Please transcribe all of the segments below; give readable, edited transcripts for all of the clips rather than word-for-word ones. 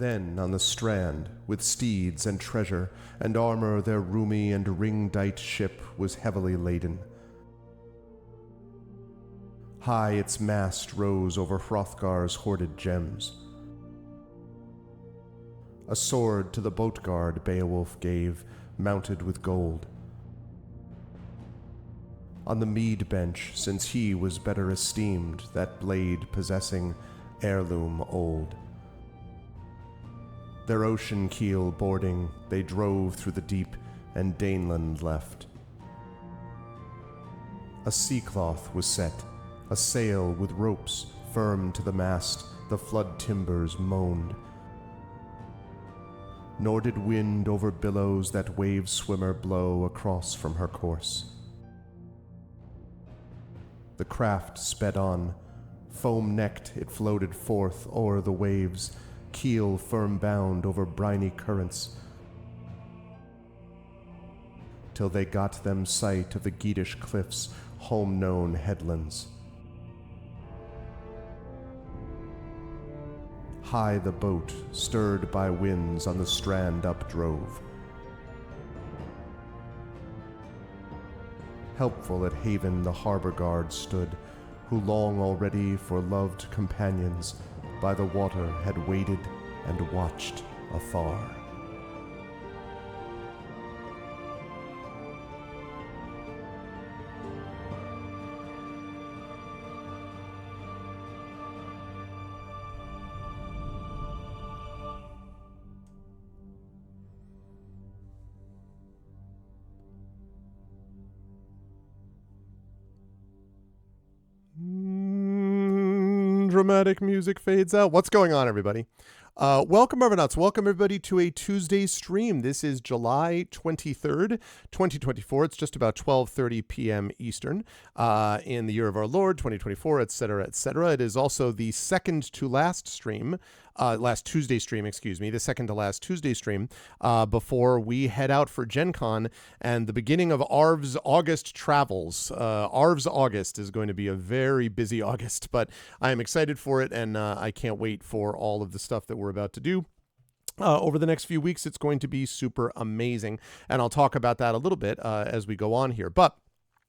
Then on the strand, with steeds and treasure, and armor their roomy and ring-dight ship was heavily laden. High its mast rose over Hrothgar's hoarded gems. A sword to the boat guard Beowulf gave, mounted with gold. On the mead bench, since he was better esteemed, that blade possessing heirloom old. Their ocean keel boarding, they drove through the deep, and Daneland left. A sea-cloth was set, a sail with ropes firm to the mast, the flood timbers moaned. Nor did wind over billows that wave-swimmer blow across from her course. The craft sped on, foam-necked it floated forth o'er the waves, keel firm bound over briny currents, till they got them sight of the Geatish cliffs, home-known headlands. High the boat, stirred by winds, on the strand updrove. Helpful at haven the harbor guard stood, who long already for loved companions by the water had waited and watched afar. Dramatic music fades out. What's going on, everybody? Welcome, Arvanauts. Welcome, everybody, to a Tuesday stream. This is July 23rd, 2024. It's just about 12:30 p.m. Eastern in the year of our Lord, 2024, etc., etc. It is also the second to last stream, last Tuesday stream, excuse me, the second to last Tuesday stream before we head out for Gen Con and the beginning of Arv's August travels. Arv's August is going to be a very busy August, but I am excited for it, and I can't wait for all of the stuff that we're about to do. Over the next few weeks, it's going to be super amazing, and I'll talk about that a little bit as we go on here. But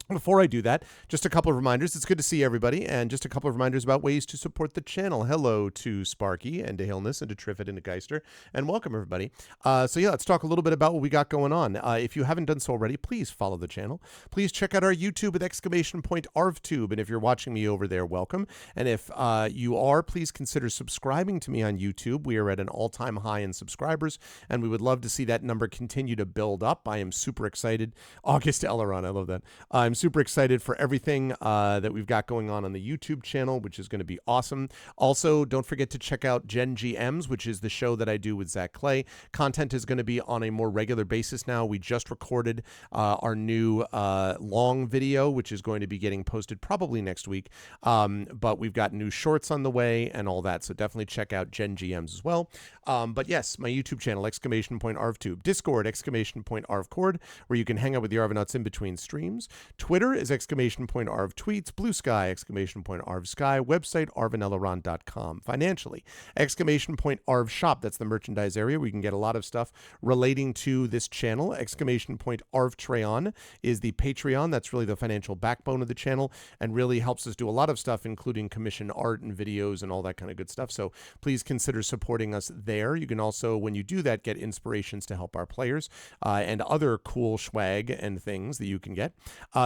before I do that, just a couple of reminders. It's good to see everybody, and just a couple of reminders about ways to support the channel. Hello to Sparky and to Hillness and to Triffid and to Geister, and welcome everybody. So yeah, let's talk a little bit about what we got going on. If you haven't done so already, please follow the channel. Please check out our YouTube with !ArvTube, and if you're watching me over there, welcome. And if you are, please consider subscribing to me on YouTube. We are at an all-time high in subscribers, and we would love to see that number continue to build up. I am super excited. August Elleron, I love that. I'm super excited for everything that we've got going on the YouTube channel, which is going to be awesome. Also, don't forget to check out Gen GMs, which is the show that I do with Zach Clay. Content is going to be on a more regular basis now. We just recorded our new long video, which is going to be getting posted probably next week. But we've got new shorts on the way and all that, so definitely check out Gen GMs as well. But yes, my YouTube channel, !ArvTube. Discord, !ArvCord, where you can hang out with the Arvanauts in between streams. Twitter is !ArvTweets, Blue Sky, !ArvSky, website arvanelleron.com. Financially, !ArvShop, that's the merchandise area where you can get a lot of stuff relating to this channel. !ArvTrayon is the Patreon, that's really the financial backbone of the channel and really helps us do a lot of stuff, including commission art and videos and all that kind of good stuff. So please consider supporting us there. You can also, when you do that, get inspirations to help our players and other cool swag and things that you can get.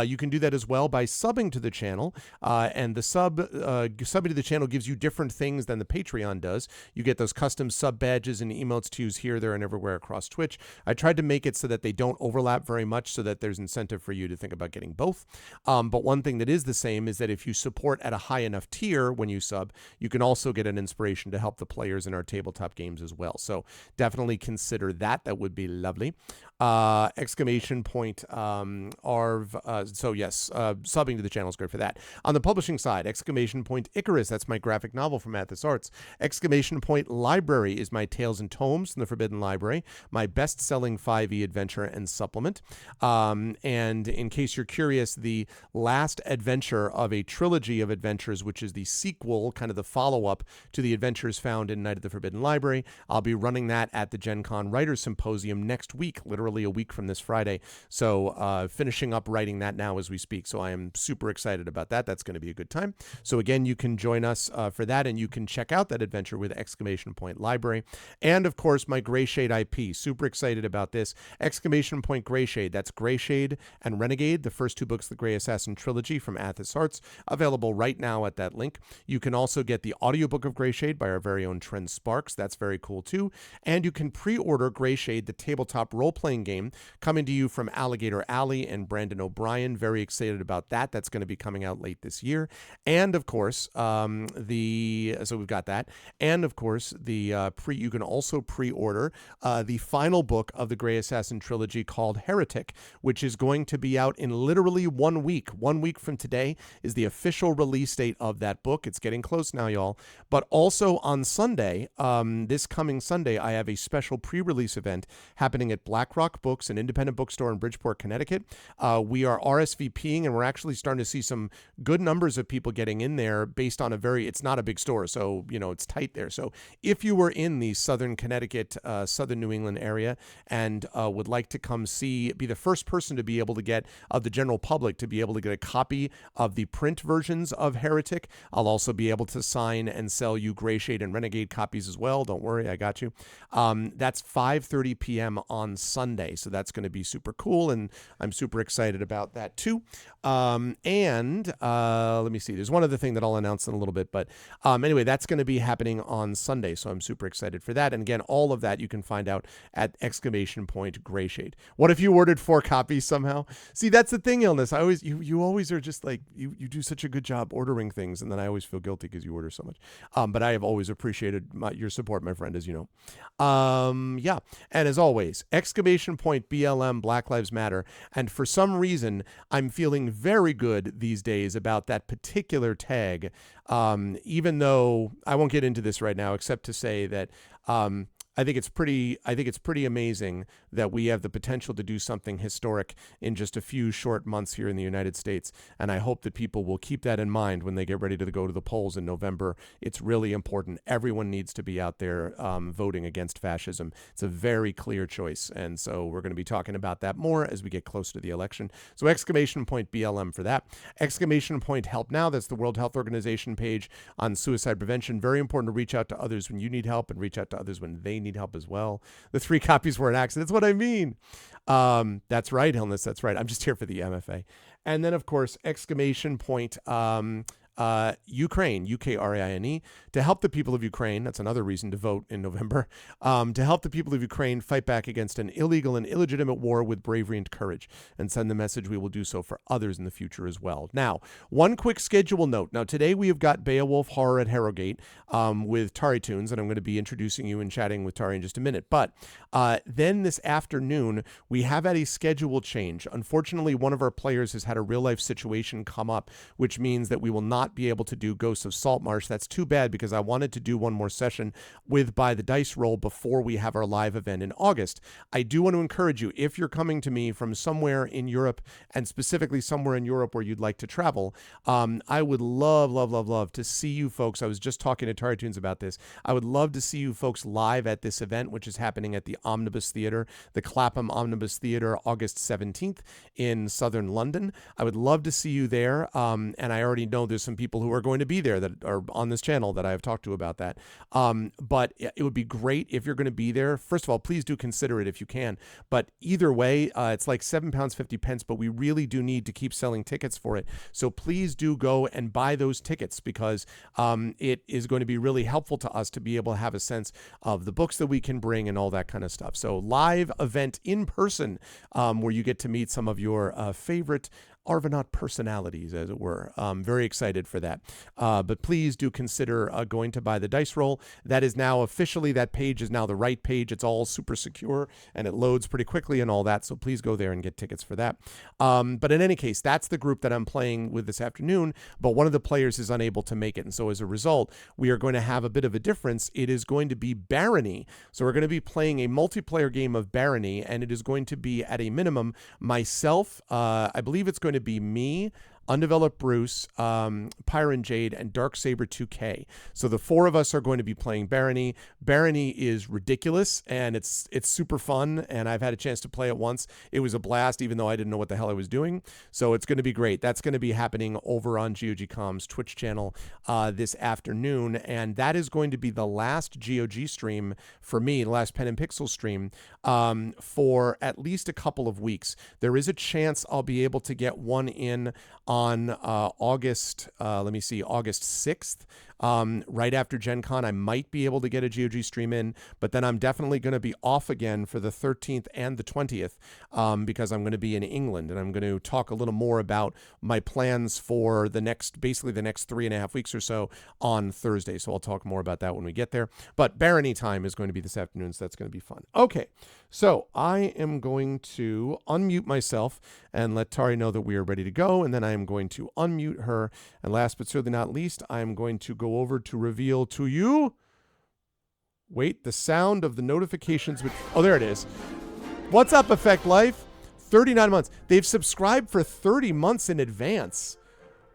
You can do that as well by subbing to the channel, and the subbing to the channel gives you different things than the Patreon does. You get those custom sub badges and emotes to use here, there, and everywhere across Twitch. I tried to make it so that they don't overlap very much so that there's incentive for you to think about getting both. But one thing that is the same is that if you support at a high enough tier when you sub, you can also get an inspiration to help the players in our tabletop games as well. So definitely consider that. That would be lovely. Exclamation point, Arv. So yes, subbing to the channel is great for that. On the publishing side, exclamation point Icarus. That's my graphic novel from Athos Arts. Exclamation point Library is my Tales and Tomes from the Forbidden Library, my best-selling 5e adventure and supplement. And in case you're curious, the last adventure of a trilogy of adventures, which is the sequel, kind of the follow-up to the adventures found in Night of the Forbidden Library. I'll be running that at the Gen Con Writers Symposium next week, literally a week from this Friday. So finishing up writing that now as we speak. So I am super excited about that. That's going to be a good time. So again, you can join us for that, and you can check out that adventure with exclamation point Library. And of course, my Greyshade IP. Super excited about this. Exclamation point Greyshade. That's Greyshade and Renegade, the first two books of the Grey Assassin trilogy from Athos Arts, available right now at that link. You can also get the audiobook of Greyshade by our very own Trent Sparks. That's very cool too. And you can pre-order Greyshade, the tabletop role-playing game, coming to you from Alligator Alley and Brandon O'Brien. Very excited about that. That's going to be coming out late this year. And of course, so we've got that. And of course, you can also pre-order the final book of the Grey Assassin trilogy called Heretic, which is going to be out in literally 1 week. 1 week from today is the official release date of that book. It's getting close now, y'all. But also on Sunday, this coming Sunday, I have a special pre-release event happening at BlackRock Books, an independent bookstore in Bridgeport, Connecticut. We are RSVPing, and we're actually starting to see some good numbers of people getting in there based on it's not a big store, so, it's tight there. So if you were in the Southern Connecticut, Southern New England area and would like to come be the first person to be able to get, of the general public, to be able to get a copy of the print versions of Heretic, I'll also be able to sign and sell you Greyshade and Renegade copies as well. Don't worry, I got you. That's 5:30 p.m. on Sunday, so that's going to be super cool, and I'm super excited about that too. Let me see. There's one other thing that I'll announce in a little bit, but anyway, that's going to be happening on Sunday, so I'm super excited for that. And again, all of that you can find out at exclamation point Greyshade. What if you ordered 4 copies somehow? See, that's the thing, Illness. You always are just like, you do such a good job ordering things, and then I always feel guilty because you order so much. But I have always appreciated your support, my friend, as you know. Yeah. And as always, exclamation point BLM, Black Lives Matter. And for some reason, I'm feeling very good these days about that particular tag, even though I won't get into this right now, except to say that I think it's pretty amazing that we have the potential to do something historic in just a few short months here in the United States. And I hope that people will keep that in mind when they get ready to go to the polls in November. It's really important. Everyone needs to be out there voting against fascism. It's a very clear choice. And so we're going to be talking about that more as we get closer to the election. So exclamation point BLM for that. Exclamation point Help Now. That's the World Health Organization page on suicide prevention. Very important to reach out to others when you need help and reach out to others when they need help as well. The 3 copies were an accident. That's what I mean. That's right, Illness. That's right. I'm just here for the MFA. And then, of course, exclamation point Ukraine, Ukraine, to help the people of Ukraine. That's another reason to vote in November. To help the people of Ukraine fight back against an illegal and illegitimate war with bravery and courage, and send the message we will do so for others in the future as well. Now, one quick schedule note. Now, today we have got Beowulf Horror at Herrogate with TariToons, and I'm going to be introducing you and chatting with Tari in just a minute. But then this afternoon, we have had a schedule change. Unfortunately, one of our players has had a real-life situation come up, which means that we will not be able to do Ghosts of Saltmarsh. That's too bad, because I wanted to do one more session with By the Dice Roll before we have our live event in August. I do want to encourage you, if you're coming to me from somewhere in Europe, and specifically somewhere in Europe where you'd like to travel, I would love to see you folks. I was just talking to TariToons about this. I would love to see you folks live at this event, which is happening at the Omnibus Theatre, the Clapham Omnibus Theatre, August 17th in southern London. I would love to see you there, and I already know there's some people who are going to be there that are on this channel that I have talked to about that. But it would be great if you're going to be there. First of all, please do consider it if you can. But either way, it's like £7.50, but we really do need to keep selling tickets for it. So please do go and buy those tickets, because it is going to be really helpful to us to be able to have a sense of the books that we can bring and all that kind of stuff. So live event in person, where you get to meet some of your favorite Arvanaut personalities, as it were. Very excited for that. But please do consider going to buy the dice roll. That is now officially, that page is now the right page. It's all super secure and it loads pretty quickly and all that. So please go there and get tickets for that. But in any case, that's the group that I'm playing with this afternoon. But one of the players is unable to make it. And so as a result, we are going to have a bit of a difference. It is going to be Barony. So we're going to be playing a multiplayer game of Barony, and it is going to be at a minimum myself. I believe it's going to be me, Undeveloped Bruce, Pyron Jade, and Darksaber 2K. So the four of us are going to be playing Barony. Barony is ridiculous, and it's super fun, and I've had a chance to play it once. It was a blast, even though I didn't know what the hell I was doing. So it's going to be great. That's going to be happening over on GOG.com's Twitch channel this afternoon, and that is going to be the last GOG stream for me, the last Pen and Pixel stream, for at least a couple of weeks. There is a chance I'll be able to get one in on August 6th, right after Gen Con. I might be able to get a GOG stream in, but then I'm definitely going to be off again for the 13th and the 20th because I'm going to be in England, and I'm going to talk a little more about my plans for basically the next 3.5 weeks or so on Thursday. So I'll talk more about that when we get there. But Barony time is going to be this afternoon, so that's going to be fun. Okay, so I am going to unmute myself and let Tari know that we are ready to go, and then I am going to unmute her. And last but certainly not least, I am going to go over to reveal to you, wait, the sound of the notifications. Oh, there it is. What's up, Effect Life? 39 months. They've subscribed for 30 months in advance.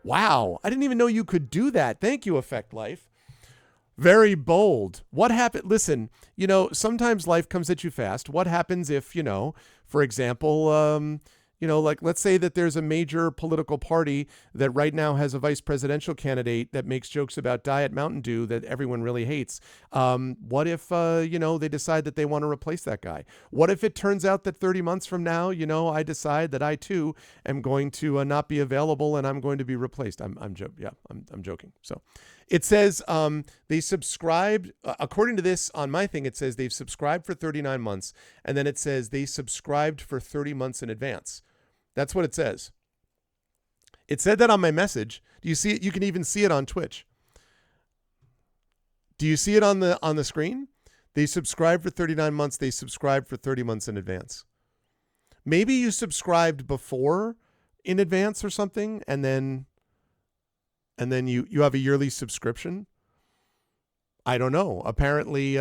Wow. I didn't even know you could do that. Thank you, Effect Life. Very bold. What happened? Listen, sometimes life comes at you fast. What happens if, for example, like let's say that there's a major political party that right now has a vice presidential candidate that makes jokes about Diet Mountain Dew that everyone really hates. What if, they decide that they want to replace that guy? What if it turns out that 30 months from now, I decide that I too am going to not be available and I'm going to be replaced? I'm joking. So it says they subscribed, according to this on my thing, it says they've subscribed for 39 months. And then it says they subscribed for 30 months in advance. That's what it says. It said that on my message. Do you see it? You can even see it on Twitch. Do you see it on the screen? They subscribed for 39 months. They subscribed for 30 months in advance. Maybe you subscribed before in advance or something, and then you have a yearly subscription. I don't know. Apparently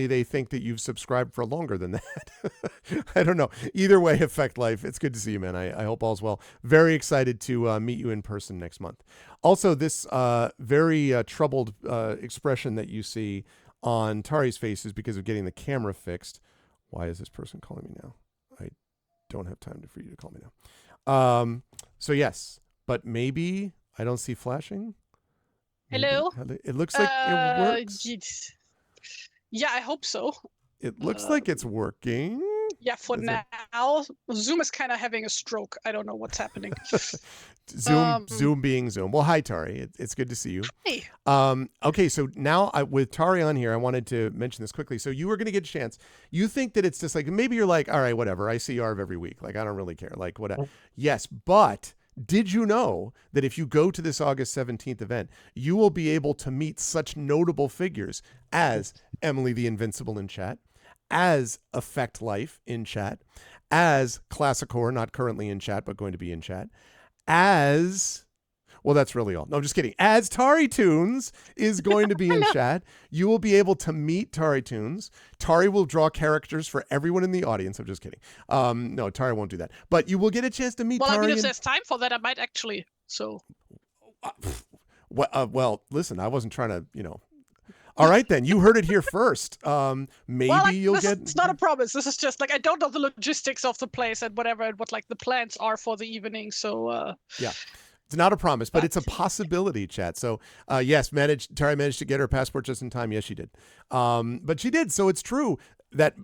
they think that you've subscribed for longer than that. I don't know. Either way, Effect Life, it's good to see you, man. I hope all's well. Very excited to meet you in person next month. Also, this very troubled expression that you see on Tari's face is because of getting the camera fixed. Why is this person calling me now? I don't have time for you to call me now. So yes, but maybe I don't see flashing. Maybe. Hello? It looks like it works. Yeah, I hope so. It looks like it's working. Yeah, for now. Zoom is kind of having a stroke. I don't know what's happening. Zoom being Zoom. Well, hi, Tari. It's good to see you. Hi. Okay, so now with Tari on here, I wanted to mention this quickly. So you were going to get a chance. You think that it's just like, maybe you're like, all right, whatever. I see Arv every week. Like, I don't really care. Like, whatever. Yes, but did you know that if you go to this August 17th event, you will be able to meet such notable figures as Emily the Invincible in chat, as Effect Life in chat, as Classic Horror, not currently in chat, but going to be in chat, as, well, that's really all. No, just kidding. As TariToons is going to be in chat, you will be able to meet TariToons. Tari will draw characters for everyone in the audience. I'm just kidding. No, Tari won't do that. But you will get a chance to meet Tari. Well, I mean, if there's time for that, I might actually, so. Well, listen, I wasn't trying to, All right, then. You heard it here first. Maybe you'll get... It's not a promise. This is just, I don't know the logistics of the place and whatever, and what, the plans are for the evening, so... Yeah. It's not a promise, but it's a possibility, chat. So, yes, Tari managed to get her passport just in time. Yes, she did. But she did. So it's true that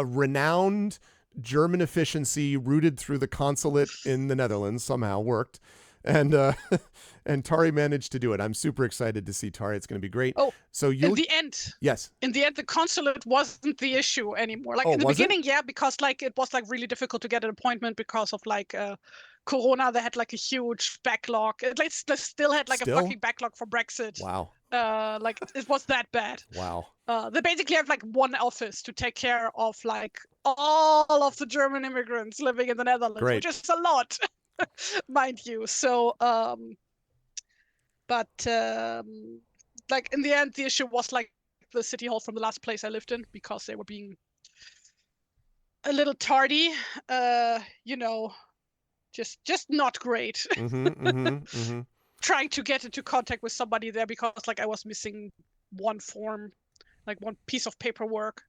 renowned German efficiency rooted through the consulate in the Netherlands somehow worked. and and Tari managed to do it. I'm super excited to see Tari. It's going to be great. Oh, So in you'll the end, yes. the consulate wasn't the issue anymore. Like Oh, in the was it? beginning, yeah, because like it was like really difficult to get an appointment because of like Corona. They had like a huge backlog. They still had like a Still? fucking backlog for Brexit. Wow. Like it was that bad. Wow. They basically have like one office to take care of like all of the German immigrants living in the Netherlands, Great. which is a lot, mind you. So, but like in the end, the issue was like the city hall from the last place I lived in because they were being a little tardy. You know, just not great. Trying to get into contact with somebody there because like I was missing one form, like one piece of paperwork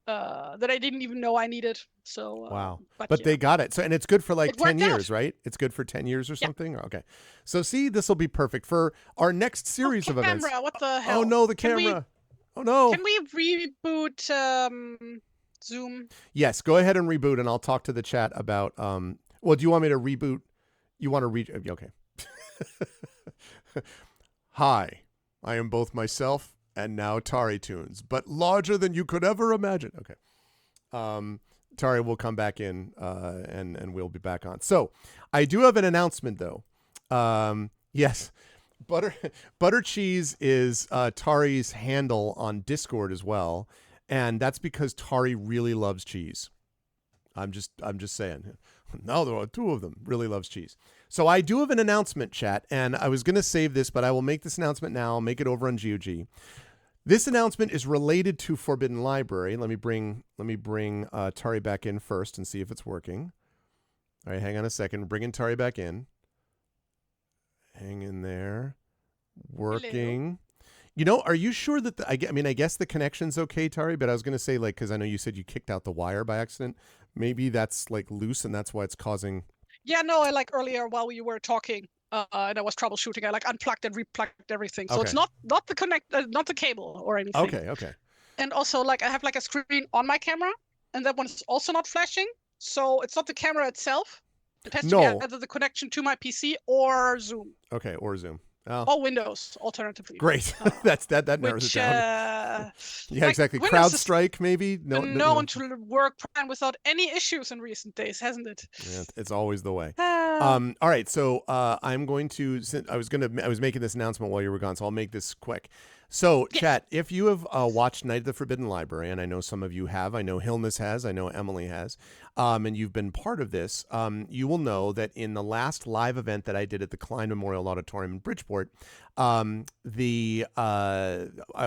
that I didn't even know I needed. So Wow. but But yeah, they got it. So and it's good for like it 10 worked out. years, right? It's good for 10 years or Yeah. something. Okay. So see, this will be perfect for our next series of events. Camera, what the hell? Oh no, the camera. Oh no. Can we reboot Zoom? Yes, go ahead and reboot and I'll talk to the chat about well, do you want me to reboot? You want to okay. Hi. I am both myself and now TariToons, but larger than you could ever imagine. Okay. Tari will come back in and we'll be back on. So I do have an announcement though. Yes, butter cheese is Tari's handle on Discord as well, and that's because Tari really loves cheese. I'm just saying. Now there are two of them. Really loves cheese. So I do have an announcement, chat, and I was gonna save this, but I will make this announcement now. I'll make it over on GOG. This announcement is related to Forbidden Library. Let me bring Tari back in first and see if it's working. All right, hang on a second. Bringing Tari back in. Hang in there. Working. Hello. You know, are you sure that I guess the connection's okay, Tari, but I was going to say, like, because I know you said you kicked out the wire by accident. Maybe that's like loose and that's why it's causing. Yeah, no, I like earlier while you were talking and I was troubleshooting, I like unplugged and replugged everything. So okay. it's not the not the cable or anything. Okay. And also like I have like a screen on my camera and that one's also not flashing. So it's not the camera itself. It has to be either the connection to my PC or Zoom. Okay, or Zoom. Oh. Or Windows, alternatively. Great. That narrows it down. Yeah, like exactly. CrowdStrike, maybe. Known to work without any issues in recent days, hasn't it? Yeah, it's always the way. All right, so I'm going to. I was making this announcement while you were gone, so I'll make this quick. So, yes. Chat, if you have watched Night of the Forbidden Library, and I know some of you have, I know Hilnis has, I know Emily has, and you've been part of this, you will know that in the last live event that I did at the Klein Memorial Auditorium in Bridgeport,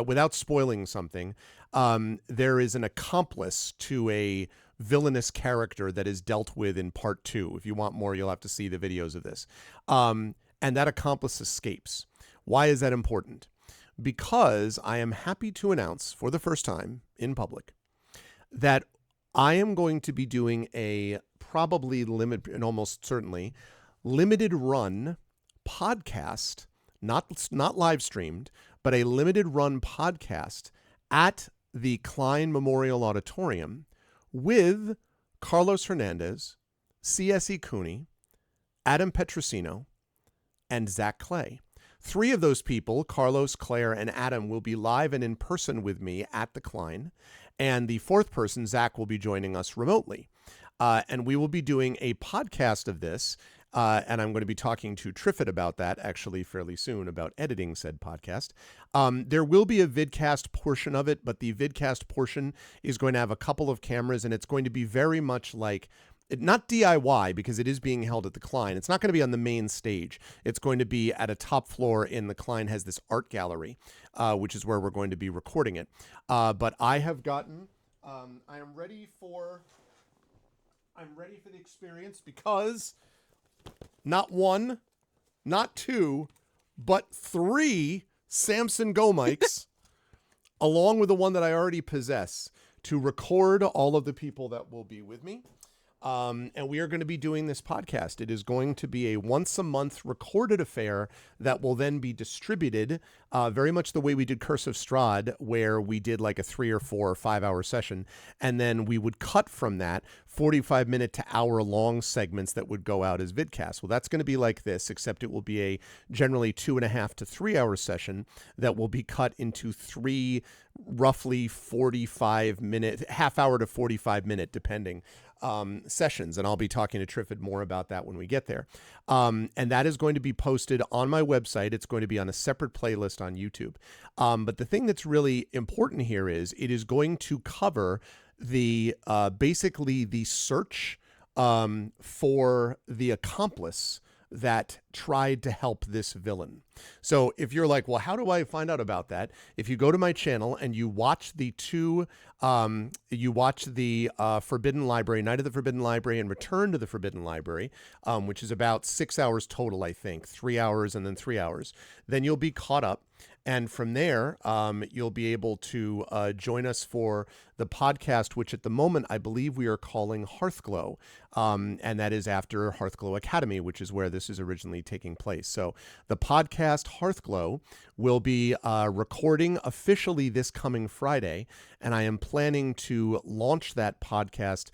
without spoiling something, there is an accomplice to a villainous character that is dealt with in part 2. If you want more, you'll have to see the videos of this. And that accomplice escapes. Why is that important? Because I am happy to announce for the first time in public that I am going to be doing a probably and almost certainly limited run podcast, not live streamed, but a limited run podcast at the Klein Memorial Auditorium with Carlos Hernandez, C.S.E. Cooney, Adam Petrosino, and Zach Clay. 3 of those people, Carlos, Claire, and Adam, will be live and in person with me at the Klein. And the 4th person, Zach, will be joining us remotely. And we will be doing a podcast of this. And I'm going to be talking to Triffid about that actually fairly soon, about editing said podcast. There will be a vidcast portion of it, but the vidcast portion is going to have a couple of cameras, and it's going to be very much like, not DIY because it is being held at the Klein. It's not going to be on the main stage. It's going to be at a top floor in the Klein has this art gallery, which is where we're going to be recording it. But I have gotten, I'm ready for the experience because not 1, not 2, but 3 Samson Go mics, along with the one that I already possess, to record all of the people that will be with me. And we are going to be doing this podcast. It is going to be a once a month recorded affair that will then be distributed very much the way we did Curse of Strahd, where we did like a 3 or 4 or 5 hour session, and then we would cut from that 45-minute to hour-long segments that would go out as vidcasts. Well, that's going to be like this, except it will be a generally 2.5 to 3 hour session that will be cut into 3 roughly 45-minute, half hour to 45-minute, depending, sessions. And I'll be talking to Triffid more about that when we get there. And that is going to be posted on my website. It's going to be on a separate playlist on YouTube. But the thing that's really important here is it is going to cover the basically the search for the accomplice that tried to help this villain. So if you're like, well, how do I find out about that? If you go to my channel and you watch the Forbidden Library, Night of the Forbidden Library and Return to the Forbidden Library, which is about 6 hours total, I think, 3 hours and then 3 hours, then you'll be caught up. And from there, you'll be able to join us for the podcast, which at the moment I believe we are calling Hearthglow. And that is after Hearthglow Academy, which is where this is originally taking place. So the podcast Hearthglow will be recording officially this coming Friday. And I am planning to launch that podcast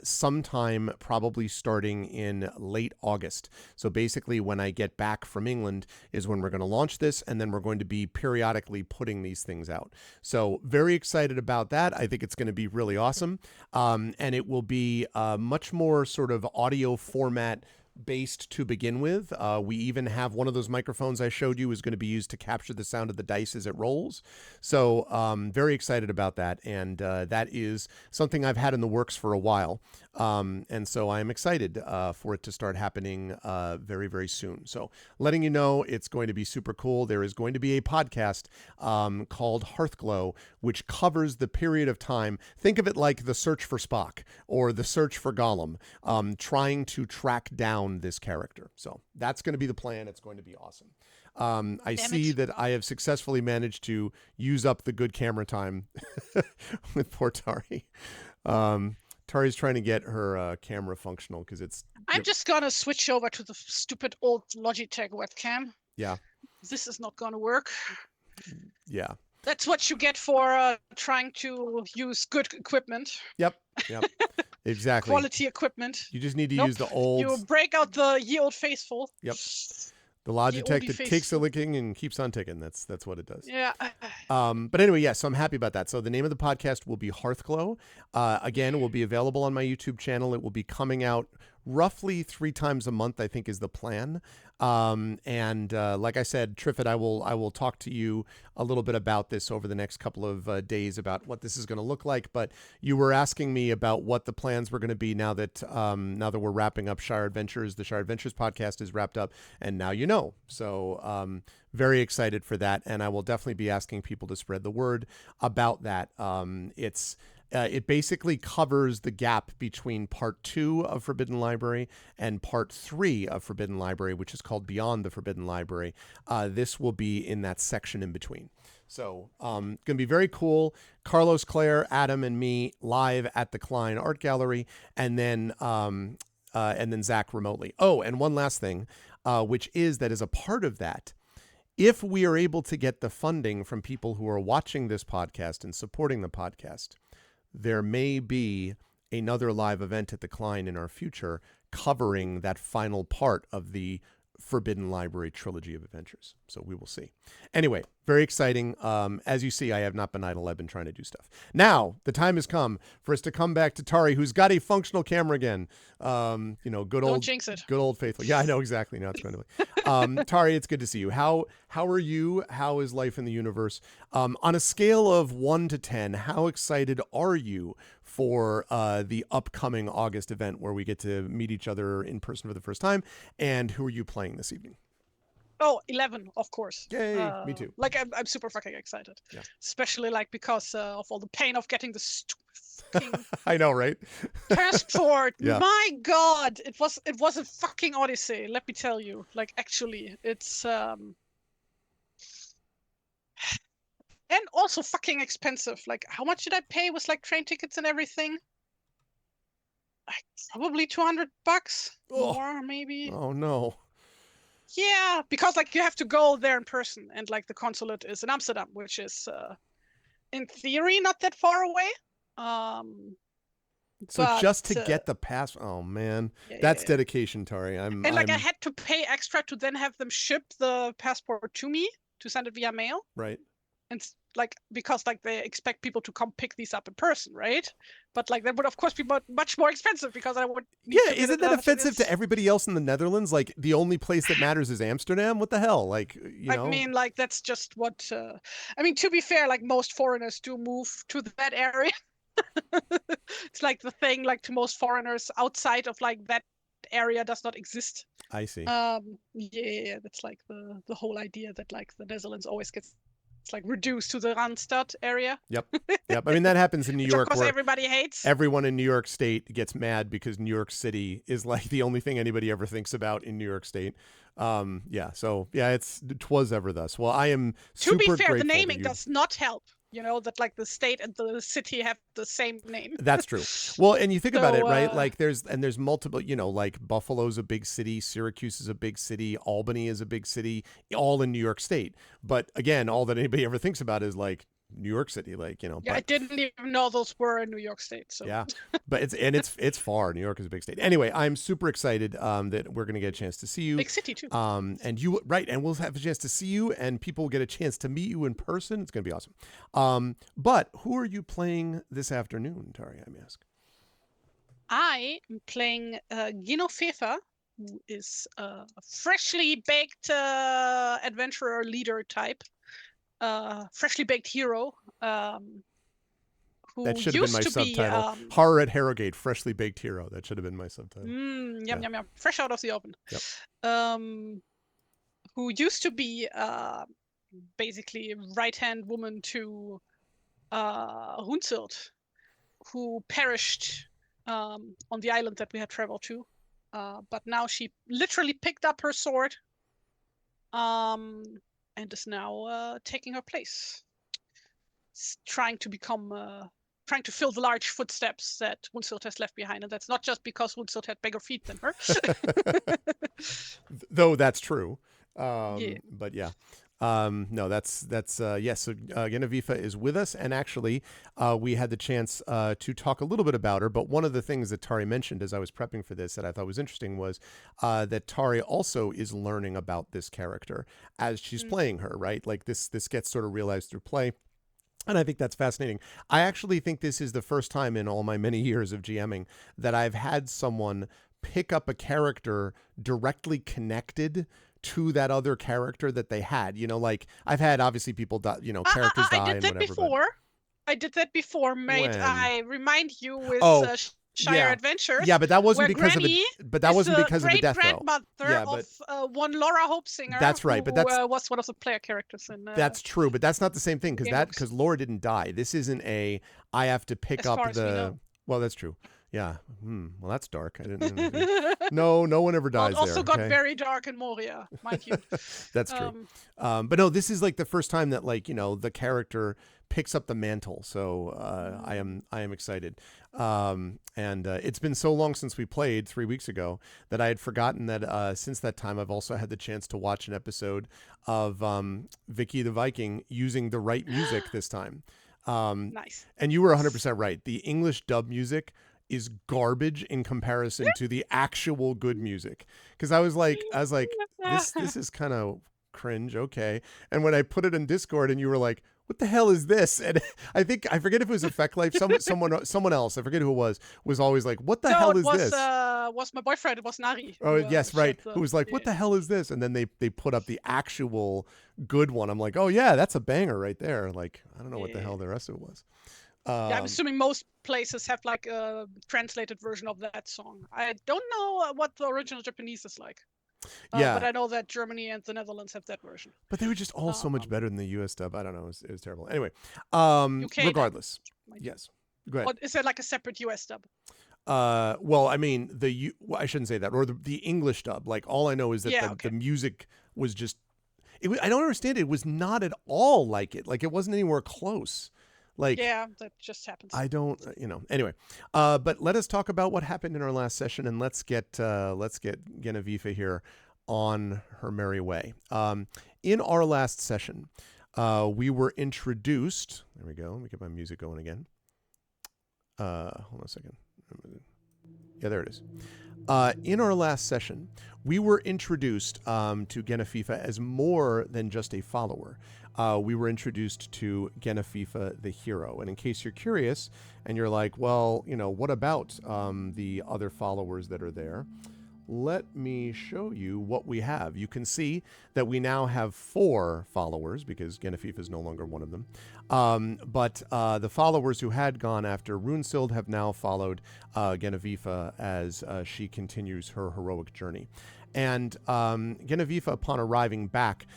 sometime probably starting in late August. So basically when I get back from England is when we're going to launch this, and then we're going to be periodically putting these things out. So very excited about that. I think it's going to be really awesome. And it will be much more sort of audio format based to begin with. We even have one of those microphones I showed you is going to be used to capture the sound of the dice as it rolls. So very excited about that. And that is something I've had in the works for a while. And so I'm excited for it to start happening very, very soon. So letting you know it's going to be super cool. There is going to be a podcast called Hearthglow, which covers the period of time. Think of it like the search for Spock or the search for Gollum, trying to track down this character. So that's going to be the plan. It's going to be awesome. I see that I have successfully managed to use up the good camera time with poor Tari. Tari's trying to get her camera functional because it's... I'm just going to switch over to the stupid old Logitech webcam. Yeah. This is not going to work. Yeah. That's what you get for trying to use good equipment. Yep. Exactly. Quality equipment. You just need to use the old... You break out the ye old faithful. Yep. The Logitech that takes a licking and keeps on ticking. That's what it does. Yeah. But anyway, yes, so I'm happy about that. So the name of the podcast will be Hearthglow. Again, it will be available on my YouTube channel. It will be coming out roughly 3 times a month, I think is the plan. And like I said, Triffid, I will talk to you a little bit about this over the next couple of days about what this is going to look like. But you were asking me about what the plans were going to be now that we're wrapping up Shire Adventures. The Shire Adventures podcast is wrapped up, and now you know. So very excited for that, and I will definitely be asking people to spread the word about that. It basically covers the gap between part 2 of Forbidden Library and part 3 of Forbidden Library, which is called Beyond the Forbidden Library. This will be in that section in between. So going to be very cool. Carlos, Claire, Adam, and me live at the Klein Art Gallery, and then Zach remotely. Oh, and one last thing, which is that as a part of that, if we are able to get the funding from people who are watching this podcast and supporting the podcast, there may be another live event at the Klein in our future covering that final part of the Forbidden Library trilogy of adventures. So we will see. Anyway, very exciting. As you see, I have not been idle. I've been trying to do stuff. Now, the time has come for us to come back to Tari, who's got a functional camera again. Don't jinx it. Good old faithful. Yeah, I know exactly. Now it's going to be. Tari, it's good to see you. How are you? How is life in the universe? On a scale of 1 to 10, how excited are you for the upcoming August event where we get to meet each other in person for the first time? And who are you playing this evening? Oh, 11, of course. Yay, me too. Like, I'm super fucking excited. Yeah. Especially, like, because of all the pain of getting the fucking I know, right? passport. Yeah. My God, it was a fucking odyssey, let me tell you. Like, actually, it's... And also fucking expensive. Like, how much did I pay with, like, train tickets and everything? Like, probably $200? More, maybe? Oh, no. Yeah, because like you have to go there in person, and like the consulate is in Amsterdam, which is in theory not that far away. So But just to get the pass, oh man, that's yeah. dedication, Tari. And like I had to pay extra to then have them ship the passport to me to send it via mail. Right. And like because like they expect people to come pick these up in person, right? But like that would of course be much more expensive because I would need Yeah, to get isn't it that done. offensive to everybody else in the Netherlands? Like the only place that matters is Amsterdam. What the hell? Like, you I know. mean, like that's just what. I mean, to be fair, like most foreigners do move to that area. It's like the thing, like to most foreigners outside of like that area does not exist. I see. Yeah, that's like the whole idea that like the Netherlands always gets it's like reduced to the Randstad area. Yep. Yep. I mean, that happens in New Which of York course where everybody hates. everyone in New York State gets mad because New York City is like the only thing anybody ever thinks about in New York State. Yeah. So yeah, twas ever thus. Well, I am To be super fair, the grateful to naming you. does not help. You know that like the state and the city have the same name. That's true. Well, and you think about it, right? So Like there's multiple, like Buffalo's a big city, Syracuse is a big city, Albany is a big city, all in New York State. But again, all that anybody ever thinks about is like New York City, like, yeah, but I didn't even know those were in New York State. So yeah, but it's far. New York is a big state. Anyway, I'm super excited that we're gonna get a chance to see you. big city too. And you right, and we'll have a chance to see you, and people will get a chance to meet you in person. It's gonna be awesome. But who are you playing this afternoon, Tari? I may ask. I am playing Gino Fefa, who is a freshly baked adventurer leader type, freshly baked hero. Who That should have been my used to subtitle. be Horror at Herrogate, freshly baked hero. That should have been my subtitle. yum Yeah. yum yum, fresh out of the oven. Yep. Who used to be basically right-hand woman to Hunsilt, who perished on the island that we had traveled to. But now she literally picked up her sword and is now taking her place. Trying to fill the large footsteps that Hunsilt has left behind. And that's not just because Hunsilt had bigger feet than her. Though that's true. Yeah. But yeah. No, that's yes. So Genevieve is with us, and actually, we had the chance to talk a little bit about her. But one of the things that Tari mentioned as I was prepping for this that I thought was interesting was that Tari also is learning about this character as she's playing her. Right, like this gets sort of realized through play. And I think that's fascinating. I actually think this is the first time in all my many years of GMing that I've had someone pick up a character directly connected to that other character that they had. Like I've had obviously people die, characters die I and did that whatever. before. I did that before, mate. When? I remind you with Shire yeah. Adventures. Yeah, but that wasn't where because Granny of it. But that wasn't because of the death row. Grandmother Yeah, but of one Laura Hopesinger. that's right. But that's was one of the player characters in. That's true, but that's not the same thing Game because Laura didn't die. This isn't I have to pick As up far as we the. know. Well, that's true. Yeah. Well, that's dark. I didn't. No one ever Well, dies it also there. got okay? very dark in Moria, mind you. That's true. But no, this is like the first time that the character picks up the mantle. So I am excited. And it's been so long since we played 3 weeks ago that I had forgotten that since that time I've also had the chance to watch an episode of Vicky the Viking using the right music this time. Nice. And you were 100% right. The English dub music is garbage in comparison to the actual good music. Because I was like, this is kind of cringe. Okay. And when I put it in Discord and you were like, what the hell is this? And I forget if it was Effect Life, someone else, I forget who it was always like, what the hell is this? Was my boyfriend, it was Nari. Oh, yes, right. Who was like, what the hell is this? And then they put up the actual good one. I'm like, oh yeah, that's a banger right there. Like, I don't know what the hell the rest of it was. Yeah, I'm assuming most places have like a translated version of that song. I don't know what the original Japanese is like. Yeah, but I know that Germany and the Netherlands have that version. But they were just all so much better than the US dub. I don't know. It was terrible. Anyway, regardless. Yes. Go ahead. Or is there like a separate US dub? Well, I mean, I shouldn't say that. Or the English dub. Like, all I know is that the music was just... I don't understand it. It was not at all like it. Like, it wasn't anywhere close. Like, yeah, that just happens. I don't, anyway. But let us talk about what happened in our last session, and let's get Genevieve here on her merry way. In our last session, we were introduced. There we go. Let me get my music going again. Hold on a second. Yeah, there it is. In our last session, we were introduced to Genevieve as more than just a follower. We were introduced to Genevieve the hero. And in case you're curious and you're like, well, what about the other followers that are there? Let me show you what we have. You can see that we now have 4 followers because Genevieve is no longer one of them. But the followers who had gone after Runesild have now followed Genevieve as she continues her heroic journey. And Genevieve, upon arriving back,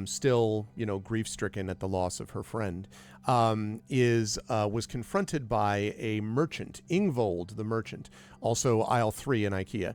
still, grief-stricken at the loss of her friend, was confronted by a merchant, Ingvold the merchant, also aisle 3 in IKEA,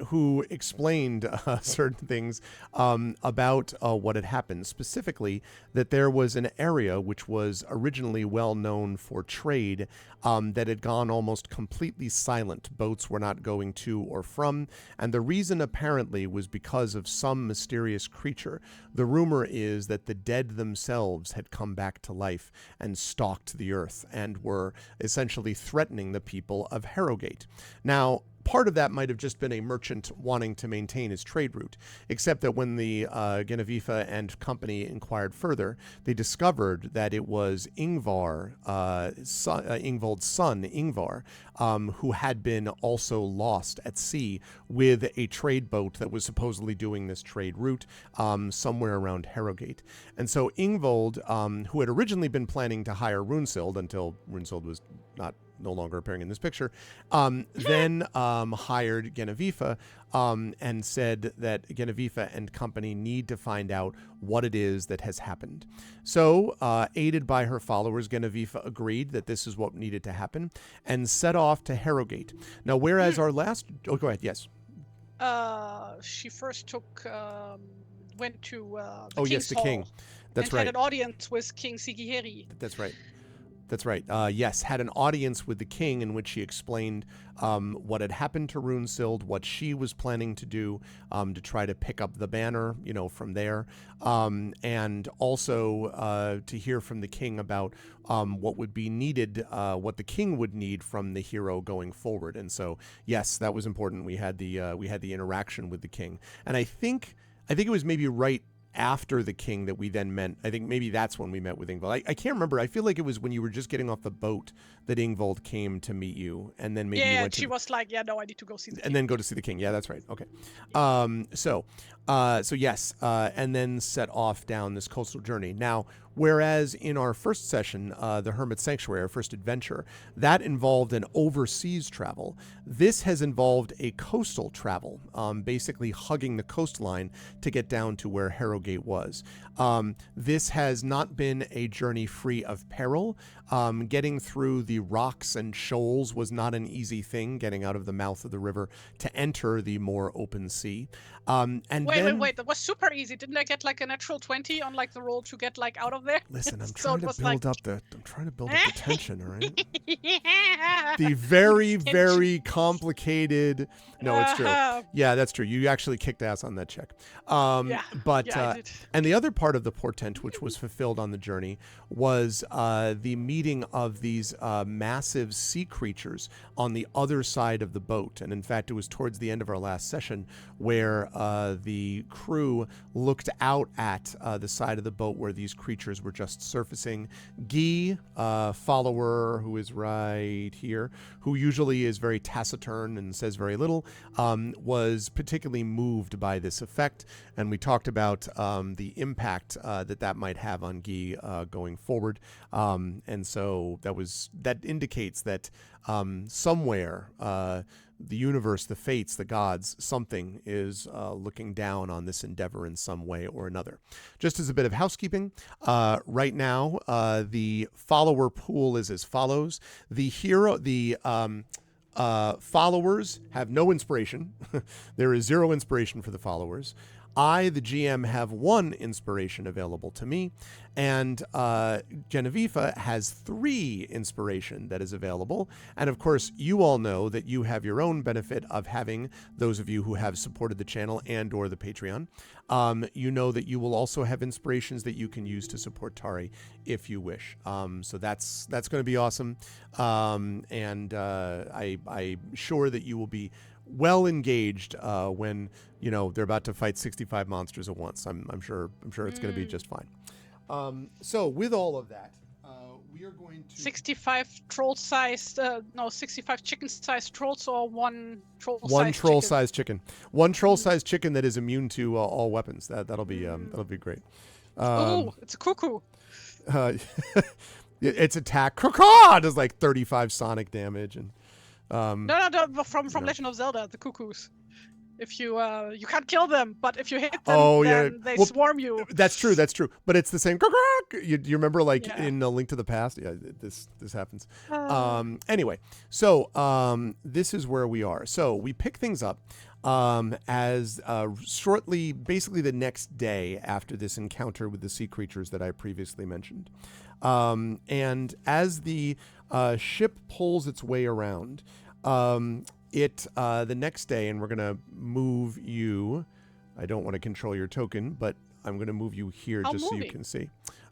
who explained certain things about what had happened. Specifically, that there was an area which was originally well known for trade that had gone almost completely silent. Boats were not going to or from, and the reason apparently was because of some mysterious creature. The rumor is that the dead themselves had come back to life and stalked the earth and were essentially threatening the people of Herrogate. Now, part of that might have just been a merchant wanting to maintain his trade route, except that when the Genevieve and company inquired further, they discovered that it was Ingvar, Ingvold's son, Ingvar, who had been also lost at sea with a trade boat that was supposedly doing this trade route somewhere around Herrogate. And so Ingvold, who had originally been planning to hire Runesild until Runesild was no longer appearing in this picture, then hired Genevieve and said that Genevieve and company need to find out what it is that has happened. So, aided by her followers, Genevieve agreed that this is what needed to happen and set off to Herrogate. Now, whereas our last... Oh, go ahead, yes. She first went to the King's Hall. King. That's right. And had an audience with King Sigiheri. That's right. That's right. Yes, had an audience with the king in which she explained what had happened to Runesild, what she was planning to do to try to pick up the banner, from there, and also to hear from the king about what would be needed, what the king would need from the hero going forward. And so, yes, that was important. We had the interaction with the king, and I think it was maybe right after the king that we then met. I think maybe that's when we met with Ingvold. I can't remember. I feel like it was when you were just getting off the boat that Ingvold came to meet you, and then maybe you went she was like, I need to go see the king. And then go to see the king. Yeah, that's right. Okay. So yes, and then set off down this coastal journey. Now, whereas in our first session, the Hermit Sanctuary, our first adventure, that involved an overseas travel. This has involved a coastal travel, basically hugging the coastline to get down to where Herrogate was. This has not been a journey free of peril. Getting through the rocks and shoals was not an easy thing, getting out of the mouth of the river to enter the more open sea. Wait, that was super easy. Didn't I get like a natural 20 on like the roll to get like out of there? Listen, I'm trying to build up the tension, all right? The very, very complicated... No, it's true. Yeah, that's true. You actually kicked ass on that check. I did. And the other part of the portent, which was fulfilled on the journey, was the meeting of these massive sea creatures on the other side of the boat. And in fact, it was towards the end of our last session where the crew looked out at the side of the boat where these creatures were just surfacing. Guy, follower who is right here, who usually is very taciturn and says very little, was particularly moved by this effect. And we talked about the impact that might have on Guy going forward. And so that indicates that somewhere the universe, the fates, the gods, something is looking down on this endeavor in some way or another. Just as a bit of housekeeping, right now the follower pool is as follows. The followers have no inspiration. There is 0 inspiration for the followers. I, the GM, have 1 inspiration available to me, and Genevieve has 3 inspiration that is available. And of course, you all know that you have your own benefit of having, those of you who have supported the channel and or the Patreon. You know that you will also have inspirations that you can use to support Tari if you wish. So that's going to be awesome. And I'm sure that you will be well engaged when they're about to fight 65 monsters at once. I'm sure it's going to be just fine. So with all of that, we are going to 65 troll-sized, 65 chicken-sized trolls, or one troll-sized one chicken? troll-sized chicken, one troll-sized chicken that is immune to all weapons. That'll be great. Oh, it's a cuckoo. Its attack does like 35 sonic damage and. No, from Legend of Zelda, the cuckoos. If you can't kill them, but if you hit them, then they swarm you. That's true. But it's the same. You remember, like in A Link to the Past? Yeah, this happens. Anyway, so this is where we are. So we pick things up as shortly, basically the next day after this encounter with the sea creatures that I previously mentioned. And as the ship pulls its way around, the next day, and we're going to move you. I don't want to control your token, but I'm going to move you here just so you can see.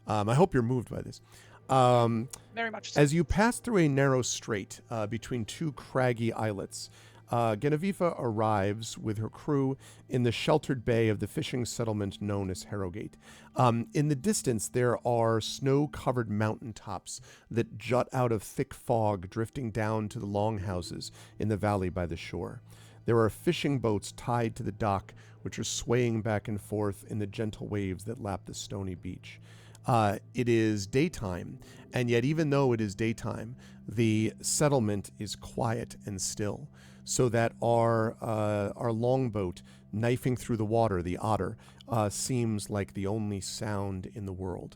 I hope you're moved by this. Very much so. As you pass through a narrow strait between 2 craggy islets, Genevieve arrives with her crew in the sheltered bay of the fishing settlement known as Herrogate. In the distance, there are snow-covered mountaintops that jut out of thick fog drifting down to the longhouses in the valley by the shore. There are fishing boats tied to the dock, which are swaying back and forth in the gentle waves that lap the stony beach. It is daytime, and yet even though it is daytime, the settlement is quiet and still, so that our longboat knifing through the water, the otter, seems like the only sound in the world.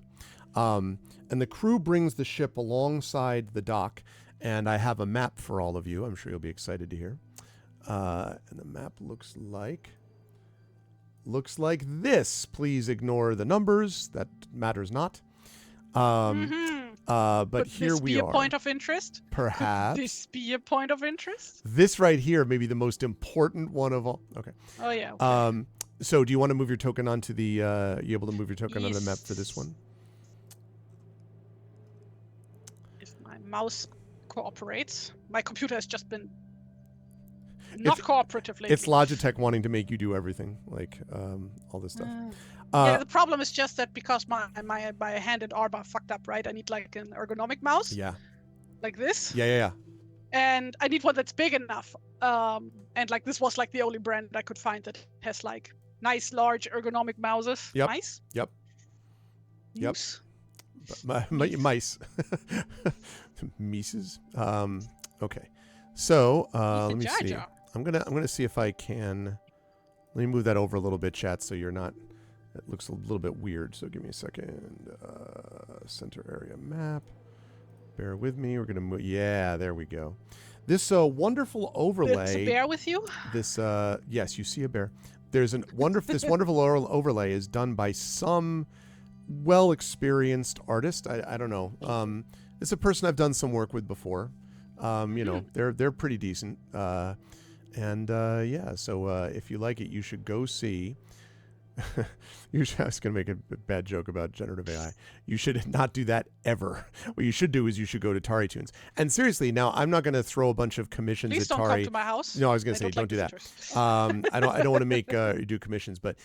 And the crew brings the ship alongside the dock, and I have a map for all of you. I'm sure you'll be excited to hear. And the map looks like this. Please ignore the numbers. That matters not. But here we are. Could this be a point of interest? Perhaps. Could this be a point of interest? This right here may be the most important one of all. Okay. Oh, yeah. Okay. So do you want to move your token onto the, you able to move your token onto the map for this one? If my mouse cooperates. My computer has just been not cooperative lately. It's Logitech wanting to make you do everything, like all this stuff. Yeah, the problem is just that because my hand and arm are fucked up, right? I need like an ergonomic mouse. Yeah. Like this. Yeah. And I need one that's big enough. And like this was like the only brand I could find that has like nice large ergonomic mouses. Yep. Mice. Yep. Moose. Mice. Mices. Okay. So let me see. I'm gonna see if I can. Let me move that over a little bit, chat, so you're not. It looks a little bit weird. So give me a second. Center area map. Bear with me. We're gonna move. Yeah, there we go. This wonderful overlay. There's a bear with you. This yes, you see a bear. There's an wonderful. This wonderful overlay is done by some well-experienced artist. I don't know. It's a person I've done some work with before. You know, they're pretty decent. Yeah, so if you like it, you should go see. I was going to make a bad joke about generative AI. You should not do that ever. What you should do is you should go to TariToons. And seriously, now I'm not going to throw a bunch of commissions Please at Tari. Please don't come to my house. No, I was going to say don't do that. I don't want to make you do commissions, but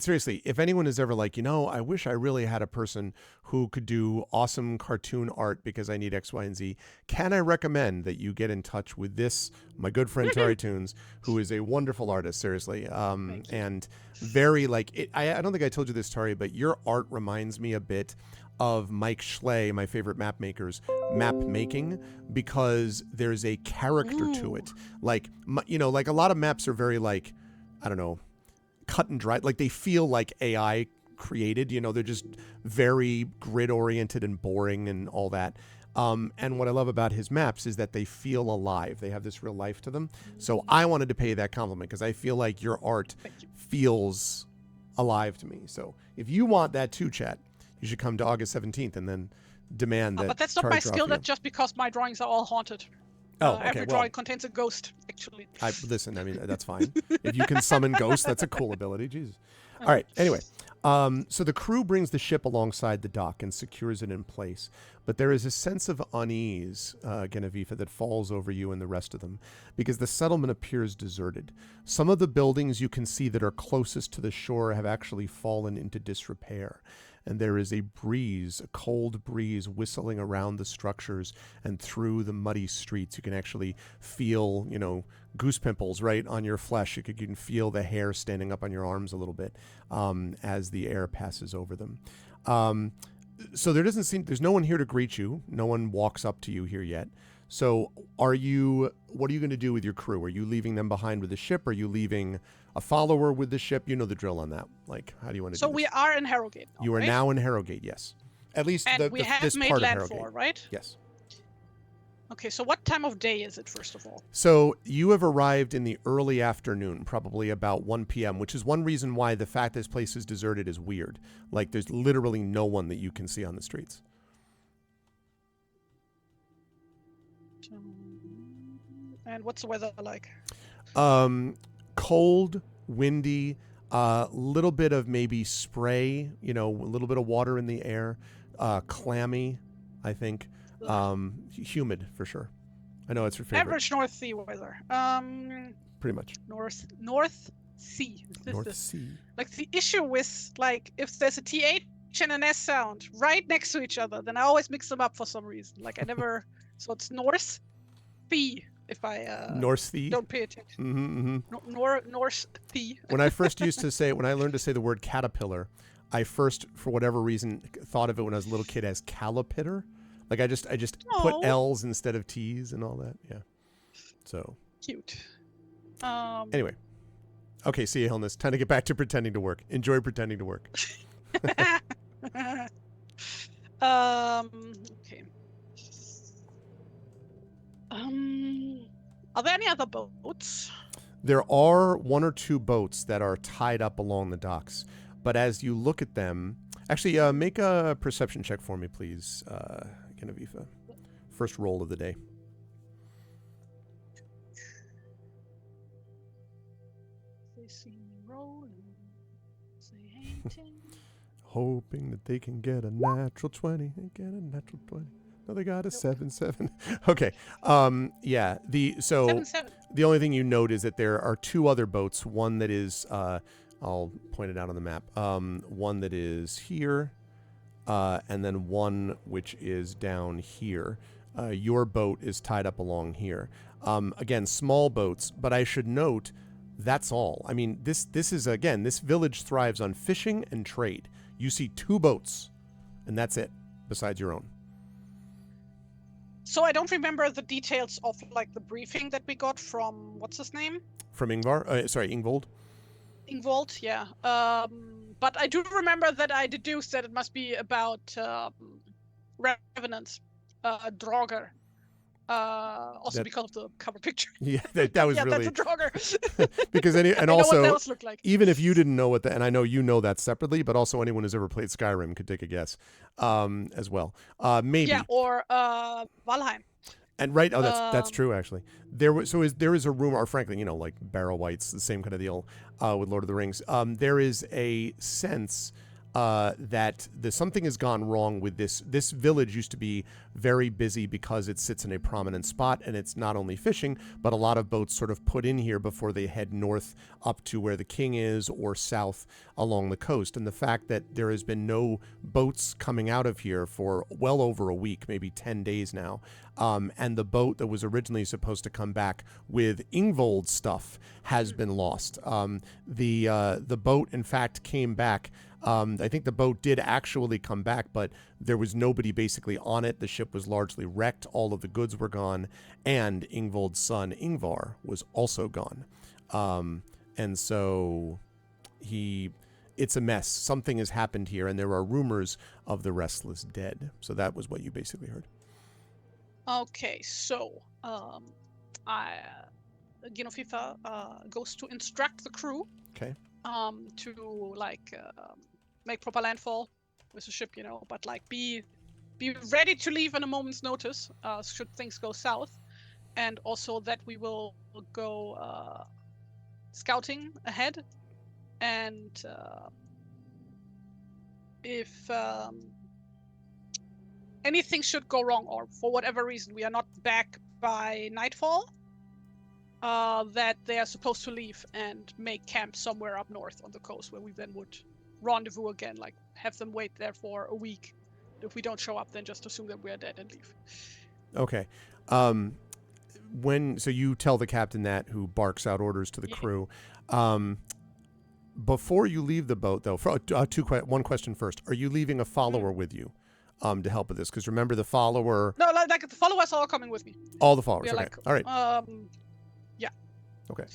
seriously, if anyone is ever like, I wish I really had a person who could do awesome cartoon art because I need X, Y, and Z, can I recommend that you get in touch with my good friend TariToons, who is a wonderful artist, seriously, and very I don't think I told you this, Tari, but your art reminds me a bit of Mike Schley, my favorite map maker's map making, because there's a character to it. Like a lot of maps are very I don't know, cut and dry. Like they feel like AI created, they're just very grid oriented and boring and all that. And what I love about his maps is that they feel alive. They have this real life to them. So I wanted to pay that compliment because I feel like your art feels alive to me. So if you want that too, chat, you should come to August 17th and then demand that. But that's not Tari my draw skill. for you. That's just because my drawings are all haunted. Oh, okay. Every Well, drawing contains a ghost, actually. listen, I mean, that's fine. If you can summon ghosts, that's a cool ability. Jesus. All right. Anyway, so the crew brings the ship alongside the dock and secures it in place. But there is a sense of unease, Genevieve, that falls over you and the rest of them because the settlement appears deserted. Some of the buildings you can see that are closest to the shore have actually fallen into disrepair. And there is a breeze, a cold breeze whistling around the structures and through the muddy streets. You can actually feel, goose pimples right on your flesh. You can feel the hair standing up on your arms a little bit as the air passes over them. So there's no one here to greet you. No one walks up to you here yet. So what are you going to do with your crew? Are you leaving them behind with the ship? Are you leaving a follower with the ship? You know the drill on that. Like, how do you want to do this? So we are in Herrogate now, You are right? now in Herrogate, yes. At least And we have this made part of landfall, Herrogate. right? Yes. Okay, so what time of day is it, first of all? So you have arrived in the early afternoon, probably about 1 p.m., which is one reason why the fact this place is deserted is weird. Like, there's literally no one that you can see on the streets. And what's the weather like? Cold, windy, little bit of maybe spray, a little bit of water in the air, clammy, I think, humid for sure. I know it's your favorite. Average North Sea weather. Pretty much. North Sea. North Sea. Like the issue with if there's a TH and an S sound right next to each other, then I always mix them up for some reason. Like I never. So it's North Sea. If I North Sea. Don't pay attention. North Sea. When I learned to say the word caterpillar, I first, for whatever reason, thought of it when I was a little kid as calipitter. Like I just put L's instead of T's and all that. Yeah. So cute. Anyway. Okay, see you, Hillness. Time to get back to pretending to work. Enjoy pretending to work. Okay. Are there any other boats? There are one or two boats that are tied up along the docks, but as you look at them, actually, make a perception check for me, please, Genevieve. First roll of the day. They see me rolling. Say, hey, Hoping that they can get a natural 20. They get a natural 20. No, they got a 7-7. Okay. Yeah. The 7-7. only thing you note is that there are two other boats. One that is, I'll point it out on the map. One that is here, and then one which is down here. Your boat is tied up along here. Again, small boats, but I should note that's all. I mean, this is, again, this village thrives on fishing and trade. You see two boats, and that's it, besides your own. So I don't remember the details of the briefing that we got from what's his name? From Ingvar? Sorry, Ingvold. Ingvold, yeah. But I do remember that I deduced that it must be about revenants, Draugr. Also because of the cover picture. Yeah, that was yeah, really. Yeah, that's a Draugr. Because and I know also what those look like. even if you didn't know and I know you know that separately, but also anyone who's ever played Skyrim could take a guess, as well. Maybe. Yeah, or Valheim. And right, that's true there is a rumor, or frankly, like Barrow Whites, the same kind of deal with Lord of the Rings. There is a sense that something has gone wrong with this. This village used to be very busy because it sits in a prominent spot, and it's not only fishing, but a lot of boats sort of put in here before they head north up to where the king is or south along the coast. And the fact that there has been no boats coming out of here for well over a week, maybe 10 days now, and the boat that was originally supposed to come back with Ingvold's stuff has been lost. The boat, in fact, came back. I think the boat did actually come back, but there was nobody basically on it. The ship was largely wrecked. All of the goods were gone, and Ingvold's son, Ingvar, was also gone. And so it's a mess. Something has happened here, and there are rumors of the restless dead. So that was what you basically heard. Okay, so Genofifa goes to instruct the crew. Okay. to like make proper landfall with the ship, but like be ready to leave on a moment's notice should things go south, and also that we will go scouting ahead, and if anything should go wrong, or for whatever reason we are not back by nightfall, that they are supposed to leave and make camp somewhere up north on the coast, where we then would rendezvous again, like have them wait there for a week. If we don't show up, then just assume that we're dead and leave. Okay. So you tell the captain that, who barks out orders to the crew. Before you leave the boat, though, one question first. Are you leaving a follower with you to help with this? Because remember, the follower... No, like the followers are all coming with me. All the followers, okay. Like, all right. Yeah. Okay.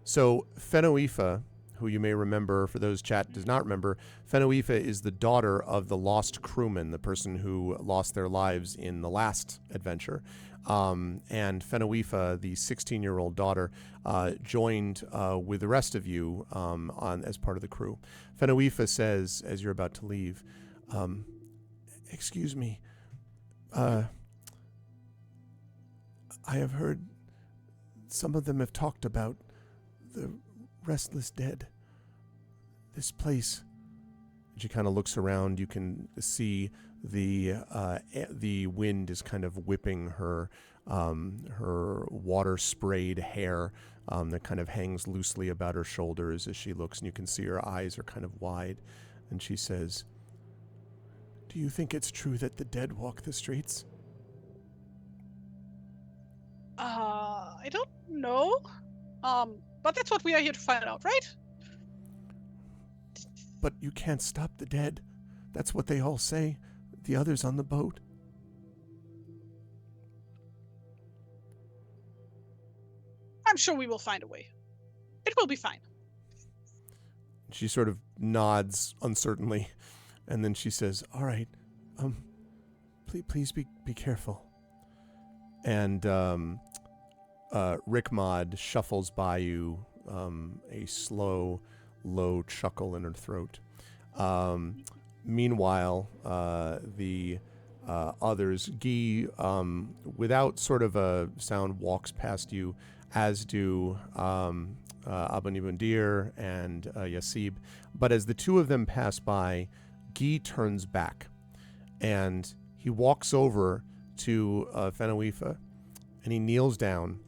So Fenoifa, who you may remember, for those chat does not remember, Fenoifa is the daughter of the lost crewman, the person who lost their lives in the last adventure. And Fenoifa, the 16-year-old daughter, joined with the rest of you as part of the crew. Fenoifa says, as you're about to leave, excuse me, I have heard some of them have talked about the restless dead. This place. She kind of looks around. You can see the wind is kind of whipping her water sprayed hair that kind of hangs loosely about her shoulders as she looks, and you can see her eyes are kind of wide. And she says, "Do you think it's true that the dead walk the streets?" I don't know. But that's what we are here to find out, right? But you can't stop the dead. That's what they all say. The others on the boat. I'm sure we will find a way. It will be fine. She sort of nods uncertainly, and then she says, "All right, please be careful." And Rickmod shuffles by you, a slow, low chuckle in her throat. Meanwhile, the others, Guy, without sort of a sound, walks past you, as do Abanibundir and Yasib. But as the two of them pass by, Guy turns back, and he walks over to Fenoifa, and he kneels down,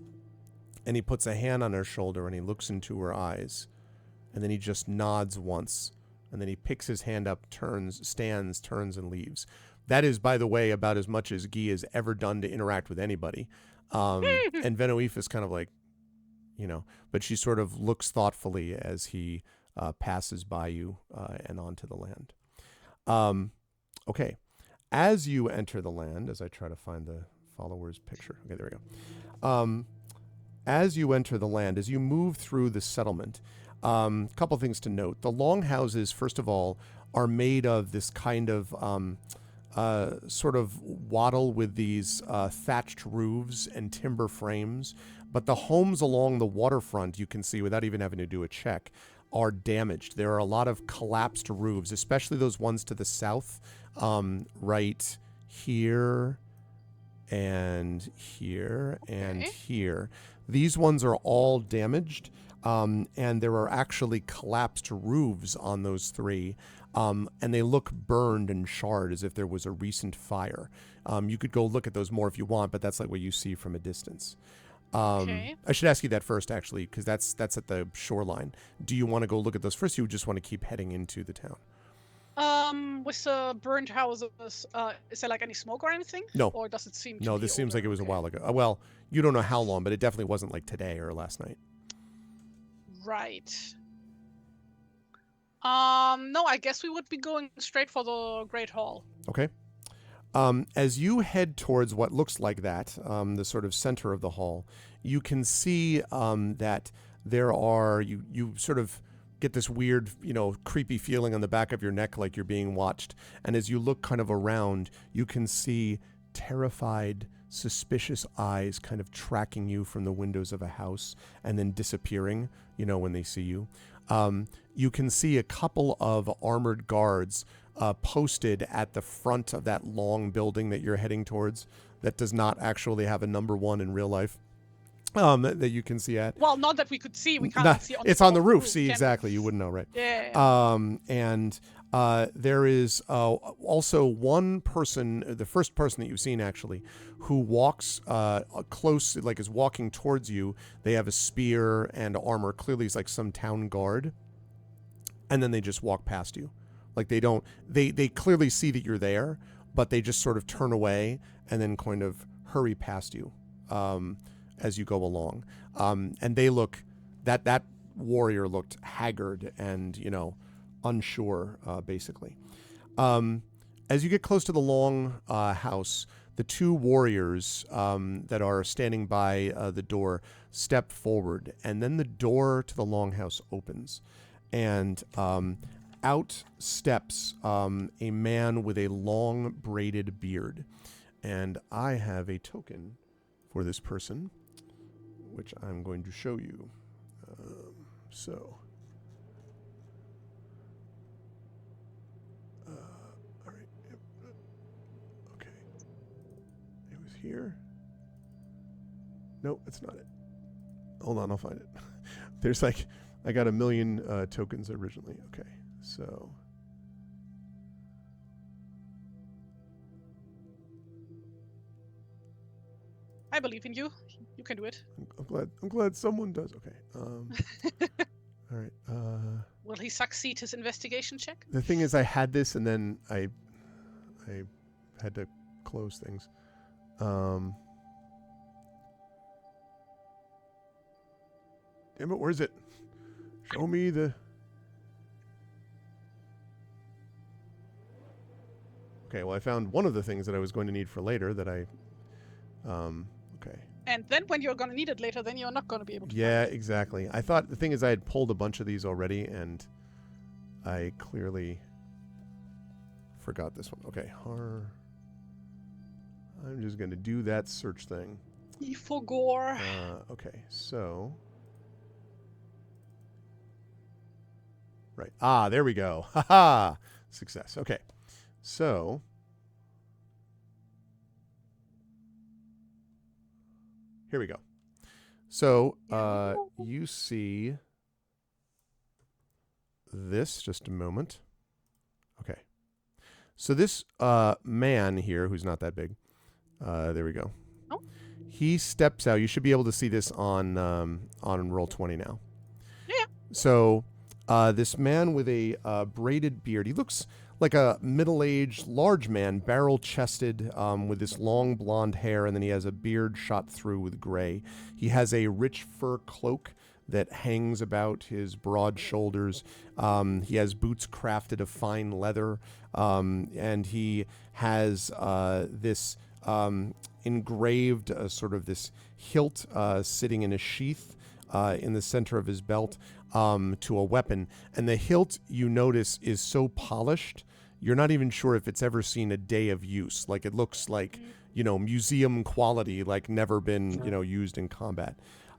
and he puts a hand on her shoulder, and he looks into her eyes, and then he just nods once, and then he picks his hand up, turns, and leaves. That is, by the way, about as much as Guy has ever done to interact with anybody. And Fenoifa is kind of like, but she sort of looks thoughtfully as he passes by you and onto the land. Okay. As you enter the land, as I try to find the follower's picture. Okay, there we go. As you enter the land, as you move through the settlement, a couple things to note. The longhouses, first of all, are made of this kind of sort of wattle with these thatched roofs and timber frames. But the homes along the waterfront, you can see, without even having to do a check, are damaged. There are a lot of collapsed roofs, especially those ones to the south, right here and here and here. These ones are all damaged, and there are actually collapsed roofs on those three, and they look burned and charred as if there was a recent fire. You could go look at those more if you want, but that's like what you see from a distance. I should ask you that first, actually, because that's at the shoreline. Do you want to go look at those first, or you just want to keep heading into the town? With the burned houses, is there like any smoke or anything? No. Or does it seem to No, be this seems older? like it was a while ago. Well, you don't know how long, but it definitely wasn't like today or last night. Right. No, I guess we would be going straight for the Great Hall. Okay. As you head towards what looks like that, the sort of center of the hall, you can see that there are, you sort of get this weird, creepy feeling on the back of your neck like you're being watched. And as you look kind of around, you can see terrified, suspicious eyes kind of tracking you from the windows of a house and then disappearing, when they see you. You can see a couple of armored guards posted at the front of that long building that you're heading towards that does not actually have a number 1 in real life. That you can see at. Well, not that we could see. We can't see on it's the on the roof. roof, See, can exactly. we? You wouldn't know, right? Yeah. And there is also one person, the first person that you've seen actually, who walks close, like is walking towards you. They have a spear and armor. Clearly, it's like some town guard. And then they just walk past you. Like they don't, they clearly see that you're there, but they just sort of turn away and then kind of hurry past you as you go along. And they look, that warrior looked haggard and, unsure, basically. As you get close to the long house, the 2 warriors that are standing by the door step forward, and then the door to the long house opens. And out steps a man with a long braided beard. And I have a token for this person, which I'm going to show you. All right. Yep. Okay. It was here. No, it's not it. Hold on, I'll find it. There's like, I got 1 million tokens originally. Okay, so. I believe in you. You can do it. I'm glad someone does. Okay. All right. Will he succeed his investigation check? The thing is, I had this and then I had to close things. Damn it, where's it? Show me the... Okay, well, I found one of the things that I was going to need for later that I... okay. And then when you're going to need it later, then you're not going to be able to Yeah, find it. exactly. I thought, the thing is, I had pulled a bunch of these already, and I clearly forgot this one. Okay, I'm just going to do that search thing. E4Gore. Okay, so... Right. Ah, there we go. Ha-ha! Success. Okay. So... Here we go. So, you see this, just a moment. Okay. So this man here, who's not that big, there we go. Oh. He steps out. You should be able to see this on Roll20 now. Yeah. So this man with a braided beard, he looks like a middle-aged, large man, barrel-chested, with this long blonde hair, and then he has a beard shot through with gray. He has a rich fur cloak that hangs about his broad shoulders. He has boots crafted of fine leather, and he has this engraved sort of this hilt sitting in a sheath in the center of his belt to a weapon. And the hilt, you notice, is so polished, you're not even sure if it's ever seen a day of use. Like, it looks like, museum quality, like never been, used in combat.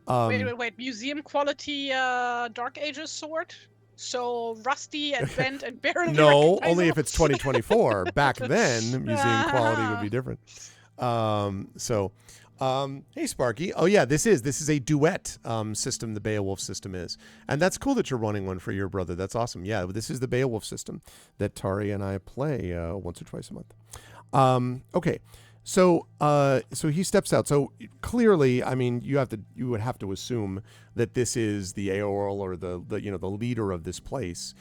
Wait. Museum quality Dark Ages sword? So rusty and bent and barely No, recognizable? only if it's 2024. Back then, museum quality would be different. Hey, Sparky. Oh, yeah, this is a duet system, the Beowulf system is. And that's cool that you're running one for your brother. That's awesome. Yeah, this is the Beowulf system that Tari and I play once or twice a month. Okay. So he steps out. So clearly, I mean, you would have to assume that this is the Eorl or the leader of this place.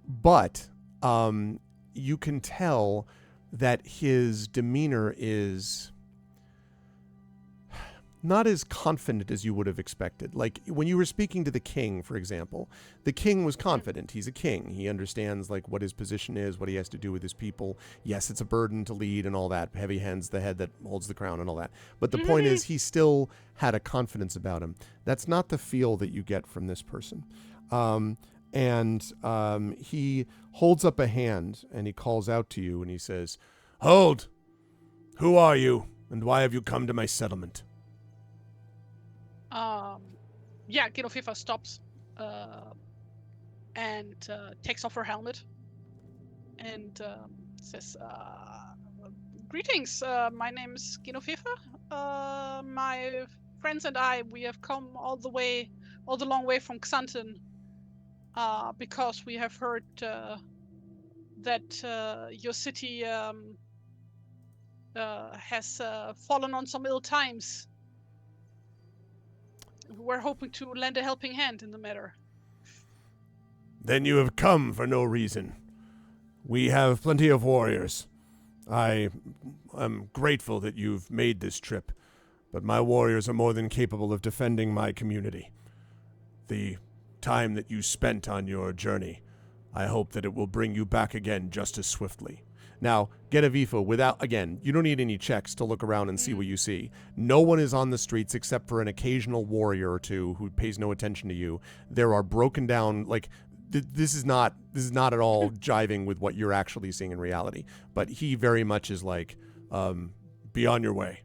But you can tell that his demeanor is not as confident as you would have expected. Like, when you were speaking to the king, for example, the king was confident. He's a king. He understands, like, what his position is, what he has to do with his people. Yes, it's a burden to lead and all that. Heavy hands, the head that holds the crown and all that. But the point is, he still had a confidence about him. That's not the feel that you get from this person. He holds up a hand and he calls out to you and he says, "Hold! Who are you? And why have you come to my settlement?" Yeah, Gelofifa stops. and takes off her helmet and says, "Greetings. My name is Genevieve. My friends and I, we have come all the long way from Xanten, because we have heard that your city has fallen on some ill times. We're hoping to lend a helping hand in the matter." Then you have come for no reason. We have plenty of warriors. I am grateful that you've made this trip, but my warriors are more than capable of defending my community. The time that you spent on your journey, I hope that it will bring you back again just as swiftly. Now, Genevieve, again, you don't need any checks to look around and see what you see. No one is on the streets except for an occasional warrior or two who pays no attention to you. There are broken down, this is not at all jiving with what you're actually seeing in reality. But he very much is like, be on your way.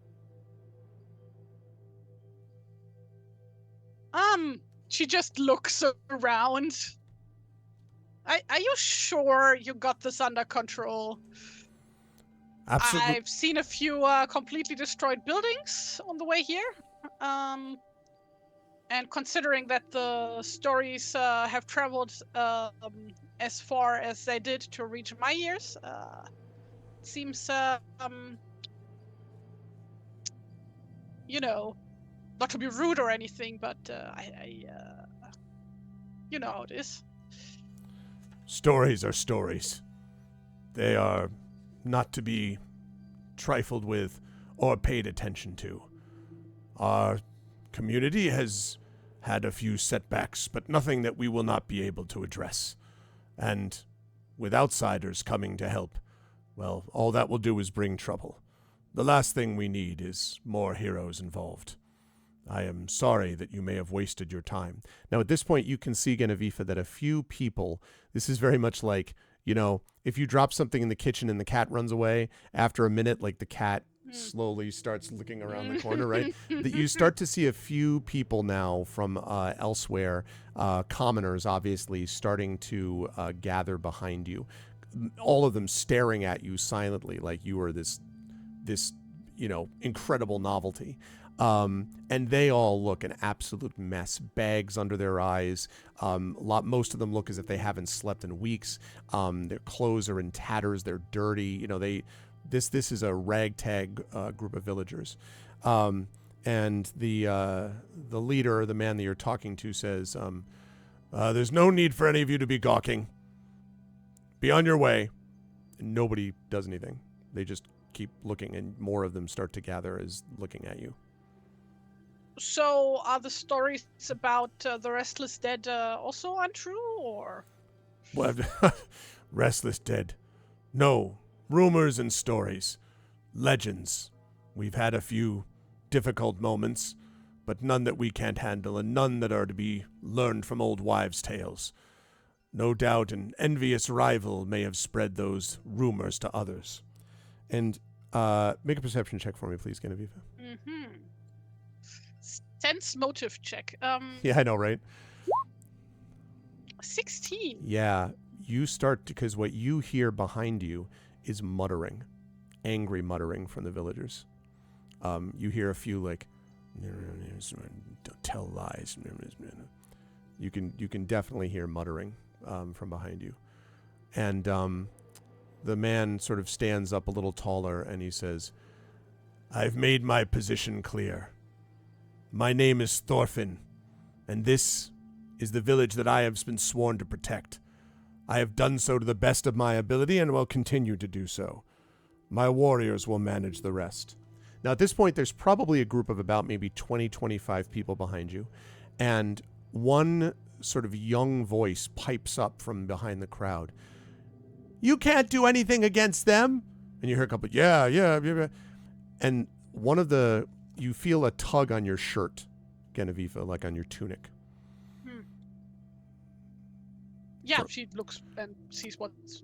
She just looks around. Are you sure you got this under control? Absolutely. I've seen a few completely destroyed buildings on the way here. And considering that the stories have traveled as far as they did to reach my ears, it seems, not to be rude or anything, but you know how it is. Stories are stories. They are not to be trifled with or paid attention to. Our community has had a few setbacks, but nothing that we will not be able to address. And with outsiders coming to help, well, all that will do is bring trouble. The last thing we need is more heroes involved. I am sorry that you may have wasted your time. Now, at this point, you can see, Genevieve, that a few people, this is very much like, if you drop something in the kitchen and the cat runs away, after a minute, like the cat slowly starts looking around the corner, right? That you start to see a few people now from elsewhere, commoners, obviously, starting to gather behind you. All of them staring at you silently like you are this incredible novelty. And they all look an absolute mess. Bags under their eyes. Most of them look as if they haven't slept in weeks. Their clothes are in tatters. They're dirty. This is a ragtag group of villagers. And the leader, the man that you're talking to, says, "There's no need for any of you to be gawking. Be on your way." And nobody does anything. They just keep looking, and more of them start to gather as looking at you. So, are the stories about the restless dead also untrue, or? Well, restless dead. No. Rumors and stories. Legends. We've had a few difficult moments, but none that we can't handle, and none that are to be learned from old wives' tales. No doubt an envious rival may have spread those rumors to others. And make a perception check for me, please, Genevieve. Mm-hmm. Sense motive check. Yeah, I know, right? 16. Yeah, you start, because what you hear behind you is muttering, angry muttering from the villagers. You hear a few like, "Don't tell lies." You can definitely hear muttering from behind you. And the man sort of stands up a little taller and he says, "I've made my position clear. My name is Thorfinn, and this is the village that I have been sworn to protect. I have done so to the best of my ability and will continue to do so. My warriors will manage the rest." Now, at this point, there's probably a group of about maybe 20, 25 people behind you, and one sort of young voice pipes up from behind the crowd. "You can't do anything against them." And you hear a couple, yeah. And you feel a tug on your shirt, Genevieve, like on your tunic. Yeah, she looks and sees what is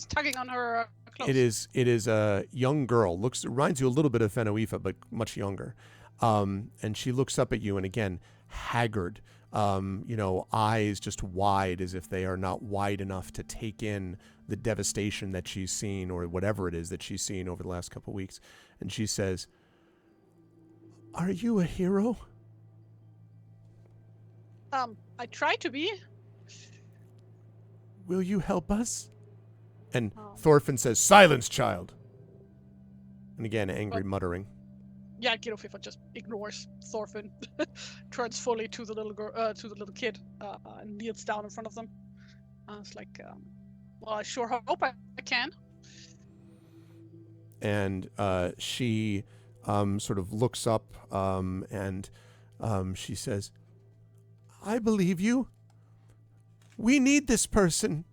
tugging on her clothes. It is a young girl. Reminds you a little bit of Fenoifa, but much younger. And she looks up at you, and again, haggard, eyes just wide as if they are not wide enough to take in the devastation that she's seen or whatever it is that she's seen over the last couple of weeks. And she says, "Are you a hero?" I try to be. "Will you help us?" And Thorfinn says, "Silence, child." And again, angry muttering. Yeah, Gidofifa just ignores Thorfinn, turns fully to the little girl, to the little kid, and kneels down in front of them. It's like, well, I sure hope I can. And she sort of looks up and she says, "I believe you. We need this person.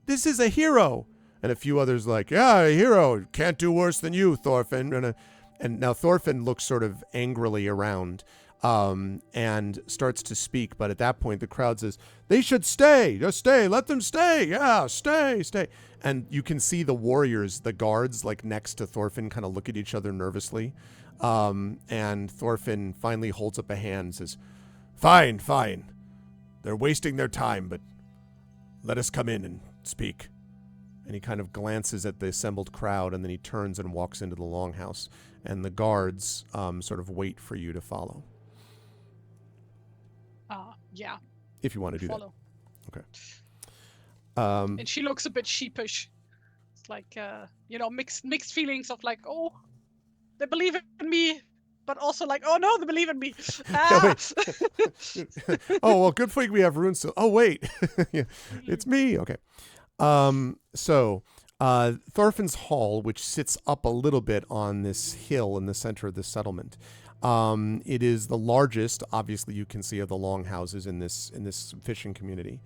This is a hero." And a few others like, "Yeah, a hero. Can't do worse than you, Thorfinn." And now Thorfinn looks sort of angrily around and starts to speak. But at that point, the crowd says, "They should stay. Just stay. Let them stay. Yeah, stay. And you can see the warriors, the guards, like next to Thorfinn, kind of look at each other nervously. And Thorfinn finally holds up a hand and says, Fine. They're wasting their time, but let us come in and speak." And he kind of glances at the assembled crowd, and then he turns and walks into the longhouse. And the guards sort of wait for you to follow. Yeah. If you want to do follow. that. Okay. And she looks a bit sheepish. It's like, mixed feelings of like, oh, they believe in me, but also like, oh no, they believe in me. Oh, well, good thing we have runes. Oh, wait. Yeah, it's me. Okay. So Thorfinn's Hall, which sits up a little bit on this hill in the center of the settlement, it is the largest, obviously you can see, of the longhouses in this fishing community.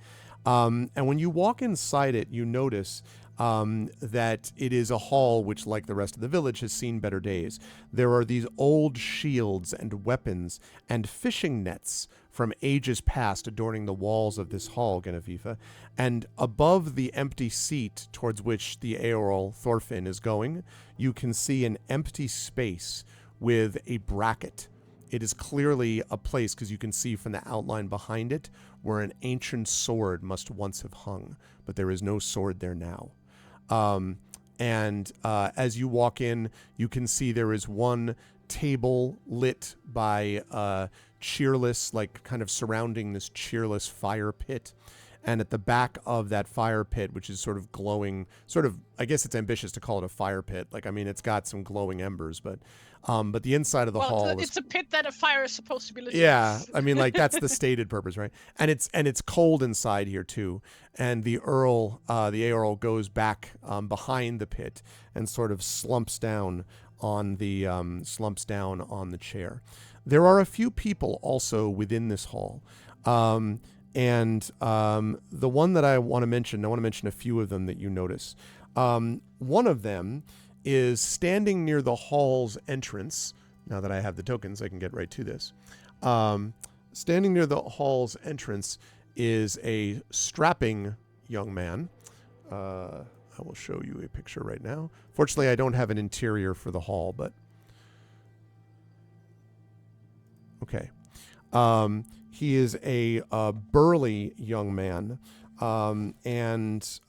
And when you walk inside it, you notice that it is a hall which, like the rest of the village, has seen better days. There are these old shields and weapons and fishing nets from ages past adorning the walls of this hall, Genevieve. And above the empty seat towards which the Eorl Thorfinn is going, you can see an empty space with a bracket. It is clearly a place, because you can see from the outline behind it, where an ancient sword must once have hung, but there is no sword there now. And as you walk in, you can see there is one table lit by cheerless, like kind of surrounding this cheerless fire pit. And at the back of that fire pit, which is sort of glowing, I guess it's ambitious to call it a fire pit. Like, I mean, it's got some glowing embers, but the inside of the hall it's a pit that a fire is supposed to be lit. Yeah, I mean, like, that's the stated purpose, right? And it's cold inside here too. And the Eorl goes back behind the pit and sort of slumps down on the chair. There are a few people also within this hall. And the one that I want to mention a few of them that you notice. One of them is standing near the hall's entrance. Now that I have the tokens, I can get right to this. Standing near the hall's entrance is a strapping young man. I will show you a picture right now. Fortunately, I don't have an interior for the hall, but... Okay. He is a burly young man, and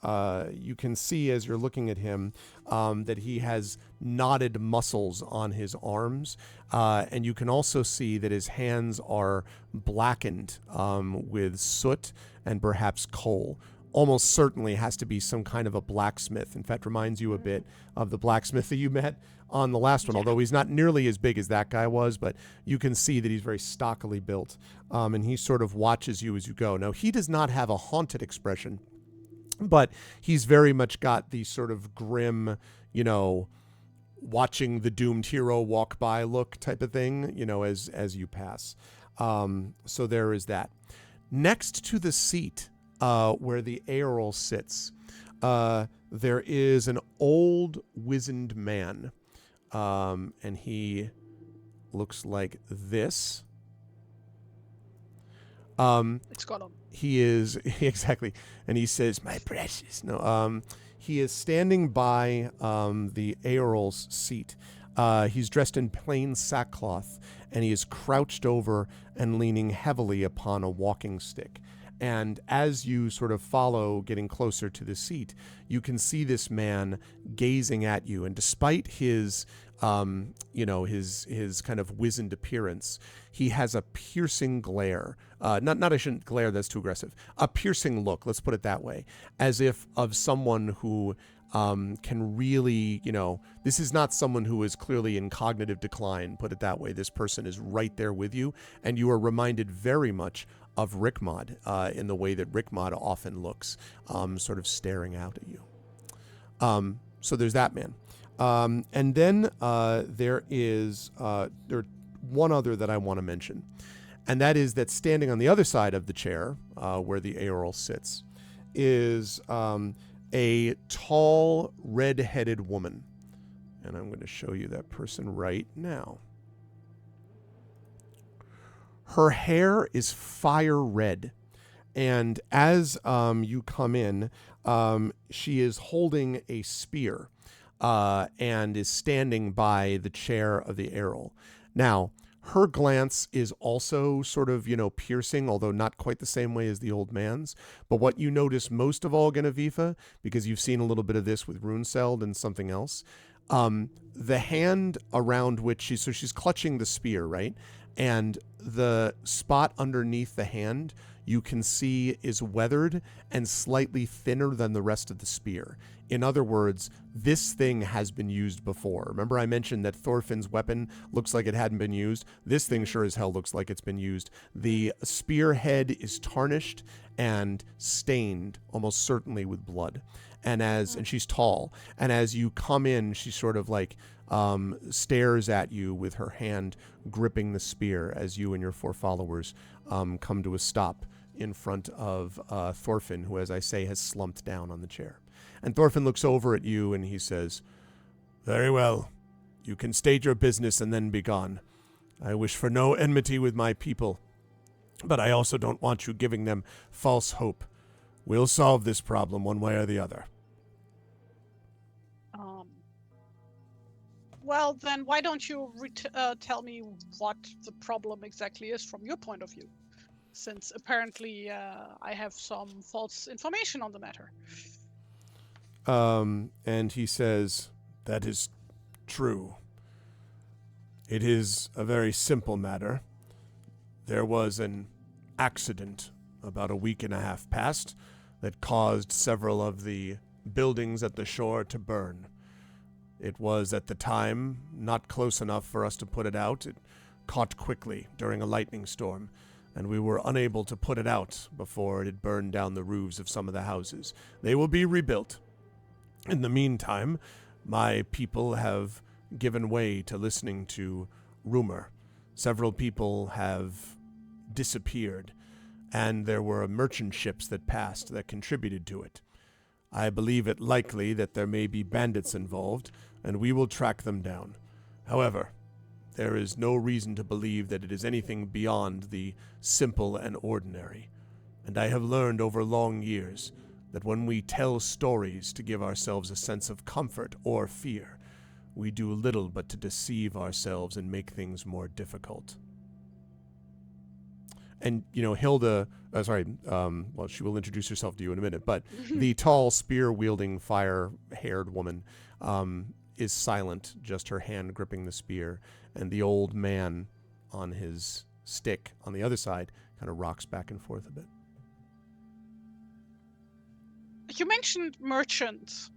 you can see as you're looking at him that he has knotted muscles on his arms, and you can also see that his hands are blackened with soot and perhaps coal. Almost certainly has to be some kind of a blacksmith. In fact, reminds you a bit of the blacksmith that you met on the last one, although he's not nearly as big as that guy was, but you can see that he's very stockily built, and he sort of watches you as you go. Now, he does not have a haunted expression, but he's very much got the sort of grim, watching the doomed hero walk by look type of thing, as you pass. So there is that. Next to the seat where the Eorl sits, there is an old wizened man. And he looks like this. It's got him. He is exactly, and he says, "My precious." No, he is standing by the Eorl's seat, He's dressed in plain sackcloth, and he is crouched over and leaning heavily upon a walking stick. And as you sort of follow, getting closer to the seat, you can see this man gazing at you. And despite his, his kind of wizened appearance, he has a piercing glare. I shouldn't glare, that's too aggressive. A piercing look, let's put it that way, as if of someone who can really, this is not someone who is clearly in cognitive decline, put it that way. This person is right there with you, and you are reminded very much of Rickmod in the way that Rickmod often looks, sort of staring out at you. So there's that man. And then there are one other that I want to mention, and that is that standing on the other side of the chair where the Aeorl sits is a tall, red-headed woman. And I'm going to show you that person right now. Her hair is fire red. And as you come in, she is holding a spear and is standing by the chair of the Aeorl. Now, her glance is also sort of, piercing, although not quite the same way as the old man's. But what you notice most of all, Genevieve, because you've seen a little bit of this with Runeseld and something else, the hand around which she's clutching the spear, right? And the spot underneath the hand you can see is weathered and slightly thinner than the rest of the spear. In other words, this thing has been used before. Remember I mentioned that Thorfinn's weapon looks like it hadn't been used? This thing sure as hell looks like it's been used. The spearhead is tarnished and stained, almost certainly with blood. And she's tall. And as you come in, she sort of like stares at you with her hand gripping the spear as you and your 4 followers come to a stop in front of Thorfinn, who, as I say, has slumped down on the chair. And Thorfinn looks over at you and he says, "Very well. You can state your business and then be gone. I wish for no enmity with my people, but I also don't want you giving them false hope. We'll solve this problem one way or the other." Well, then why don't you tell me what the problem exactly is from your point of view? Since apparently I have some false information on the matter. And he says, "That is true. It is a very simple matter. There was an accident about a week and a half past that caused several of the buildings at the shore to burn. It was, at the time, not close enough for us to put it out. It caught quickly during a lightning storm, and we were unable to put it out before it had burned down the roofs of some of the houses. They will be rebuilt. In the meantime, my people have given way to listening to rumor. Several people have disappeared, and there were merchant ships that passed that contributed to it. I believe it likely that there may be bandits involved, and we will track them down. However, there is no reason to believe that it is anything beyond the simple and ordinary. And I have learned over long years that when we tell stories to give ourselves a sense of comfort or fear, we do little but to deceive ourselves and make things more difficult. And, Hilda, she will introduce herself to you in a minute, but the tall, spear-wielding, fire-haired woman is silent, just her hand gripping the spear, and the old man on his stick on the other side kind of rocks back and forth a bit. You mentioned merchants.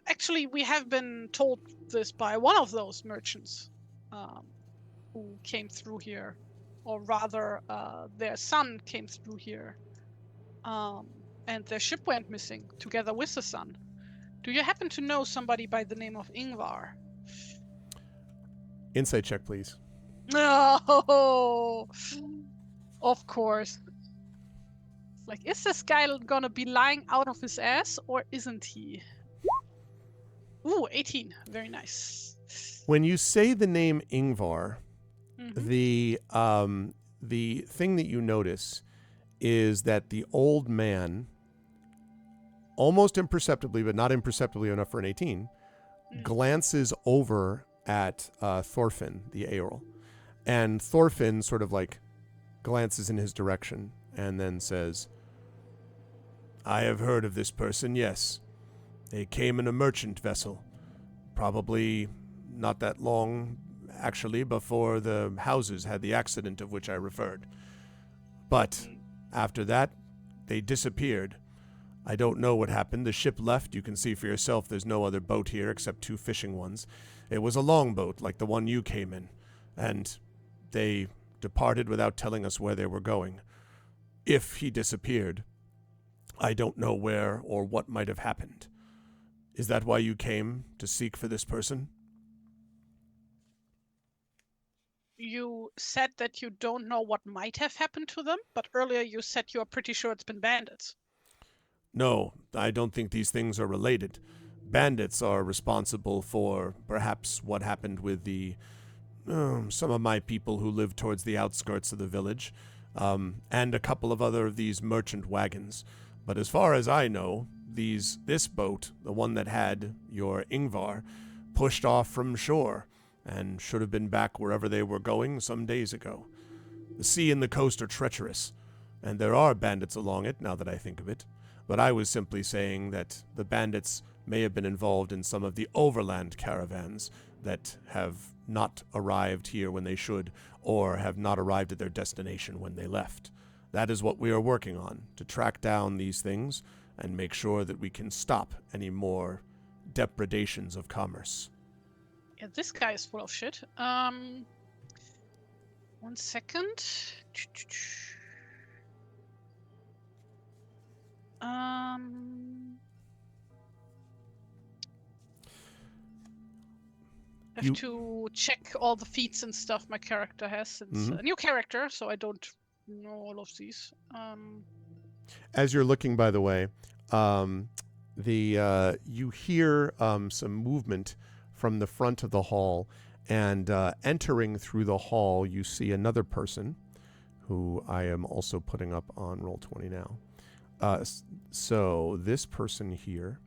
Actually, we have been told this by one of those merchants who came through here, or rather, their son came through here, and their ship went missing together with the son. Do you happen to know somebody by the name of Ingvar? Insight check, please. No, of course. Like, is this guy gonna be lying out of his ass, or isn't he? Ooh, 18. Very nice. When you say the name Ingvar, the thing that you notice is that the old man, almost imperceptibly, but not imperceptibly enough for an 18, glances over at Thorfinn, the Eorl. And Thorfinn sort of like glances in his direction and then says, I have heard of this person, yes. They came in a merchant vessel. Probably not that long, actually, before the houses had the accident of which I referred. But after that, they disappeared. I don't know what happened. The ship left. You can see for yourself there's no other boat here except 2 fishing ones. It was a longboat like the one you came in. And they departed without telling us where they were going. If he disappeared, I don't know where or what might have happened. Is that why you came to seek for this person? You said that you don't know what might have happened to them, but earlier you said you're pretty sure it's been bandits. No, I don't think these things are related. Bandits are responsible for perhaps what happened with the some of my people who live towards the outskirts of the village, and a couple of other of these merchant wagons. But as far as I know, this boat, the one that had your Ingvar, pushed off from shore and should have been back wherever they were going some days ago. The sea and the coast are treacherous, and there are bandits along it, now that I think of it. But I was simply saying that the bandits may have been involved in some of the overland caravans that have not arrived here when they should, or have not arrived at their destination when they left. That is what we are working on, to track down these things and make sure that we can stop any more depredations of commerce. Yeah, this guy is full of shit. 1 second. I have to check all the feats and stuff my character has since a new character, so I don't know all of these. As you're looking, by the way, you hear some movement from the front of the hall, and entering through the hall, you see another person who I am also putting up on Roll20 now. So this person here,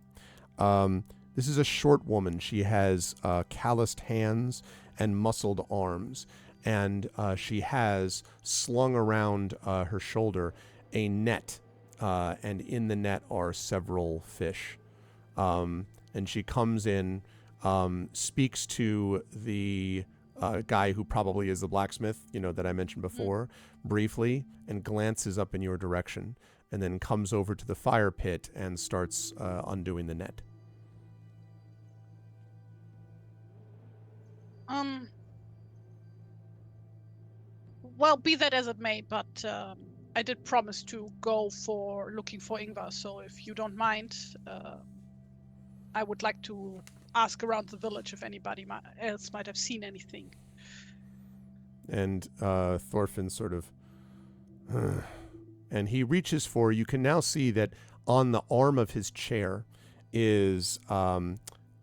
this is a short woman. She has calloused hands and muscled arms, and she has slung around her shoulder a net, and in the net are several fish. And she comes in, speaks to the guy who probably is the blacksmith, that I mentioned before, briefly, and glances up in your direction, and then comes over to the fire pit and starts undoing the net. Well, be that as it may, but I did promise to go for looking for Ingvar, so if you don't mind, I would like to ask around the village if anybody else might have seen anything. And Thorfinn sort of... and he reaches for... You can now see that on the arm of his chair is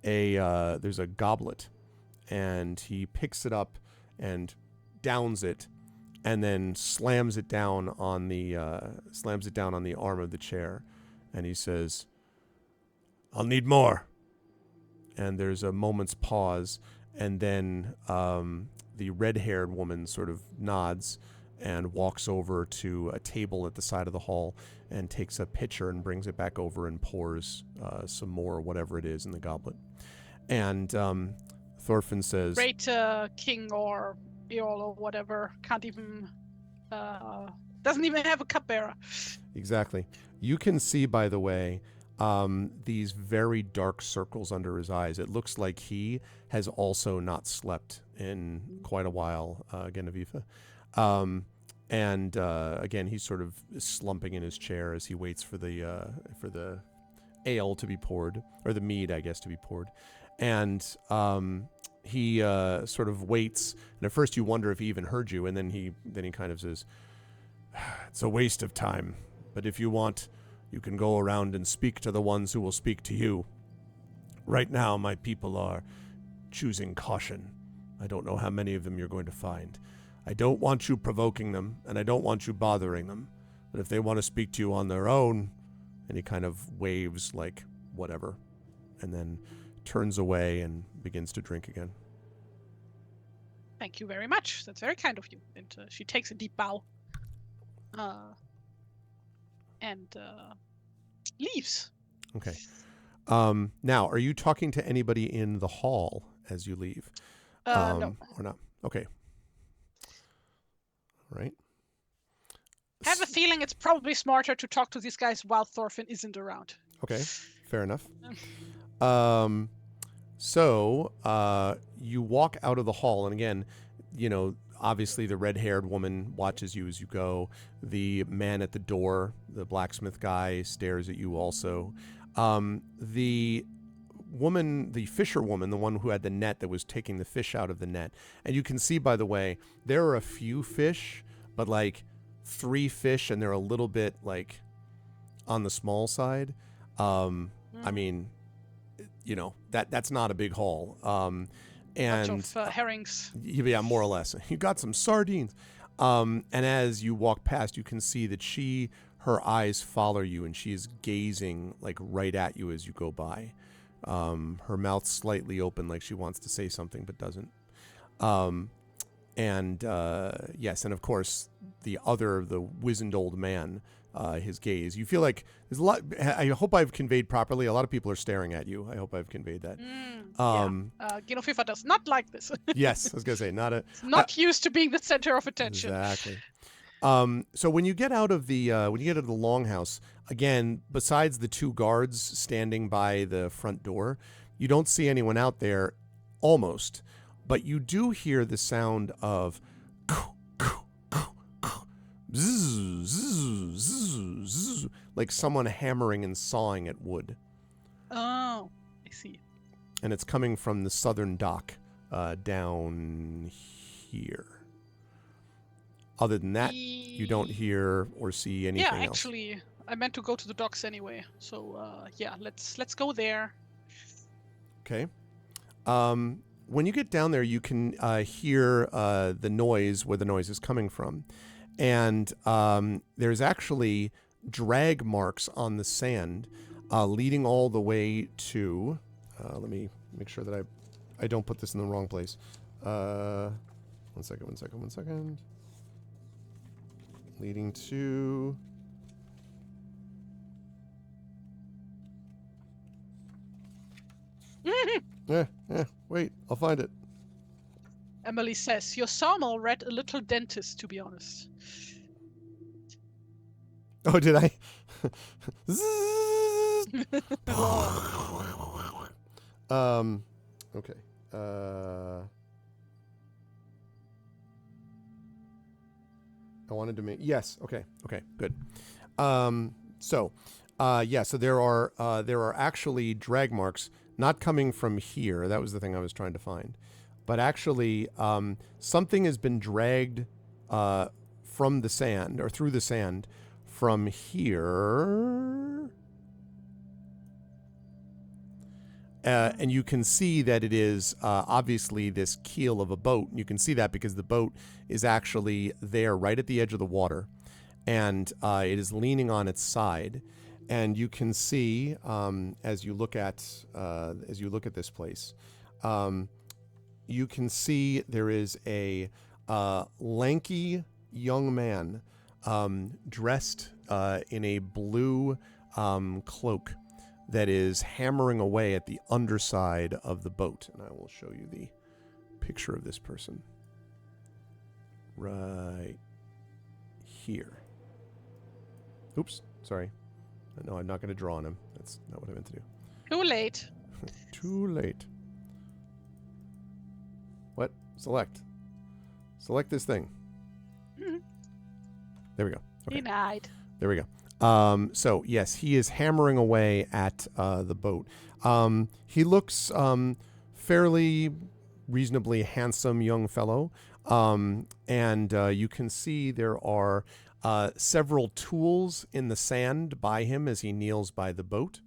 there's a goblet, and he picks it up and downs it, and then slams it down on the arm of the chair, and he says, "I'll need more." And there's a moment's pause, and then the red-haired woman sort of nods and walks over to a table at the side of the hall and takes a pitcher and brings it back over and pours some more, whatever it is, in the goblet. And Thorfinn says, "Great king or Earl or whatever can't even doesn't even have a cupbearer." Exactly. You can see, by the way, these very dark circles under his eyes. It looks like he has also not slept in quite a while, Genevieve. And again, he's sort of slumping in his chair as he waits for the ale to be poured, or the mead, I guess, to be poured. And he sort of waits, and at first you wonder if he even heard you, and then he kind of says, "It's a waste of time, but if you want, you can go around and speak to the ones who will speak to you. Right now, my people are choosing caution. I don't know how many of them you're going to find. I don't want you provoking them, and I don't want you bothering them, but if they want to speak to you on their own," and he kind of waves like, whatever, and then turns away and begins to drink again. Thank you very much. That's very kind of you. And she takes a deep bow. And leaves. Okay. Now, are you talking to anybody in the hall as you leave? No. Or not? Okay. All right. I have a feeling it's probably smarter to talk to these guys while Thorfinn isn't around. Okay. Fair enough. So you walk out of the hall, and again, obviously the red-haired woman watches you as you go. The man at the door, the blacksmith guy, stares at you also. The woman, the fisherwoman, the one who had the net that was taking the fish out of the net. And you can see, by the way, there are a few fish, but like 3 fish, and they're a little bit like on the small side. I mean, that's not a big haul. And bunch of herrings. Yeah, more or less. You got some sardines. And as you walk past, you can see that her eyes follow you, and she's gazing like right at you as you go by. Her mouth slightly open, like she wants to say something but doesn't. Yes, and of course the wizened old man, his gaze. You feel like there's a lot. I hope I've conveyed properly. A lot of people are staring at you. I hope I've conveyed that. Ginofifa does not like this. Yes, I was gonna say not used to being the center of attention. Exactly. So when you get out of the longhouse, again, besides the 2 guards standing by the front door, you don't see anyone out there, almost, but you do hear the sound of like someone hammering and sawing at wood. Oh, I see. And it's coming from the southern dock down here. Other than that, you don't hear or see anything else. Yeah, actually, I meant to go to the docks anyway. So, let's go there. Okay. When you get down there, you can hear the noise, where the noise is coming from. And there's actually drag marks on the sand leading all the way to... let me make sure that I don't put this in the wrong place. One second. Leading to... Wait, I'll find it. Emily says, your sawmill read a little dentist, to be honest. Oh, did I? Okay. I wanted to make... Yes, okay, good. So there are actually drag marks not coming from here. That was the thing I was trying to find. But actually, something has been dragged from the sand, or through the sand, from here. And you can see that it is obviously this keel of a boat. You can see that because the boat is actually there right at the edge of the water. And it is leaning on its side. And you can see, as you look at this place, you can see there is a lanky young man dressed in a blue cloak that is hammering away at the underside of the boat. And I will show you the picture of this person right here. Oops, sorry. No, I'm not going to draw on him. That's not what I meant to do. Too late. Too late. What? Select. Select this thing. Mm-hmm. There we go. Okay. Denied. There we go. So, yes, he is hammering away at the boat. He looks fairly reasonably handsome young fellow. And you can see there are several tools in the sand by him as he kneels by the boat.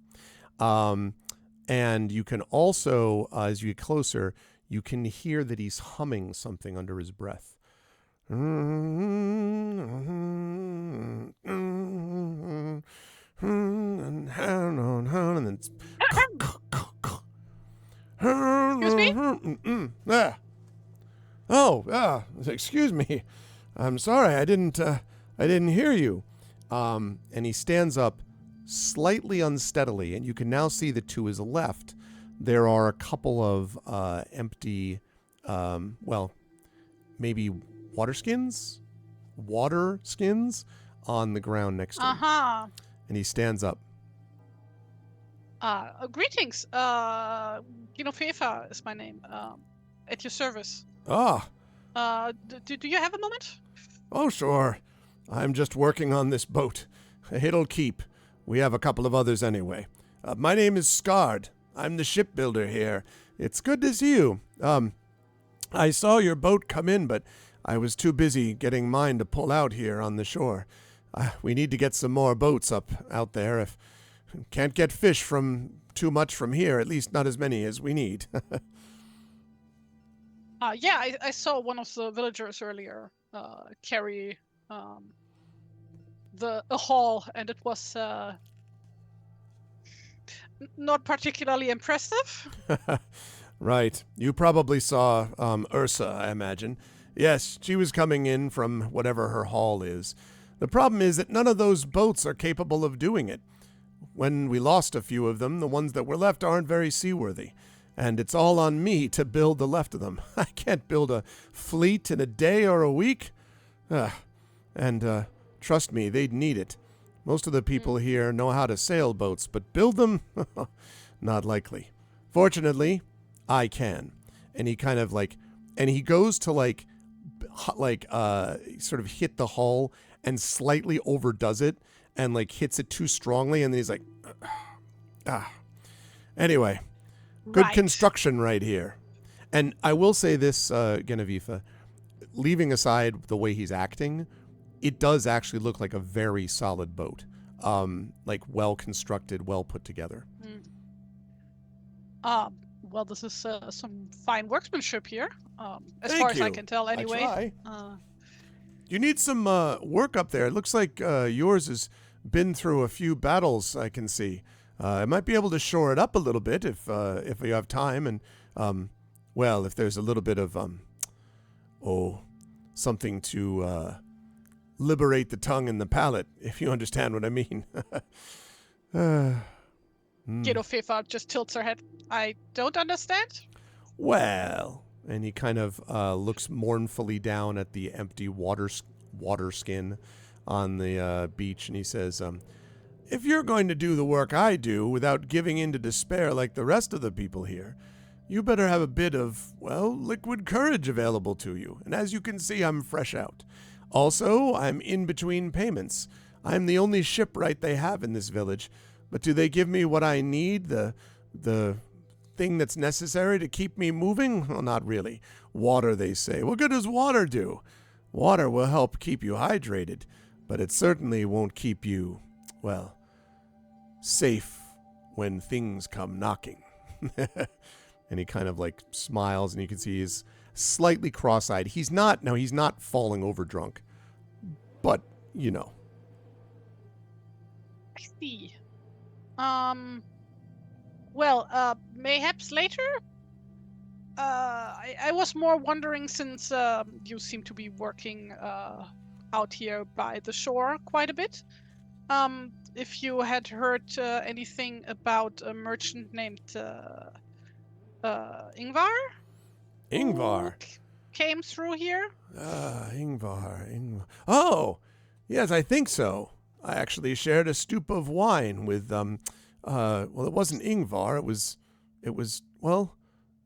And you can also, as you get closer, you can hear that he's humming something under his breath. And then Ah. Oh, excuse me. I'm sorry. I didn't hear you. And he stands up slightly unsteadily, and you can now see that to his left there are a couple of empty, maybe water skins on the ground next to him. Uh-huh. And he stands up. Greetings. Fefa is my name. At your service. Ah. Do you have a moment? Oh, sure. I'm just working on this boat. It'll keep. We have a couple of others anyway. My name is Scard. I'm the shipbuilder here. It's good to see you. I saw your boat come in, but I was too busy getting mine to pull out here on the shore. We need to get some more boats out there. If can't get fish from too much from here, at least not as many as we need. I saw one of the villagers earlier carry a haul, and it was not particularly impressive. Right. You probably saw Ursa, I imagine. Yes, she was coming in from whatever her haul is. The problem is that none of those boats are capable of doing it. When we lost a few of them, the ones that were left aren't very seaworthy. And it's all on me to build the left of them. I can't build a fleet in a day or a week. Trust me, they'd need it. Most of the people here know how to sail boats, but build them? Not likely. Fortunately, I can. And he kind of he goes to sort of hit the hull and slightly overdoes it and hits it too strongly, and then he's like, Anyway, good construction right here. And I will say this, Genevieve, leaving aside the way he's acting, it does actually look like a very solid boat. Well constructed, well put together. Well, this is some fine workmanship here, as Thank far as you. I can tell anyway. I try. You need some work up there. It looks like yours has been through a few battles, I can see. I might be able to shore it up a little bit if you have time, and if there's a little bit of something to liberate the tongue and the palate, if you understand what I mean. Fefa just tilts her head. I don't understand. Well, and he kind of looks mournfully down at the empty water skin on the beach, and he says, if you're going to do the work I do without giving in to despair like the rest of the people here, you better have a bit of, liquid courage available to you. And as you can see, I'm fresh out. Also, I'm in between payments. I'm the only shipwright they have in this village. But do they give me what I need, the thing that's necessary to keep me moving? Well, not really. Water, they say. What good does water do? Water will help keep you hydrated, but it certainly won't keep you, safe when things come knocking. And he kind of smiles, and you can see he's slightly cross-eyed. He's not falling over drunk, but I see. Mayhaps later? I was more wondering, since you seem to be working out here by the shore quite a bit, if you had heard anything about a merchant named Ingvar? Ingvar Came through here? Ingvar. Oh, yes, I think so. I actually shared a stoop of wine with, it wasn't Ingvar. It was,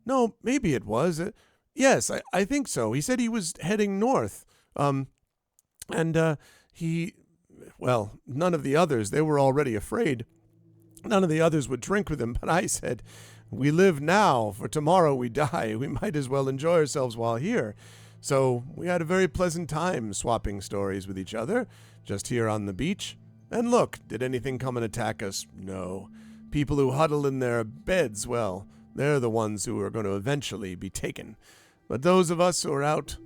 no, maybe it was. Yes, I think so. He said he was heading north. None of the others, they were already afraid. None of the others would drink with him, but I said, we live now, for tomorrow we die. We might as well enjoy ourselves while here. So we had a very pleasant time swapping stories with each other, just here on the beach. And look, did anything come and attack us? No. People who huddle in their beds, they're the ones who are going to eventually be taken. But those of us who are out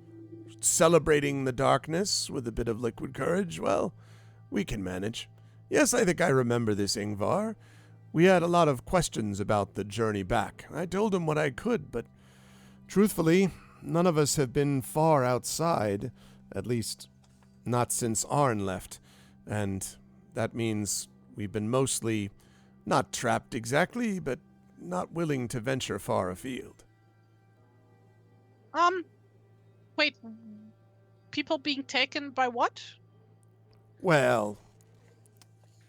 celebrating the darkness with a bit of liquid courage, we can manage. Yes, I think I remember this Ingvar. We had a lot of questions about the journey back. I told him what I could, but Truthfully, none of us have been far outside, at least not since Arn left, and that means we've been mostly not trapped exactly, but not willing to venture far afield. Wait, people being taken by what? Well,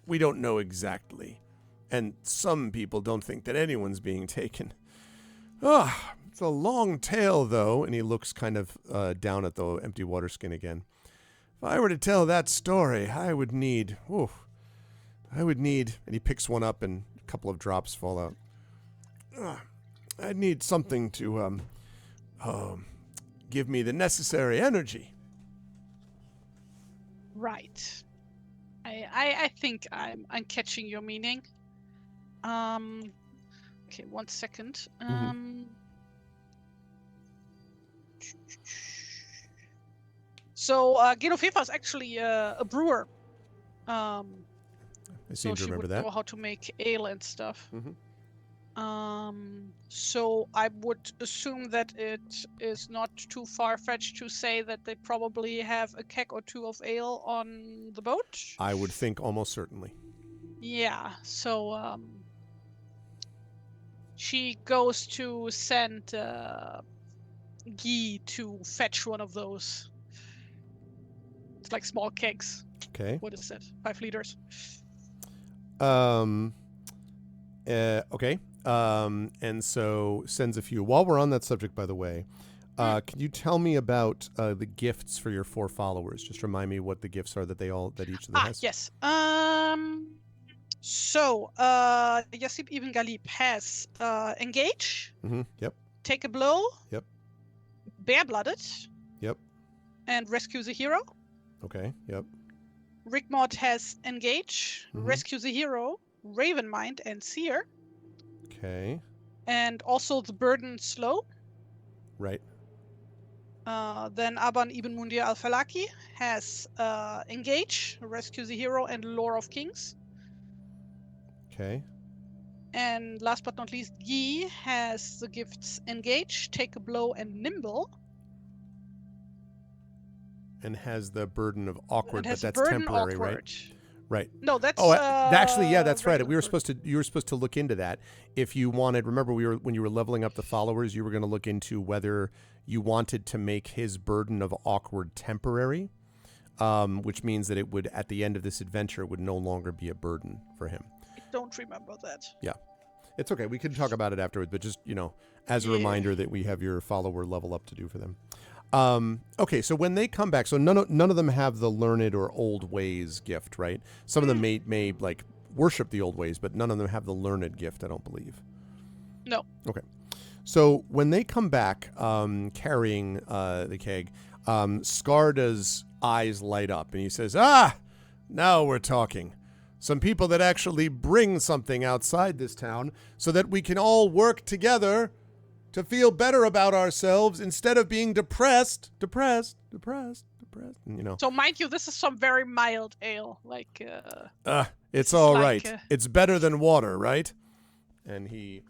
we don't know exactly, and some people don't think that anyone's being taken. It's a long tale, though, and he looks kind of down at the empty water skin again. If I were to tell that story, I would need, and he picks one up and a couple of drops fall out. I'd need something to, give me the necessary energy. Right. I think I'm catching your meaning. Okay, 1 second. So Genoveva is actually a brewer. I seem to she remember would that. know how to make ale and stuff. Mm-hmm. So I would assume that it is not too far-fetched to say that they probably have a keg or two of ale on the boat. I would think almost certainly. Yeah, so she goes to send Guy to fetch one of those. It's like small kegs. Okay. What is it? 5 liters. Okay. And so sends a few. While we're on that subject, by the way, can you tell me about the gifts for your 4 followers? Just remind me what the gifts are that each of them has. Yes. So Yassib Ibn Galib has engage. Mm-hmm. Yep. Take a blow. Yep. Bare-blooded. Yep. And rescue the hero. Okay. Yep. Rigmod has engage, Mm-hmm. rescue the hero, Raven Mind, and Seer. Okay. And also the burden slow. Right. Then Aban Ibn Mundir al-Falaki has engage, rescue the hero, and lore of kings. Okay. And last but not least, Yi has the gifts engage, take a blow, and nimble. And has the burden of awkward, but that's burden temporary, awkward. Right? No, that's actually, yeah, that's right. regular You were supposed to look into that. If you wanted, remember when you were leveling up the followers, you were going to look into whether you wanted to make his burden of awkward temporary, which means that it would, at the end of this adventure, would no longer be a burden for him. I don't remember that. Yeah. It's okay. We can talk about it afterwards, but just, as a reminder that we have your follower level up to do for them. Okay, so when they come back, so none of them have the learned or old ways gift, right? Some of them may like worship the old ways, but none of them have the learned gift, I don't believe. No. Okay. So when they come back carrying the keg, Skarda's eyes light up and he says, now we're talking. Some people that actually bring something outside this town so that we can all work together to feel better about ourselves instead of being depressed. So mind you, this is some very mild ale, like. It's all right. It's better than water, right? And he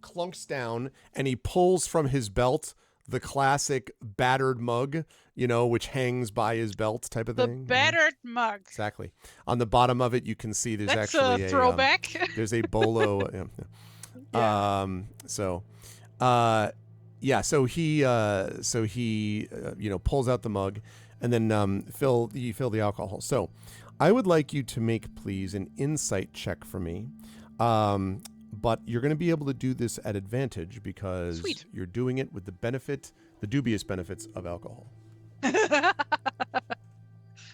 clunks down and he pulls from his belt the classic battered mug, which hangs by his belt type of thing. The battered mug. Exactly. On the bottom of it, you can see there's That's actually a throwback. There's a bolo. So he pulls out the mug and then fill the alcohol. So I would like you to make, please, an insight check for me. But you're going to be able to do this at advantage because you're doing it with the dubious benefits of alcohol.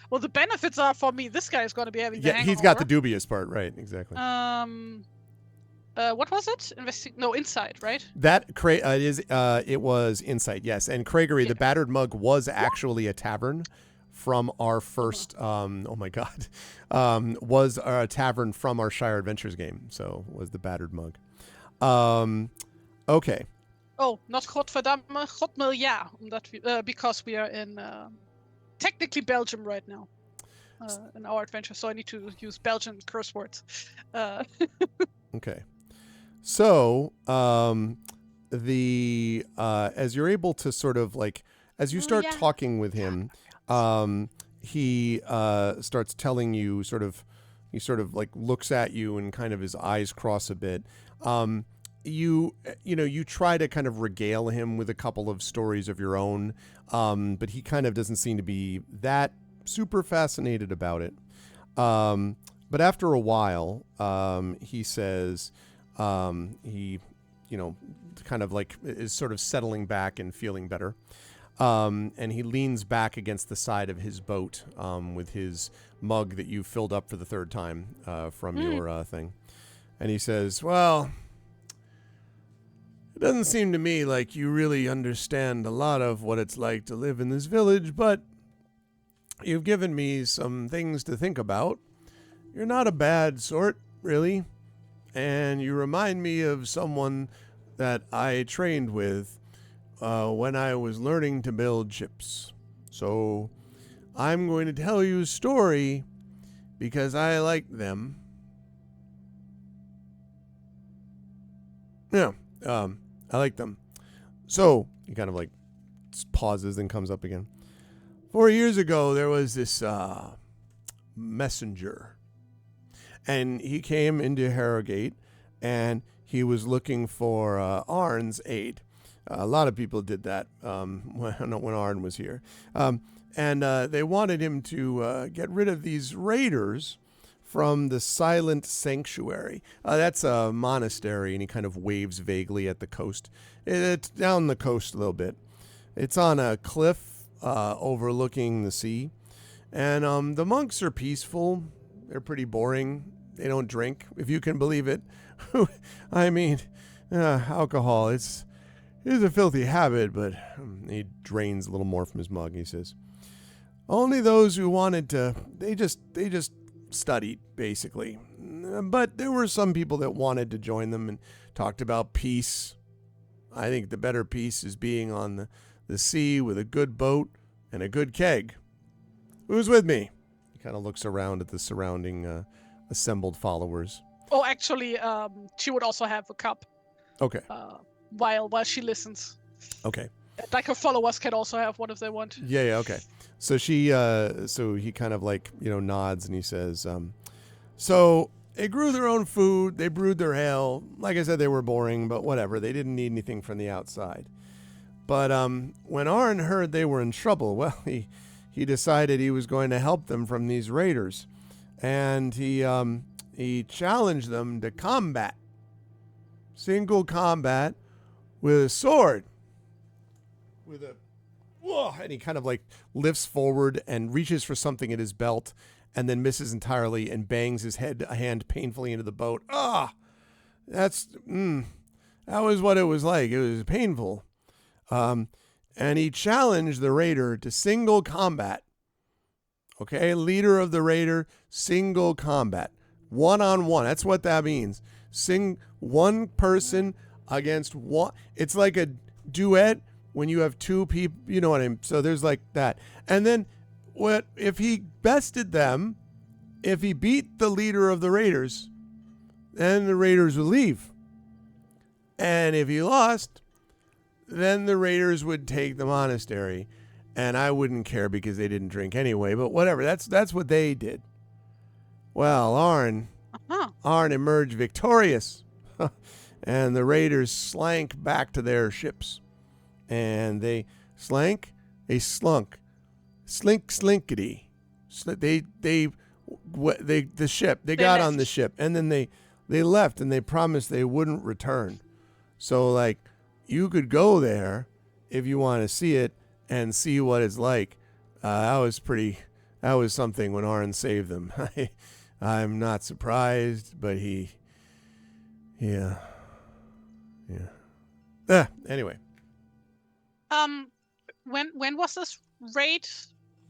Well, the benefits are for me. This guy is going to be having the hangover. He's got the dubious part, right? Exactly. What was it? Insight, right? That it was insight, yes. And Craigery, the battered mug was actually a tavern from our first. Was a tavern from our Shire Adventures game. So was the battered mug. Okay. Oh, not Godverdamme, Godmilja, because we are in technically Belgium right now in our adventure. So I need to use Belgian curse words. Okay. So, as you're able to sort of like, as you start talking with him, he starts telling you he sort of like looks at you and kind of his eyes cross a bit. You try to kind of regale him with a couple of stories of your own, but he kind of doesn't seem to be that super fascinated about it. But after a while, he says, he, kind of like is sort of settling back and feeling better. And he leans back against the side of his boat with his mug that you filled up for the third time from your thing. And he says, well, it doesn't seem to me like you really understand a lot of what it's like to live in this village, but you've given me some things to think about. You're not a bad sort, really. And you remind me of someone that I trained with when I was learning to build ships. So I'm going to tell you a story because I like them. Yeah, I like them. So he kind of like pauses and comes up again. 4 years ago, there was this messenger. And he came into Herrogate, and he was looking for Arn's aid. A lot of people did that when Arn was here. And they wanted him to get rid of these raiders from the Silent Sanctuary. That's a monastery, and he kind of waves vaguely at the coast. It's down the coast a little bit. It's on a cliff overlooking the sea. And the monks are peaceful. They're pretty boring. They don't drink, if you can believe it. I mean, alcohol, it's a filthy habit, but he drains a little more from his mug. He says, only those who wanted to, they just studied, basically. But there were some people that wanted to join them and talked about peace. I think the better peace is being on the sea with a good boat and a good keg. Who's with me? He kind of looks around at the surrounding assembled followers. Oh, actually, she would also have a cup. Okay. While she listens. Okay. Like her followers can also have one if they want. Yeah, okay. So so he kind of like, nods and he says, so they grew their own food, they brewed their ale. Like I said, they were boring, but whatever. They didn't need anything from the outside. But when Arn heard they were in trouble, well, he decided he was going to help them from these raiders. And he challenged them to combat. Single combat with a sword. And he kind of like lifts forward and reaches for something at his belt and then misses entirely and bangs his hand painfully into the boat. That was what it was like. It was painful. And he challenged the raider to single combat. Okay, leader of the raider, single combat. One-on-one. That's what that means. One person against one. It's like a duet when you have two people, you know what I mean? So there's like that. And then if he bested them, if he beat the leader of the raiders, then the raiders would leave. And if he lost, then the raiders would take the monastery. And I wouldn't care because they didn't drink anyway, but whatever. That's what they did. Well, Arn emerged victorious. And the raiders slank back to their ships. And they slunk, slinkety. They got on the ship, and then they left, and they promised they wouldn't return. So like, you could go there if you want to see it and see what it's like. That was something when Arn saved them. I'm not surprised, but anyway. When was this raid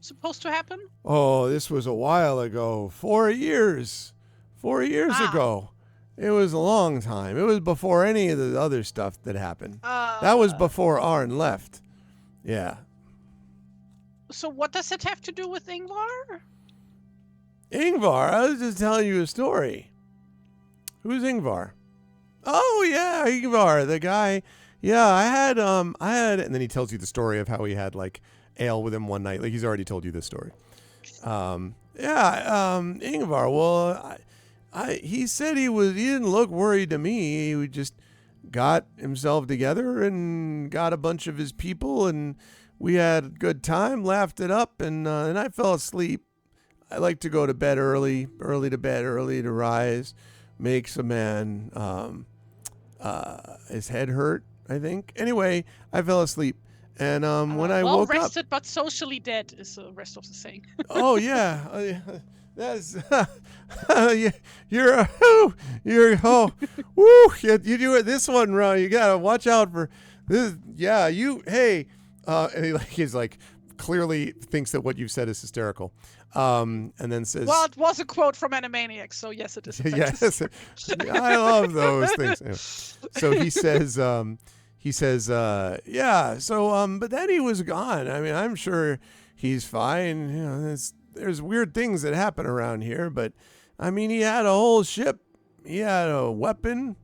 supposed to happen? Oh, this was a while ago. 4 years. 4 years ago. It was a long time. It was before any of the other stuff that happened. That was before Arn left. Yeah. So what does it have to do with Ingvar? Ingvar? I was just telling you a story. Who's Ingvar? Oh, yeah, Ingvar, the guy. Yeah, I had, and then he tells you the story of how he had like ale with him one night. Like he's already told you this story. Ingvar. Well, he said he didn't look worried to me. He just got himself together and got a bunch of his people, and we had a good time, laughed it up, and I fell asleep. I like to go to bed early to bed, early to rise. Makes a man his head hurt, I think. Anyway, I fell asleep. And when I woke up, well rested but socially dead is the rest of the saying. Oh yeah, that's you're you do it this one wrong. You gotta watch out for this. Yeah, and he's like clearly thinks that what you've said is hysterical. And then says, well, it was a quote from Animaniacs, so yes, it is. Yes, I love those things. Anyway, so he says. Yeah. So, but then he was gone. I mean, I'm sure he's fine. You know, there's weird things that happen around here, but I mean, he had a whole ship. He had a weapon,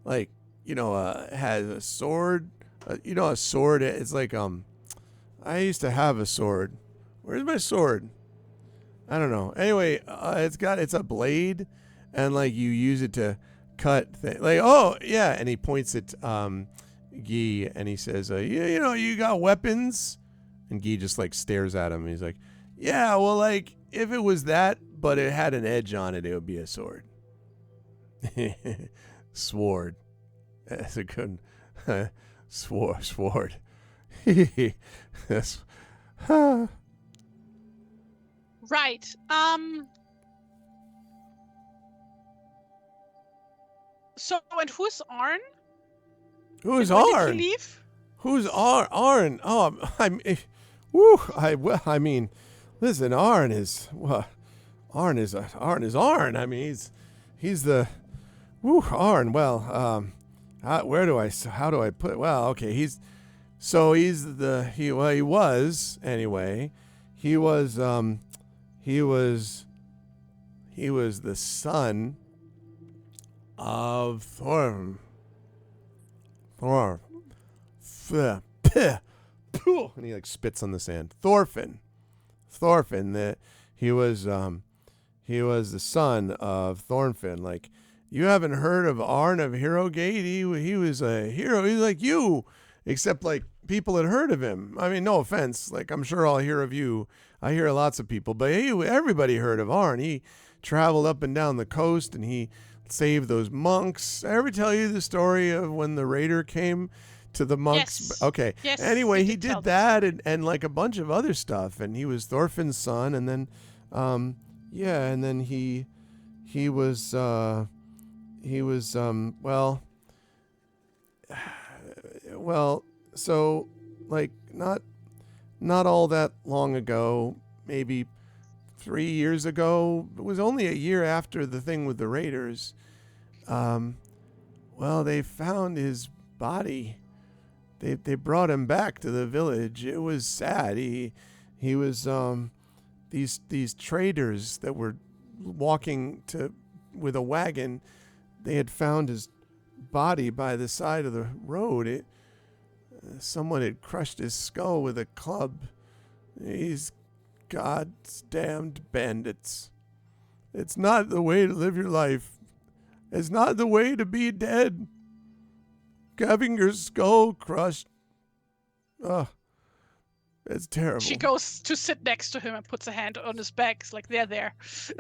like, has a sword. A sword. It's like, I used to have a sword. Where's my sword? I don't know. Anyway, it's a blade, and like you use it to cut things. Like, oh yeah, and he points at Guy, and he says, you got weapons? And Guy just like stares at him. He's like, yeah, well, like if it was that, but it had an edge on it, it would be a sword. Sword. That's a good sword. That's right. So, and who's Arn? Who's When did Arn? he leave? Who's Arn? Oh, I mean, listen, Arn is Arn. I mean, he's the Arn. Well, how do I put it? Well, okay, he was anyway. He was the son of Thorfinn. And he like spits on the sand. Thorfinn. That he was the son of Thorfinn. Like, you haven't heard of Arn of Herrogate? He was a hero. He's like you, except like people had heard of him. I mean, no offense. Like, I'm sure I'll hear of you. I hear lots of people, but everybody heard of Arn. He traveled up and down the coast, and he saved those monks. I ever tell you the story of when the raider came to the monks? Yes. Okay. Yes, Anyway, he did did that and like a bunch of other stuff, and he was Thorfinn's son, and then and then he was so like not all that long ago, maybe 3 years ago. It was only a year after the thing with the raiders. They found his body. They brought him back to the village. It was sad. He was these traders that were walking with a wagon. They had found his body by the side of the road. Someone had crushed his skull with a club. These God's damned bandits. It's not the way to live your life. It's not the way to be dead. Having your skull crushed. Oh, it's terrible. She goes to sit next to him and puts a hand on his back. It's like, they're there.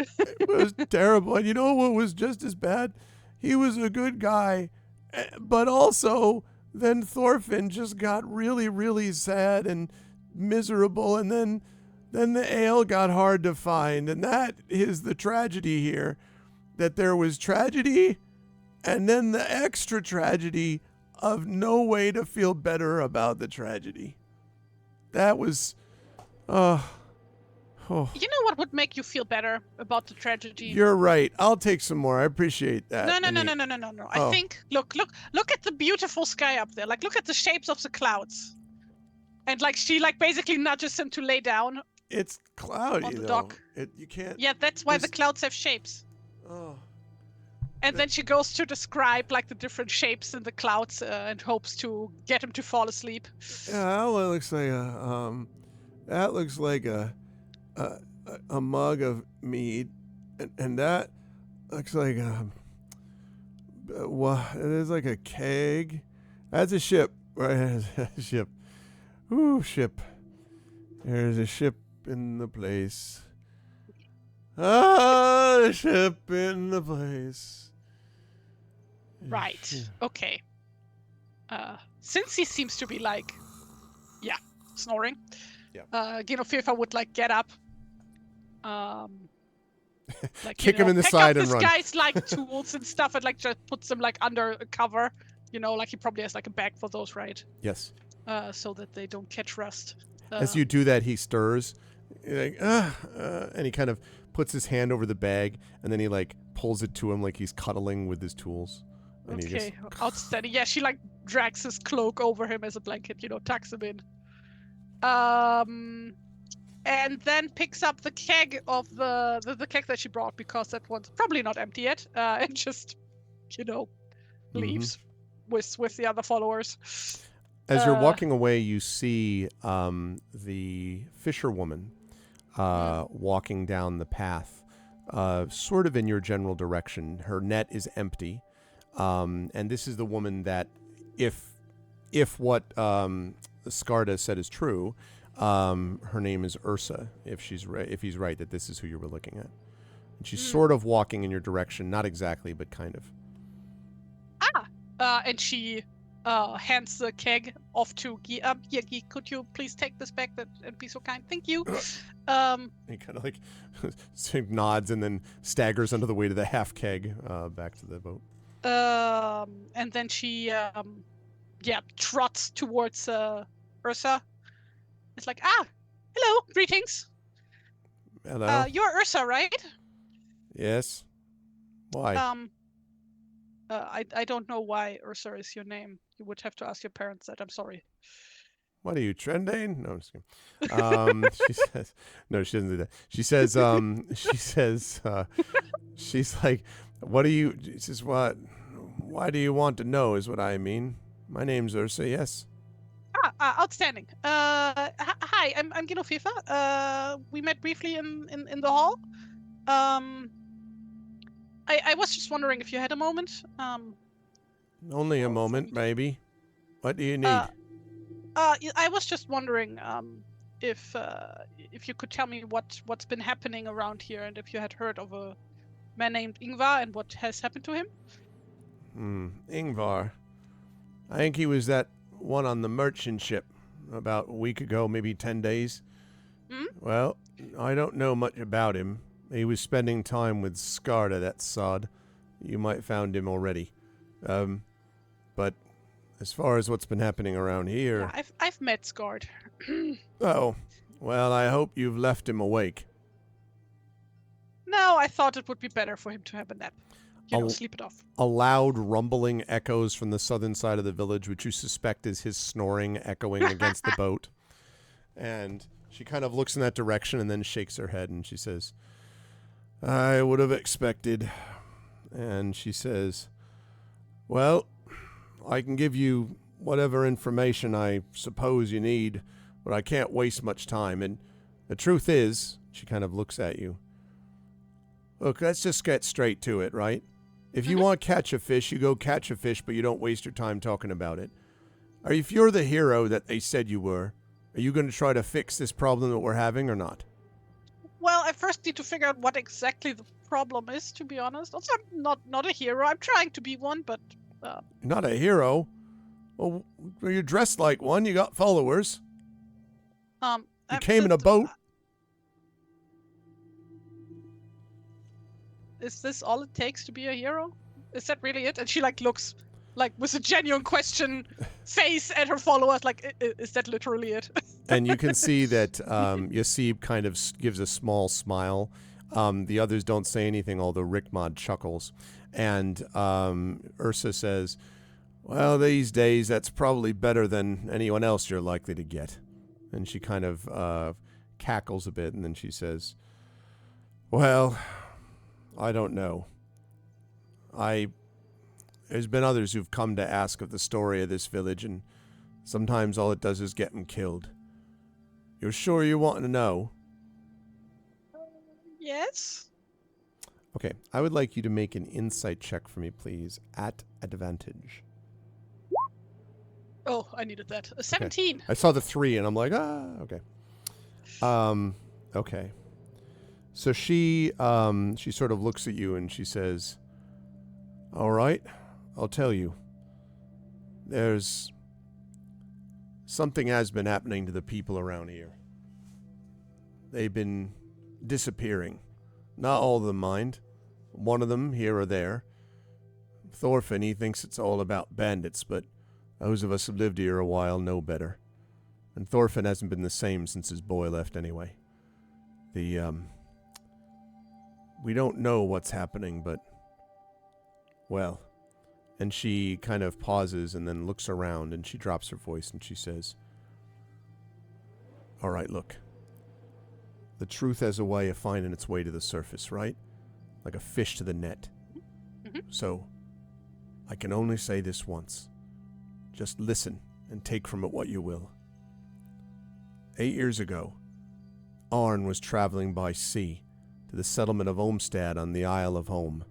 It was terrible. And you know what was just as bad? He was a good guy, but also then Thorfinn just got really, really sad and miserable, and then the ale got hard to find, and that is the tragedy here, that there was tragedy, and then the extra tragedy of no way to feel better about the tragedy. That was, You know what would make you feel better about the tragedy? You're right. I'll take some more. I appreciate that. No. Oh. I think look at the beautiful sky up there. Like, look at the shapes of the clouds. And like she like basically nudges him to lay down. It's cloudy on the though. dock. You can't. Yeah, that's why the clouds have shapes. Oh. And then she goes to describe like the different shapes in the clouds and hopes to get him to fall asleep. Yeah, that looks like a mug of mead, and that looks like it is like a keg. That's a ship, right? A ship. Ooh, ship. There's a ship in the place. Ah, the ship in the place. Right. Okay. Since he seems to be like, snoring. Yeah. Fifa would like get up. Like Kick him in the pick side up and this run. guy's like tools and stuff, and like just puts them like under a cover. Like he probably has like a bag for those, right? Yes. So that they don't catch rust. As you do that, he stirs, like, and he kind of puts his hand over the bag, and then he like pulls it to him like he's cuddling with his tools. And he just... outstanding. Yeah, she like drags his cloak over him as a blanket, tucks him in. And then picks up the keg of the keg that she brought, because that one's probably not empty yet, and just, leaves with the other followers. As you're walking away, you see the fisherwoman walking down the path, sort of in your general direction. Her net is empty, and this is the woman that, if what Skarda said is true, her name is Ursa. If he's right that this is who you were looking at, and she's sort of walking in your direction, not exactly, but kind of. And she hands the keg off to Guy. Here, Guy, could you please take this back and be so kind? Thank you. He kind of like nods and then staggers under the weight of the half keg back to the boat. And then she trots towards Ursa. It's like, hello, greetings. Hello. You're Ursa, right? Yes. Why? I don't know why Ursa is your name. You would have to ask your parents that. I'm sorry. What are you, trending? No, I'm just kidding. She says, no, she doesn't do that. She says, she's like, what do you, she says, what, why do you want to know is what I mean. My name's Ursa, yes. Outstanding. Hi, I'm Gino FIFA. We met briefly in the hall. I was just wondering if you had a moment. Only a moment, maybe. What do you need? I was just wondering if you could tell me what's been happening around here, and if you had heard of a man named Ingvar and what has happened to him. Ingvar. I think he was that one on the merchant ship about a week ago, maybe 10 days. Well, I don't know much about him. He was spending time with Skarda, that sod. You might found him already. But as far as what's been happening around here... Yeah, I've met Skard. Oh, well, I hope you've left him awake. No, I thought it would be better for him to have a nap. Sleep it off. A loud rumbling echoes from the southern side of the village, which you suspect is his snoring echoing against the boat. And she kind of looks in that direction and then shakes her head and she says, I would have expected. And she says, well, I can give you whatever information I suppose you need, but I can't waste much time. And the truth is, she kind of looks at you. Look, let's just get straight to it, right? If you want to catch a fish, you go catch a fish, but you don't waste your time talking about it. If you're the hero that they said you were, are you going to try to fix this problem that we're having or not? Well, I first need to figure out what exactly the problem is, to be honest. Also, I'm not a hero. I'm trying to be one, but... Not a hero? Well, you're dressed like one. You got followers. You came in a boat. Is this all it takes to be a hero? Is that really it? And she looks with a genuine question face at her followers, is that literally it? And you can see that Yasib kind of gives a small smile. The others don't say anything, although Rickmod chuckles. And Ursa says, well, these days that's probably better than anyone else you're likely to get. And she kind of cackles a bit, and then she says, well, I don't know. There's been others who've come to ask of the story of this village, and sometimes all it does is get them killed. You're sure you want to know? Yes. Okay, I would like you to make an insight check for me, please, at advantage. Oh, I needed that. 17. Okay. I saw the 3, and I'm like, okay. Okay. So she sort of looks at you and she says, all right, I'll tell you. Something has been happening to the people around here. They've been disappearing. Not all of them, mind. One of them, here or there. Thorfinn, he thinks it's all about bandits, but those of us who've lived here a while know better. And Thorfinn hasn't been the same since his boy left anyway. We don't know what's happening, but, well. And she kind of pauses and then looks around and she drops her voice and she says, all right, look. The truth has a way of finding its way to the surface, right? Like a fish to the net. Mm-hmm. So, I can only say this once. Just listen and take from it what you will. 8 years ago, Arn was traveling by sea to the settlement of Olmstad on the Isle of Home.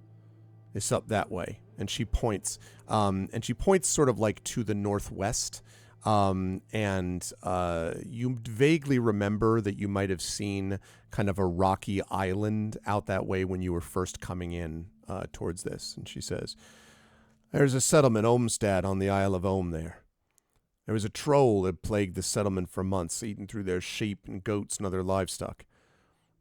It's up that way. And she points sort of like to the northwest. You vaguely remember that you might have seen kind of a rocky island out that way when you were first coming in towards this. And she says, there's a settlement, Olmstad, on the Isle of Home there. There was a troll that plagued the settlement for months, eating through their sheep and goats and other livestock.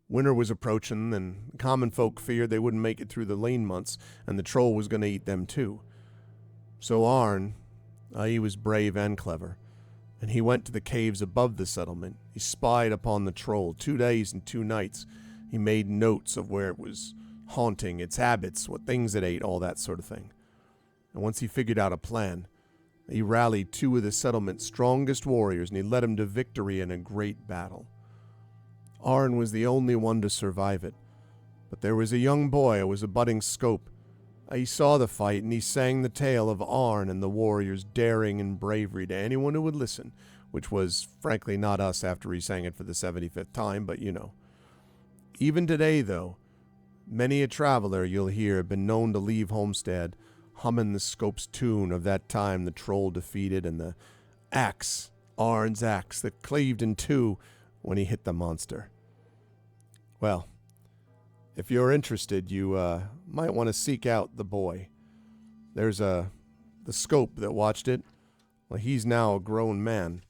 Winter was approaching, and common folk feared they wouldn't make it through the lean months, and the troll was going to eat them too. So Arn, he was brave and clever, and he went to the caves above the settlement. He spied upon the troll 2 days and 2 nights. He made notes of where it was haunting, its habits, what things it ate, all that sort of thing. And once he figured out a plan, he rallied 2 of the settlement's strongest warriors, and he led them to victory in a great battle. Arn was the only one to survive it, but there was a young boy who was a budding scope. He saw the fight, and he sang the tale of Arn and the warriors' daring and bravery to anyone who would listen, which was, frankly, not us after he sang it for the 75th time, but you know. Even today, though, many a traveler you'll hear have been known to leave Homestead humming the scope's tune of that time the troll defeated and the axe, Arn's axe, that cleaved in 2 when he hit the monster. Well, if you're interested, you might want to seek out the boy. There's the scope that watched it. Well, he's now a grown man,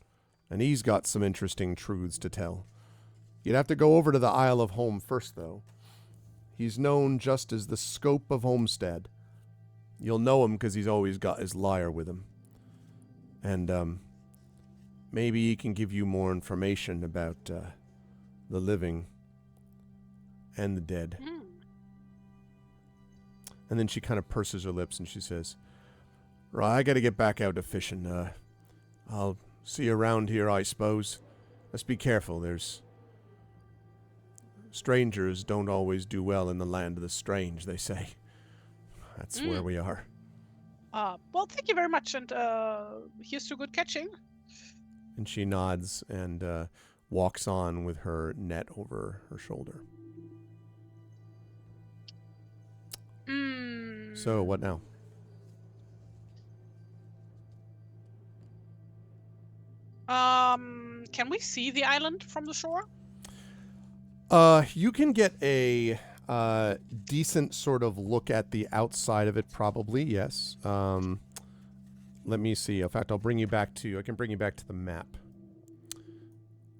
and he's got some interesting truths to tell. You'd have to go over to the Isle of Home first, though. He's known just as the Scope of Homestead. You'll know him because he's always got his lyre with him. And, maybe he can give you more information about the living and the dead. Mm. And then she kind of purses her lips and she says, right, I got to get back out to fishing. I'll see you around here, I suppose. Let's be careful. There's strangers don't always do well in the land of the strange, they say. That's where we are. Well, thank you very much, and here's to good catching. And she nods and walks on with her net over her shoulder. So, what now? Can we see the island from the shore? You can get a decent sort of look at the outside of it, probably, yes. Let me see. In fact, I can bring you back to the map.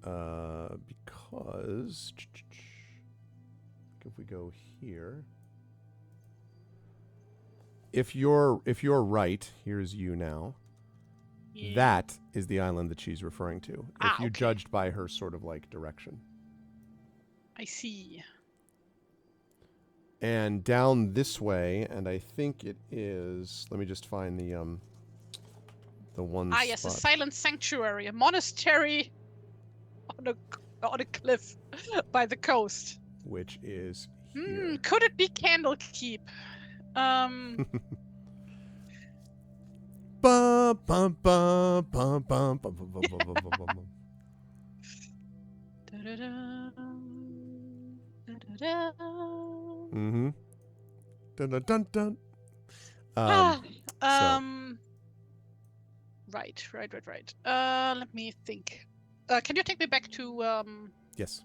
Because if we go here, if you're right, here's you now. Yeah. That is the island that she's referring to. If you okay. judged by her sort of like direction. I see. And down this way, and I think it is. Let me just find the one. Ah, yes, a silent sanctuary, a monastery on a cliff by the coast. Which is here. Could it be Candlekeep? Um. Bum, bum, bum, bum, bum, bum, bum, bum, bum, bum, bum, bum. Mm-hmm. Dun dun dun dun. So Right. Let me think. Can you take me back to yes,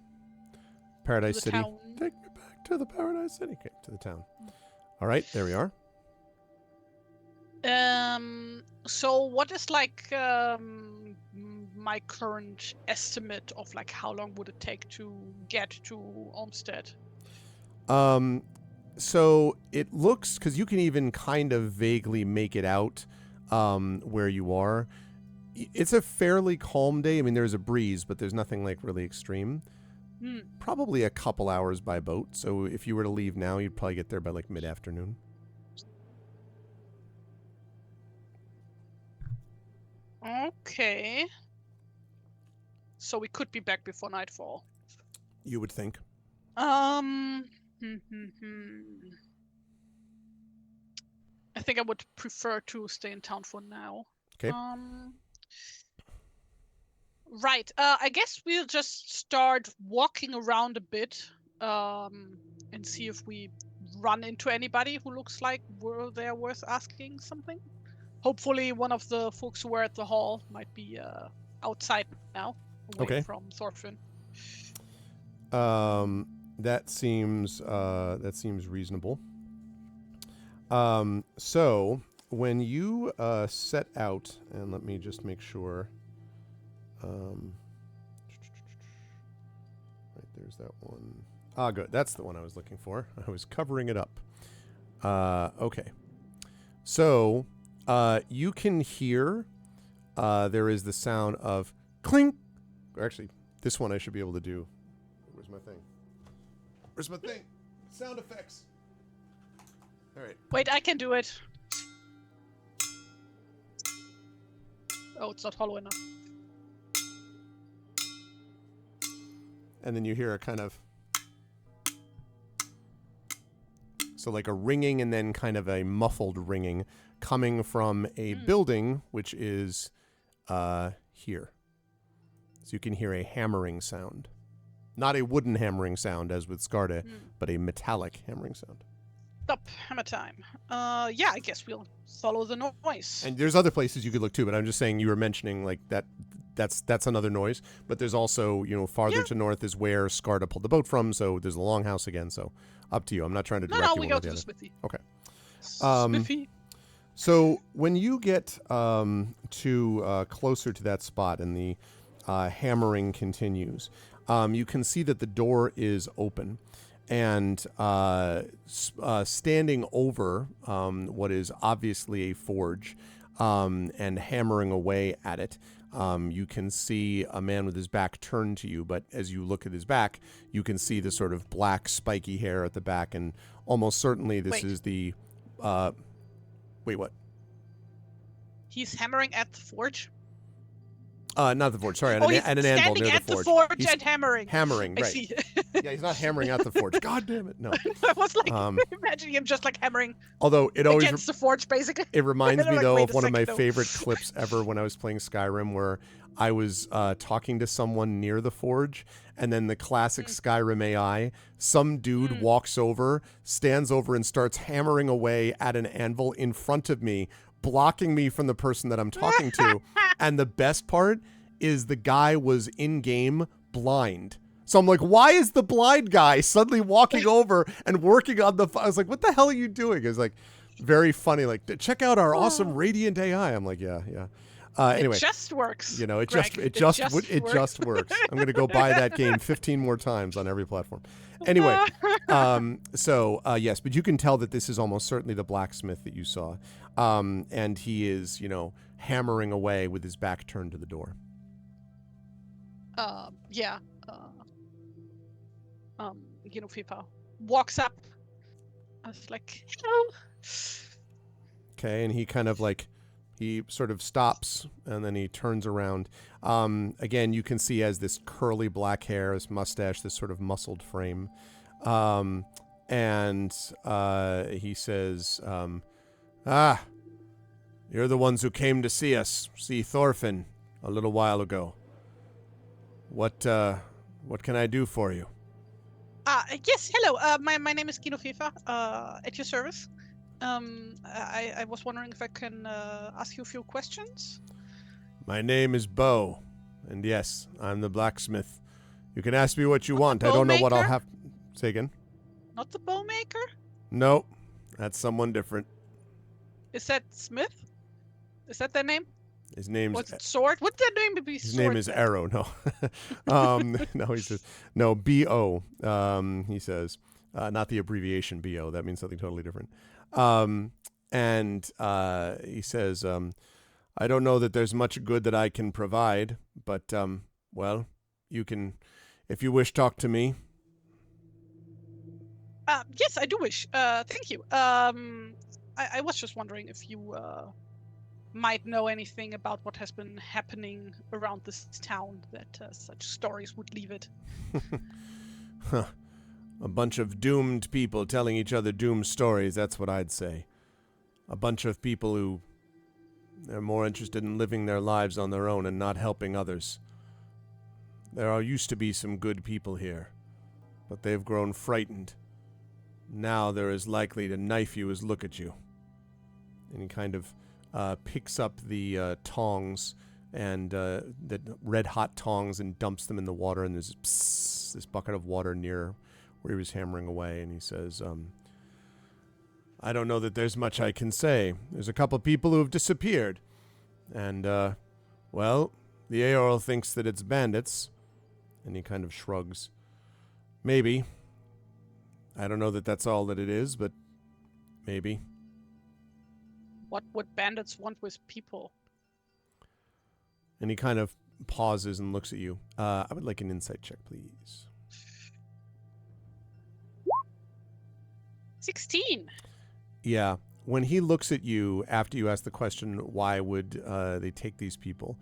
Paradise the City. town? Take me back to the Paradise City. Okay, to the town. All right, there we are. So what is like my current estimate of like how long would it take to get to Olmsted? So it looks, because you can even kind of vaguely make it out where you are. It's a fairly calm day. I mean, there's a breeze, but there's nothing like really extreme. Probably a couple hours by boat. So if you were to leave now, you'd probably get there by like mid-afternoon. Okay. So we could be back before nightfall. You would think. I think I would prefer to stay in town for now. Okay. Right. I guess we'll just start walking around a bit, and see if we run into anybody who looks like they're worth asking something. Hopefully, one of the folks who were at the hall might be outside now, away from Thorfinn. That seems reasonable. So when you set out, and let me just make sure. Right, there's that one. Ah, good. That's the one I was looking for. I was covering it up. Okay. So you can hear there is the sound of clink. Or actually, this one I should be able to do. Where's my thing? Where's my thing? Sound effects. All right. Wait, I can do it. Oh, it's not hollow enough. And then you hear a kind of... So like a ringing and then kind of a muffled ringing coming from a building, which is here. So you can hear a hammering sound. Not a wooden hammering sound as with Skarda, but a metallic hammering sound. Stop, hammer time. Yeah, I guess we'll follow the noise. And there's other places you could look too, but I'm just saying you were mentioning like that's another noise. But there's also, farther to north is where Skarda pulled the boat from, so there's the longhouse again, so up to you. I'm not trying to direct you. No, we go to the smithy. Okay. Smithy. So when you get to closer to that spot and the hammering continues, you can see that the door is open. And standing over what is obviously a forge and hammering away at it, you can see a man with his back turned to you. But as you look at his back, you can see the sort of black spiky hair at the back. And almost certainly this is the... wait, what? He's hammering at the forge? Not the forge. Sorry, at an anvil near the forge. Standing at the forge he's and hammering. Hammering, I right. see. Yeah, he's not hammering at the forge. God damn it, no. I was like imagining him just like hammering although it always against the forge, basically. It reminds me, like, though, wait of a one of my second, favorite clips ever when I was playing Skyrim, where I was talking to someone near the forge, and then the classic Skyrim AI, some dude walks over, stands over, and starts hammering away at an anvil in front of me, blocking me from the person that I'm talking to. And the best part is the guy was in-game blind. So I'm like, why is the blind guy suddenly walking over and working on the... I was like, what the hell are you doing? It was like very funny. Like, check out our awesome Radiant AI. I'm like, yeah. Anyway, it just works. It just works. I'm gonna go buy that game 15 more times on every platform. Anyway, yes, but you can tell that this is almost certainly the blacksmith that you saw, and he is, hammering away with his back turned to the door. Yeah. Fifa walks up. I was like, hello. Okay, and he kind of like, he sort of stops and then he turns around. Again, you can see he has this curly black hair, this mustache, this sort of muscled frame. And he says, you're the ones who came to see Thorfinn, a little while ago. What can I do for you? Yes, hello. My name is Kino Fifa, at your service. I was wondering if I can ask you a few questions. My name is Bo, and yes, I'm the blacksmith. You can ask me what you want. I bow don't know what I'll maker? have. Say again? Not the bow maker? No, that's someone different. Is that Smith? Is that their name? His name's What's it, Sword? Would their name be his Sword? name is then? Arrow. No, no. He says no. B.O. He says not the abbreviation B.O. That means something totally different. And he says, I don't know that there's much good that I can provide, but well, you can, if you wish, talk to me. Yes, I do wish. Thank you. I was just wondering if you might know anything about what has been happening around this town that such stories would leave it. Huh. A bunch of doomed people telling each other doomed stories, that's what I'd say. A bunch of people who are more interested in living their lives on their own and not helping others. There used to be some good people here, but they've grown frightened. Now they're as likely to knife you as look at you. And he kind of picks up the tongs and the red-hot tongs and dumps them in the water, and there's this bucket of water near where he was hammering away, and he says, I don't know that there's much I can say. There's a couple people who have disappeared, and, well, the Aorl thinks that it's bandits, and he kind of shrugs. Maybe. I don't know that that's all that it is, but maybe. What would bandits want with people? And he kind of pauses and looks at you. I would like an insight check, please. 16. Yeah. When he looks at you after you ask the question, why would they take these people,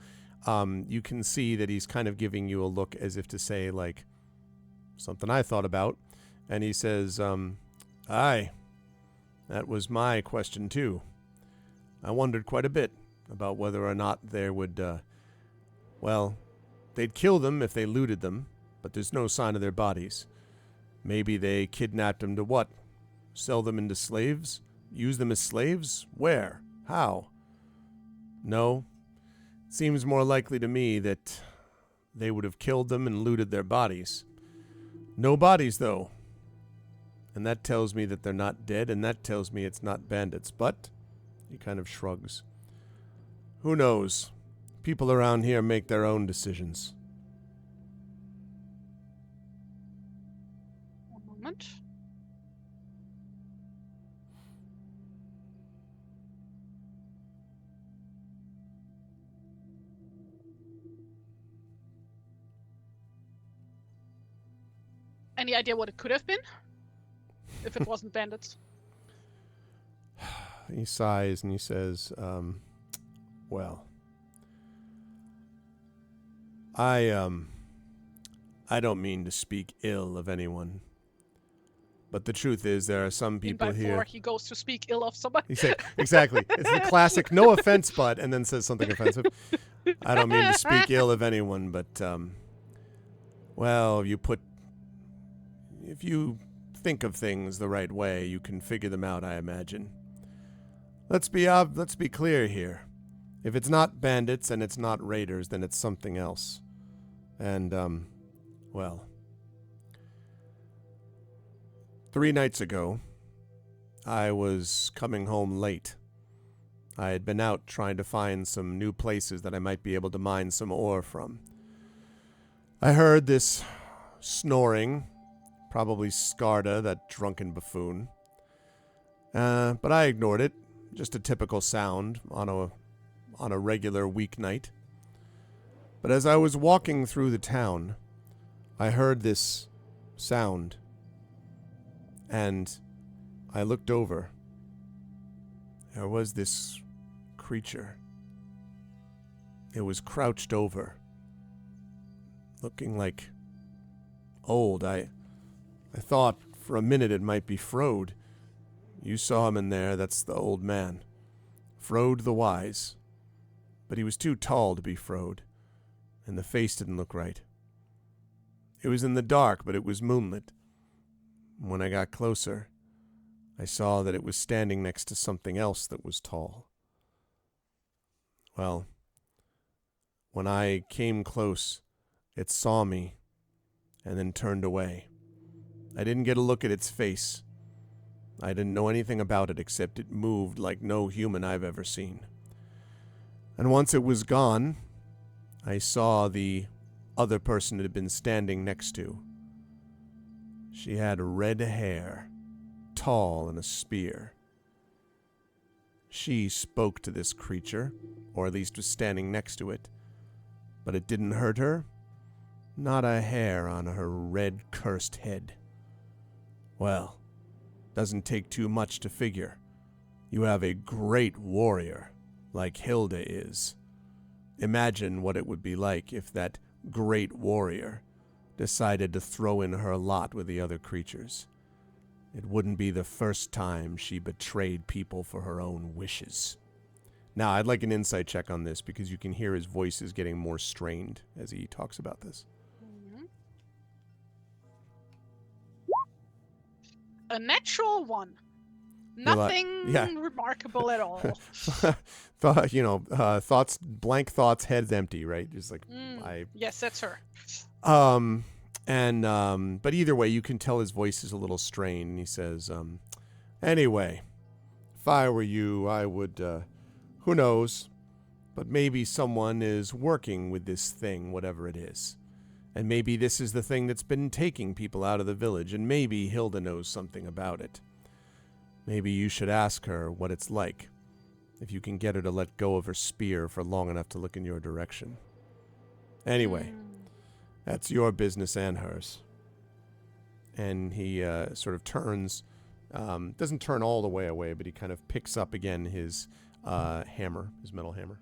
you can see that he's kind of giving you a look as if to say, like, something I thought about. And he says, aye, that was my question too. I wondered quite a bit about whether or not there would, well, they'd kill them if they looted them, but there's no sign of their bodies. Maybe they kidnapped them to what? Sell them into slaves? Use them as slaves? Where? How? No. It seems more likely to me that they would have killed them and looted their bodies. No bodies, though. And that tells me that they're not dead, and that tells me it's not bandits. But he kind of shrugs. Who knows? People around here make their own decisions. One moment. Any idea what it could have been? If it wasn't bandits? He sighs and he says, well, I don't mean to speak ill of anyone, but the truth is there are some people here. He goes to speak ill of somebody. Exactly. It's the classic no offense, but, and then says something offensive. I don't mean to speak ill of anyone, but, well, if you think of things the right way, you can figure them out, I imagine. Let's be clear here. If it's not bandits and it's not raiders, then it's something else. And, well, 3 nights ago, I was coming home late. I had been out trying to find some new places that I might be able to mine some ore from. I heard this snoring, probably Skarda, that drunken buffoon. But I ignored it. Just a typical sound on a regular weeknight. But as I was walking through the town, I heard this sound. And I looked over. There was this creature. It was crouched over, looking like old. I thought For a minute it might be Frode. You saw him in there, that's the old man. Frode the Wise. But he was too tall to be Frode, and the face didn't look right. It was in the dark, but it was moonlit. When I got closer, I saw that it was standing next to something else that was tall. Well, when I came close, it saw me and then turned away. I didn't get a look at its face. I didn't know anything about it except it moved like no human I've ever seen. And once it was gone, I saw the other person it had been standing next to. She had red hair, tall and a spear. She spoke to this creature, or at least was standing next to it, but it didn't hurt her. Not a hair on her red, cursed head. Well, doesn't take too much to figure. You have a great warrior, like Hilda is. Imagine what it would be like if that great warrior decided to throw in her lot with the other creatures. It wouldn't be the first time she betrayed people for her own wishes. Now, I'd like an insight check on this because you can hear his voice is getting more strained as he talks about this. A natural one. Nothing remarkable at all. Blank thoughts, heads empty, right? Just like Yes, that's her. But either way, you can tell his voice is a little strained. And he says, anyway, if I were you, I would, who knows, but maybe someone is working with this thing, whatever it is. And maybe this is the thing that's been taking people out of the village, and maybe Hilda knows something about it. Maybe you should ask her what it's like, if you can get her to let go of her spear for long enough to look in your direction. Anyway, that's your business and hers. And he sort of turns, doesn't turn all the way away, but he kind of picks up again his hammer, his metal hammer.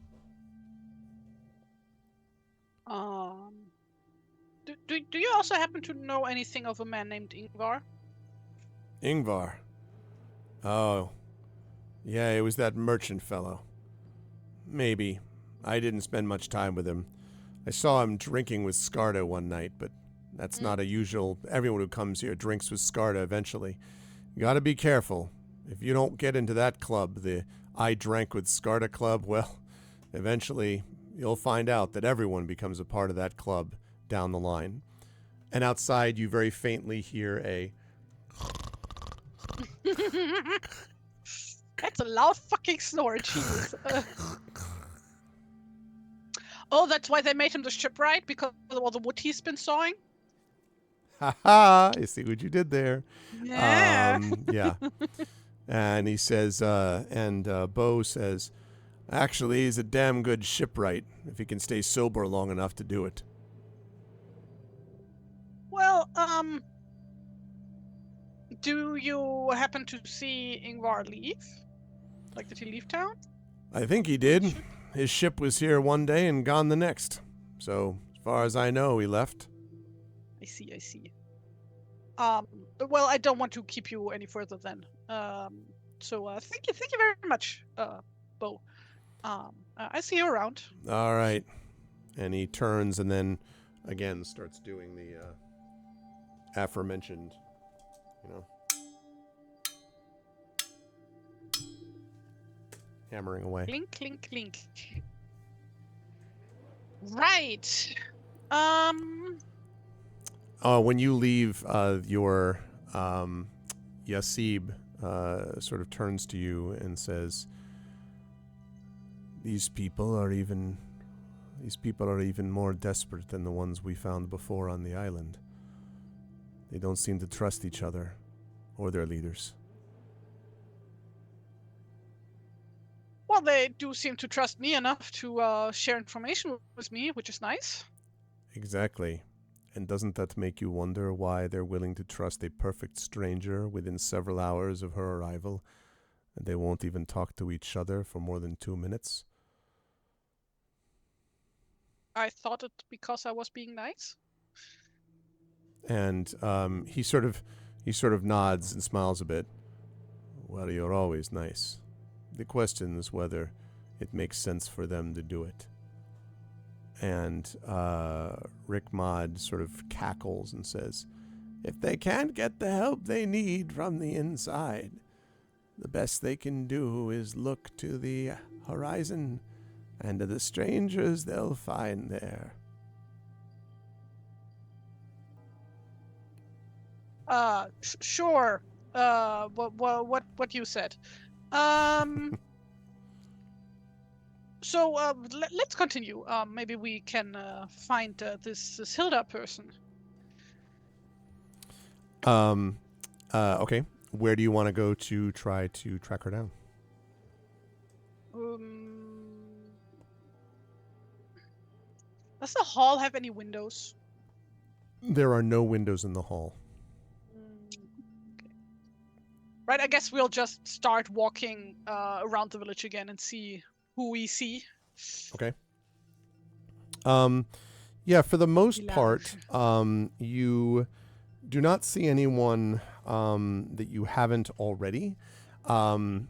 Do you also happen to know anything of a man named Ingvar? Ingvar? Oh, yeah, it was that merchant fellow. Maybe. I didn't spend much time with him. I saw him drinking with Skarda one night, but that's not a usual... Everyone who comes here drinks with Skarda eventually. You gotta be careful. If you don't get into that club, the I Drank with Skarda club, well, eventually you'll find out that everyone becomes a part of that club down the line. And outside, you very faintly hear a... That's a loud fucking snore, Jesus. Oh, that's why they made him the shipwright, because of all the wood he's been sawing? Ha ha! I see what you did there. Yeah. Yeah. And he says, Bo says, actually, he's a damn good shipwright, if he can stay sober long enough to do it. Well, do you happen to see Ingvar leave? Like, did he leave town? I think he did. His ship was here one day and gone the next. So, as far as I know, he left. I see. Well, I don't want to keep you any further then. So thank you very much, Bo. I see you around. All right. And he turns and then, again, starts doing the aforementioned, hammering away. Clink, clink, clink. Right. When you leave, your Yasib sort of turns to you and says, These people are even more desperate than the ones we found before on the island. They don't seem to trust each other or their leaders. Well, they do seem to trust me enough to share information with me, which is nice. Exactly. And doesn't that make you wonder why they're willing to trust a perfect stranger within several hours of her arrival, and they won't even talk to each other for more than 2 minutes? I thought it because I was being nice. And he sort of He sort of nods and smiles a bit. Well, you're always nice. The question is whether it makes sense for them to do it. And Rick Mod sort of cackles and says, if they can't get the help they need from the inside, the best they can do is look to the horizon and to the strangers they'll find there. Sure. What you said. So let's continue. Maybe we can find this Hilda person. Okay. Where do you want to go to try to track her down? Does the hall have any windows? There are no windows in the hall. Okay. Right, I guess we'll just start walking around the village again and see who we see. Okay. Yeah, for the most part, you do not see anyone that you haven't already. You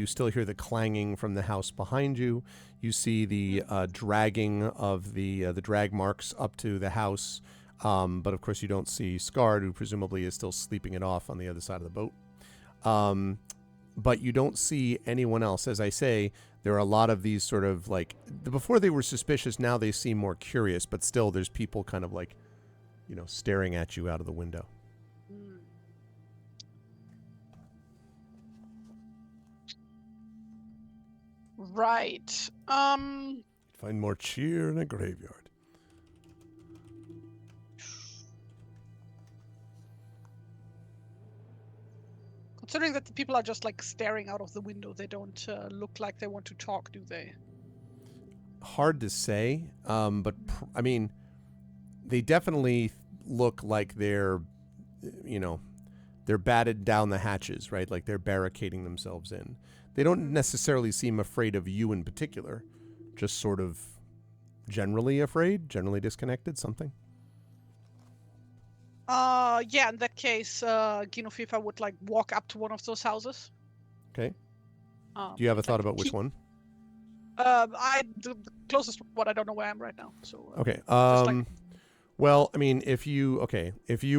still hear the clanging from the house behind you. You see the dragging of the drag marks up to the house. But of course you don't see Scarred, who presumably is still sleeping it off on the other side of the boat. But you don't see anyone else. As I say, there are a lot of these sort of like, before they were suspicious, now they seem more curious, but still there's people kind of like, staring at you out of the window. Right. Find more cheer in a graveyard. Considering that the people are just like staring out of the window, they don't look like they want to talk, do they? Hard to say, but I mean, they definitely look like they're batted down the hatches, right? Like they're barricading themselves in. They don't necessarily seem afraid of you in particular, just sort of generally afraid, generally disconnected, something. Yeah, in that case, Ginofifa would like walk up to one of those houses. Okay. Do you have a thought about which one? The closest one. I don't know where I am right now. So okay. Like... Well, I mean, if you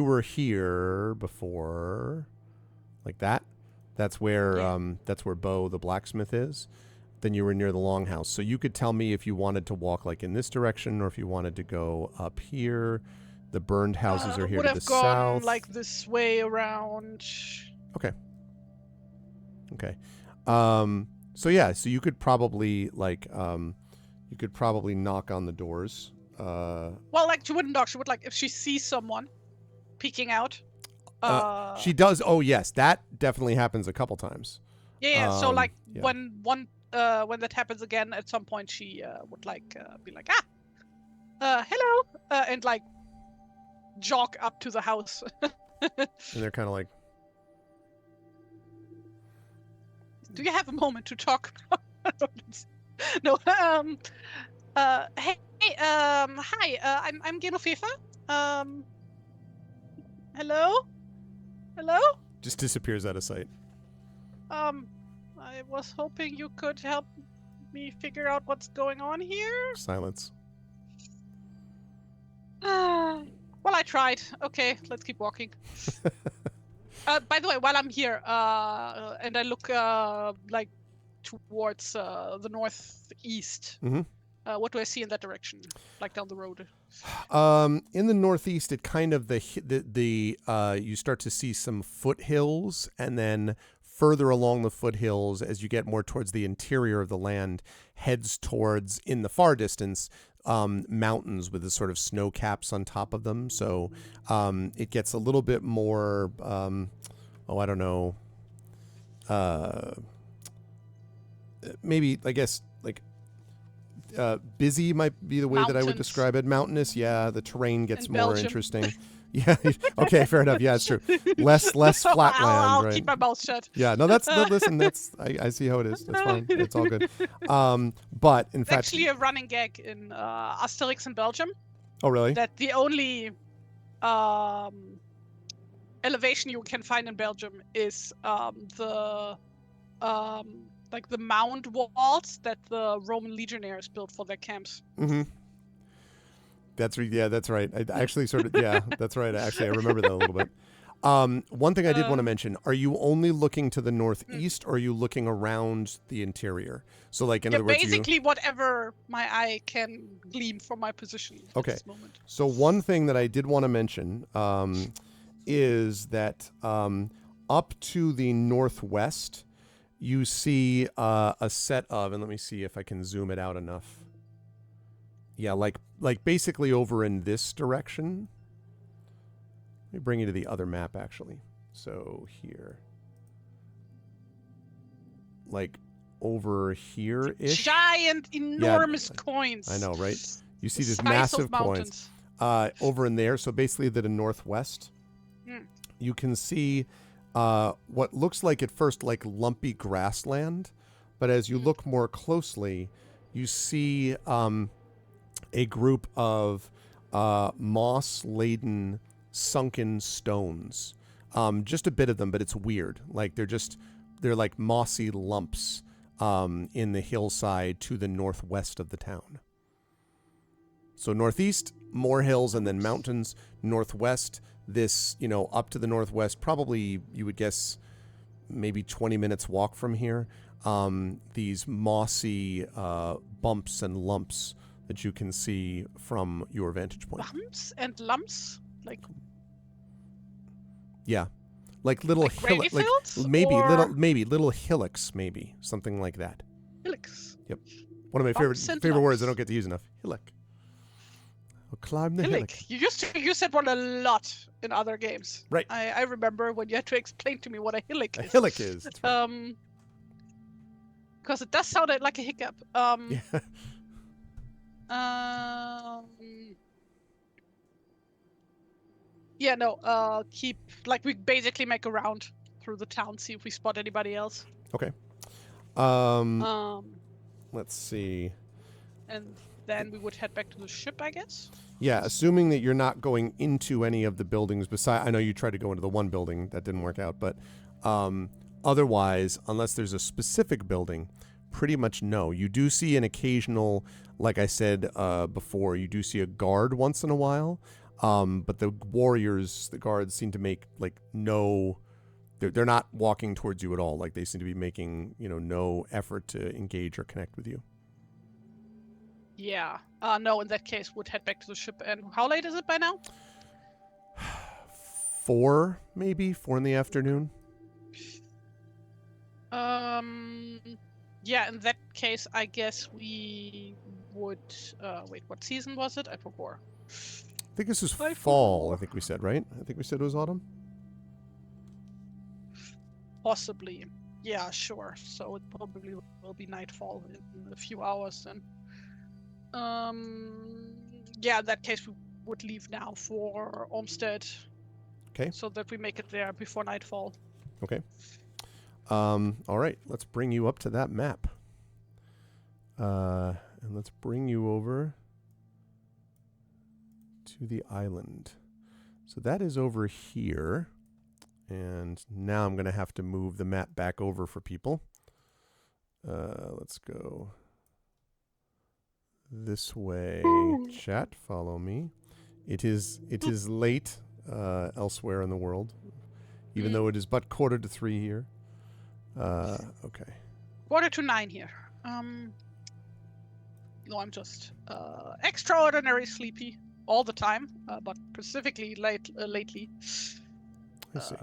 were here before, like that, that's where Bo the blacksmith is. Then you were near the longhouse, so you could tell me if you wanted to walk like in this direction or if you wanted to go up here. The burned houses are here to the south. Would have gone like this way around. Okay. So yeah, so you could probably knock on the doors. Well, like she wouldn't knock. She would like if she sees someone peeking out. She does. Oh yes, that definitely happens a couple times. Yeah. So like when that happens again, at some point she would like be like hello, and like jog up to the house. And they're kind of like, do you have a moment to talk? No. Hey, hi. I'm Ginofifa. Hello. just disappears out of sight. I was hoping you could help me figure out what's going on here. Silence. Well, I tried. Okay, let's keep walking. By the way, while I'm here, and I look like towards the northeast, what do I see in that direction, like down the road? In the northeast, it kind of you start to see some foothills, and then further along the foothills, as you get more towards the interior of the land, heads towards, in the far distance, mountains with the sort of snow caps on top of them. So it gets a little bit more, I don't know, maybe, I guess, like busy might be the way that I would describe it. Mountainous, yeah. The terrain gets more interesting. Yeah. Okay. Fair enough. Yeah, it's true. Less flat land. I'll right? keep my mouth shut. Yeah. No. Listen. I see how it is. That's fine. It's all good. But in fact, actually a running gag in Asterix in Belgium. Oh, really? That the only elevation you can find in Belgium is the mound walls that the Roman legionaries built for their camps. Mm-hmm. That's right. I actually sort of that's right. Actually, I remember that a little bit. One thing I did want to mention: are you only looking to the northeast, or are you looking around the interior? So, like in other words, basically whatever my eye can glean from my position at this moment. So one thing that I did want to mention is that up to the northwest, you see a set of, and let me see if I can zoom it out enough. Yeah, like basically over in this direction. Let me bring you to the other map, actually. So here. Like over here-ish. Giant, enormous coins. I know, right? You see these massive coins over in there. So basically to the northwest, you can see what looks like at first like lumpy grassland. But as you look more closely, you see a group of moss-laden sunken stones. Just a bit of them, but it's weird. Like they're like mossy lumps in the hillside to the northwest of the town. So northeast, more hills and then mountains. Northwest, this, up to the northwest, probably you would guess maybe 20 minutes walk from here. These mossy bumps and lumps that you can see from your vantage point. Bumps and lumps? Yeah. Like little hillocks, maybe little hillocks, maybe something like that. Hillocks. Yep. One of my favorite words I don't get to use enough. Hillock. I'll climb the hillock. You said one a lot in other games. Right. I remember when you had to explain to me what a hillock is. A hillock is. That's right. Because it does sound like a hiccup. Yeah. We basically make a round through the town, see if we spot anybody else. Okay. Let's see. And then we would head back to the ship, I guess. Yeah, assuming that you're not going into any of the buildings I know you tried to go into the one building that didn't work out, but otherwise, unless there's a specific building, pretty much no. You do see an occasional, like I said before, you do see a guard once in a while. But the guards seem to make they're not walking towards you at all. Like they seem to be making, no effort to engage or connect with you. Yeah. No, in that case, we'd head back to the ship. And how late is it by now? 4 in the afternoon. Yeah, in that case, I guess we would, wait, what season was it? I forgot. I think this is fall, I think we said, right? I think we said it was autumn. Possibly. Yeah, sure. So it probably will be nightfall in a few hours then. Yeah, in that case, we would leave now for Olmsted. Okay. So that we make it there before nightfall. Okay. All right. Let's bring you up to that map. And let's bring you over to the island. So that is over here. And now I'm going to have to move the map back over for people. Let's go this way. Chat, follow me. It is late elsewhere in the world, even though it is but 2:45 here. Okay. 8:45 here. No, I'm just extraordinary sleepy all the time, but specifically lately. I see.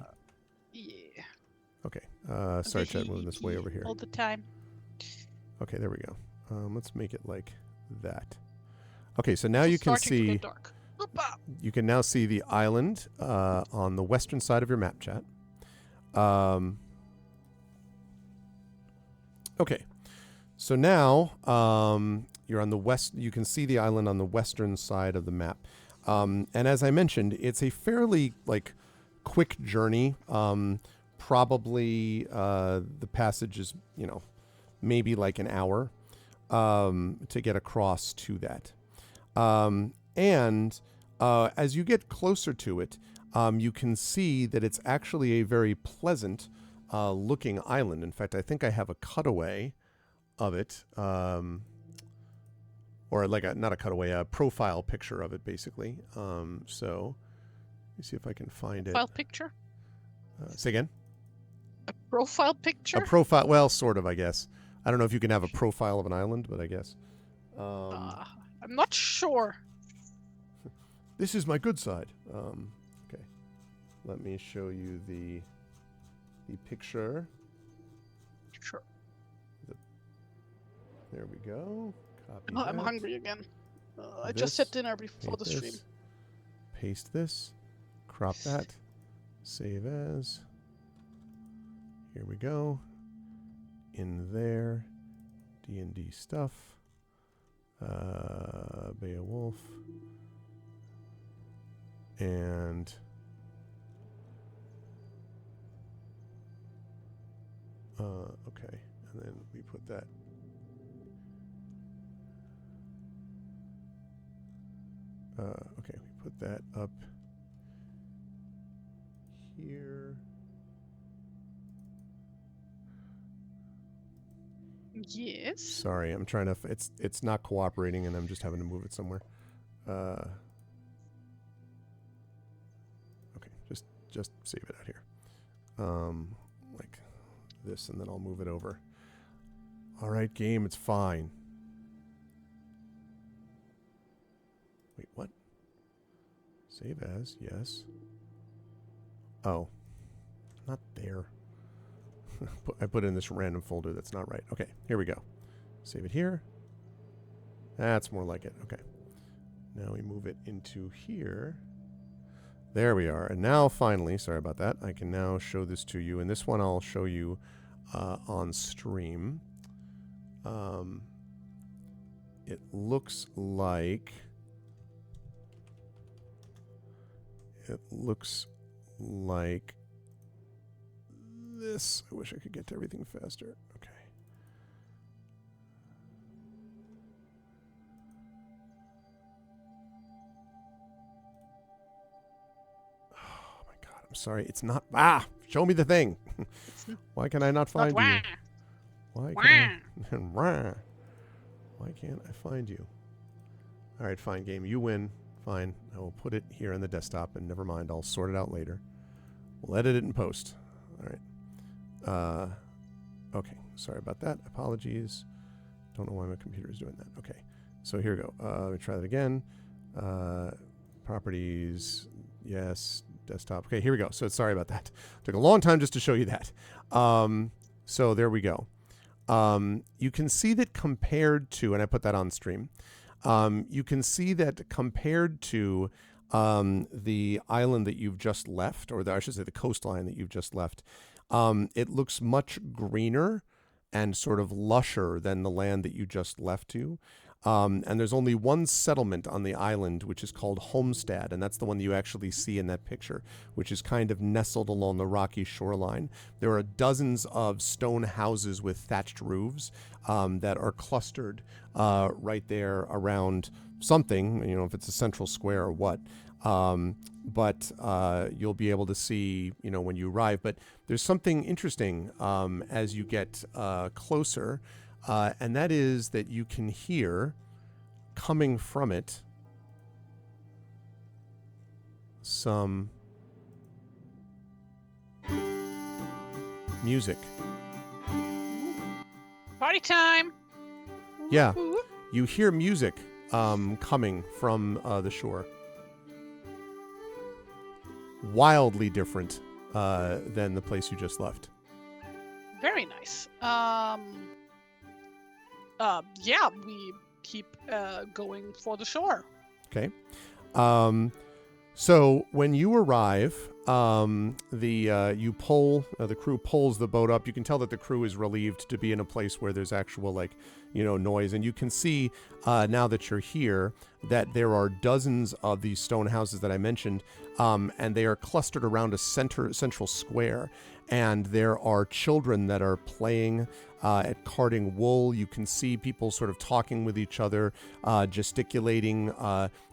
Yeah. Okay. Sorry, chat, moving this way over here. All the time. Okay, there we go. Let's make it like that. Okay, so now you can see. You can now see the island on the western side of your map, chat. Okay, so now you're on the west. You can see the island on the western side of the map, and as I mentioned, it's a fairly quick journey. Probably the passage is maybe an hour to get across to that. And as you get closer to it, you can see that it's actually a very pleasant looking island. In fact, I think I have a cutaway of it, or like not a cutaway, a profile picture of it, basically. So let me see if I can find it. Profile picture? Say again? A profile picture? A profile, well, sort of, I guess. I don't know if you can have a profile of an island, but I guess. I'm not sure. This is my good side. Okay. Let me show you the picture. Sure. There we go. Copy Oh, I'm that. hungry again. I just had dinner before the stream. Paste this. Crop that. Save as. Here we go. In there. D&D stuff. Beowulf. And okay, and then we put that okay, we put that up here. Yes. Sorry, I'm trying to it's not cooperating and I'm just having to move it somewhere. Okay, just save it out here. Like this, and then I'll move it over. All right, game, it's fine. Wait, what? Save as, yes. Oh, not there. I put it in this random folder that's not right. Okay, here we go. Save it here. That's more like it. Okay. Now we move it into here. There we are. And now finally, sorry about that, I can now show this to you. And this one I'll show you on stream. It looks like... this. I wish I could get to everything faster. Okay. Oh my god, I'm sorry. It's not... show me the thing. Why can I not find you? Why can't I find you? All right, fine, game. You win. Fine. I will put it here on the desktop, and never mind. I'll sort it out later. We'll edit it in post. All right. Okay. Sorry about that. Apologies. Don't know why my computer is doing that. Okay. So here we go. Let me try that again. Properties. Yes. Desktop. Okay, here we go. So sorry about that. Took a long time just to show you that. So there we go. You can see that compared to, and I put that on stream, you can see that compared to the island that you've just left, or I should say the coastline that you've just left, it looks much greener and sort of lusher than the land that you just left to. And there's only one settlement on the island, which is called Homestead, and that's the one that you actually see in that picture, which is kind of nestled along the rocky shoreline. There are dozens of stone houses with thatched roofs that are clustered right there around something, you know, if it's a central square or what. But you'll be able to see, you know, when you arrive. But there's something interesting as you get closer, and that is that you can hear coming from it some music. Party time! Yeah, you hear music coming from the shore. Wildly different than the place you just left. Very nice. Yeah, we keep going for the shore. Okay. So when you arrive, the crew pulls the boat up. You can tell that the crew is relieved to be in a place where there's actual, like, you know, noise. And you can see now that you're here that there are dozens of these stone houses that I mentioned, and they are clustered around a central square. And there are children that are playing at carding wool. You can see people sort of talking with each other, gesticulating.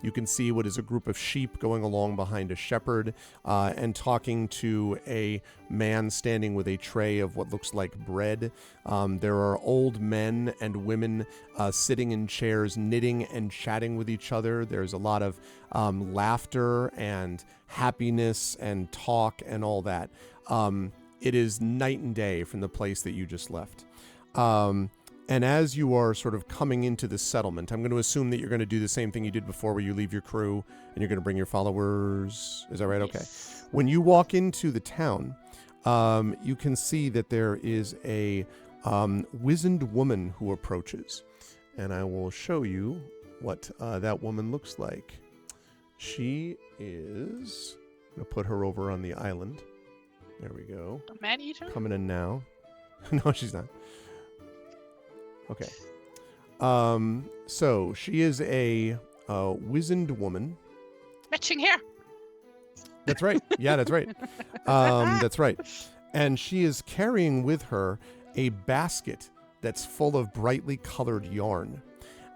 You can see what is a group of sheep going along behind a shepherd and talking to a man standing with a tray of what looks like bread. There are old men and women sitting in chairs, knitting and chatting with each other. There's a lot of laughter and happiness and talk and all that. It is night and day from the place that you just left. And as you are sort of coming into the settlement, I'm going to assume that you're going to do the same thing you did before, where you leave your crew and you're going to bring your followers. Is that right? Okay. When you walk into the town, you can see that there is a wizened woman who approaches. And I will show you what that woman looks like. She is... I'm going to put her over on the island. There we go. A man-eater? Coming in now. No, she's not. Okay. So she is a wizened woman. Matching hair. That's right. Yeah, that's right. That's right. And she is carrying with her a basket that's full of brightly colored yarn.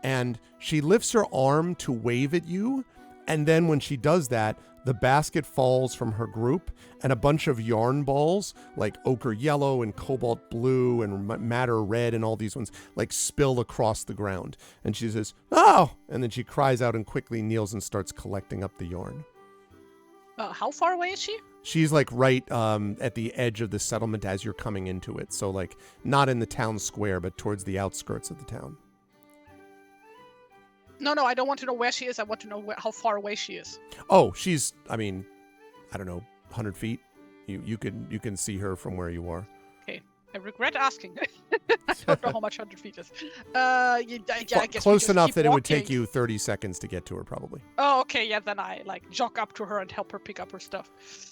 And she lifts her arm to wave at you. And then when she does that, the basket falls from her group, and a bunch of yarn balls, like ochre yellow and cobalt blue and madder red and all these ones, like spill across the ground. And she says, "Oh!" And then she cries out and quickly kneels and starts collecting up the yarn. How far away is she? She's like right at the edge of the settlement as you're coming into it. So like not in the town square, but towards the outskirts of the town. No, I don't want to know where she is. I want to know how far away she is. Oh, she's, I don't know, 100 feet. You can see her from where you are. Okay. I regret asking. I don't know how much 100 feet is. I guess close enough that walking. It would take you 30 seconds to get to her, probably. Oh, okay. Yeah, then I jog up to her and help her pick up her stuff.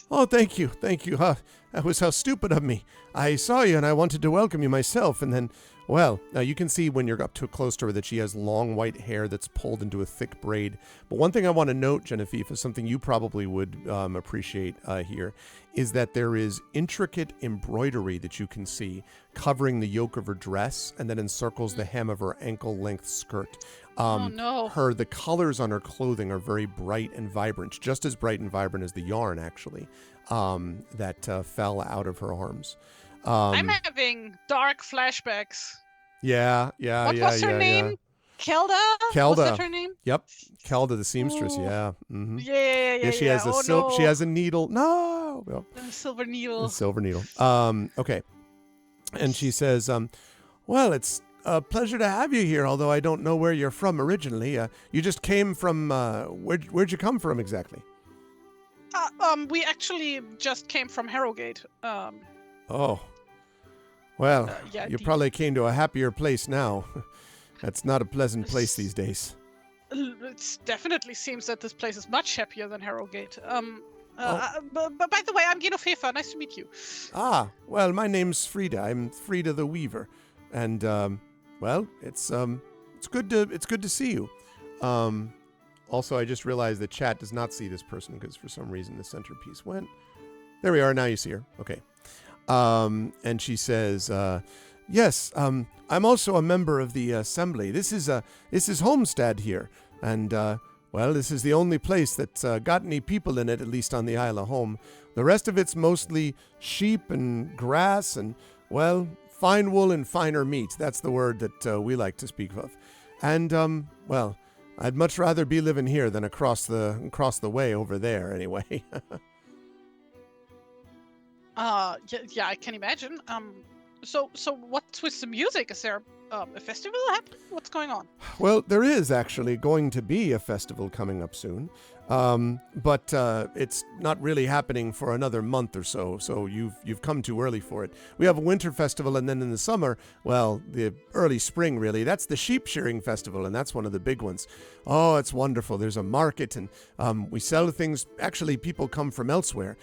Oh, thank you. That was how stupid of me. I saw you and I wanted to welcome you myself, and then... Well, now you can see when you're up too close to her that she has long white hair that's pulled into a thick braid. But one thing I want to note, Genevieve, is something you probably would appreciate here, is that there is intricate embroidery that you can see covering the yoke of her dress and that encircles the hem of her ankle-length skirt. Oh, no. The colors on her clothing are very bright and vibrant, just as bright and vibrant as the yarn, actually, that fell out of her arms. I'm having dark flashbacks. Yeah. What was her name? Kelda? Was that her name? Yep. Kelda the seamstress, Ooh. yeah. Mm-hmm. Yeah. She has she has a needle. No. Well, a silver needle. A silver needle. Okay. And she says, well, it's a pleasure to have you here, although I don't know where you're from originally. You just came from, where'd you come from exactly? We actually just came from Herrogate. Oh. Well, you probably came to a happier place now. That's not a pleasant place these days. It definitely seems that this place is much happier than Herrogate. But by the way, I'm Genevieve. Nice to meet you. Ah, well, my name's Frida. I'm Frida the Weaver. And, well, it's good to see you. Also, I just realized that chat does not see this person because for some reason the centerpiece went. There we are. Now you see her. Okay. And she says, yes, I'm also a member of the assembly. This is Homestead here. And, well, this is the only place that's got any people in it, at least on the Isle of Home. The rest of it's mostly sheep and grass and, well, fine wool and finer meat. That's the word that we like to speak of. And, well, I'd much rather be living here than across the way over there, anyway. Yeah, I can imagine. So what's with the music? Is there a festival happening? What's going on? Well, there is actually going to be a festival coming up soon. But it's not really happening for another month or so, so you've come too early for it. We have a winter festival, and then in the summer, well, the early spring really, that's the sheep shearing festival, and that's one of the big ones. Oh, it's wonderful. There's a market, and we sell things. Actually, people come from elsewhere.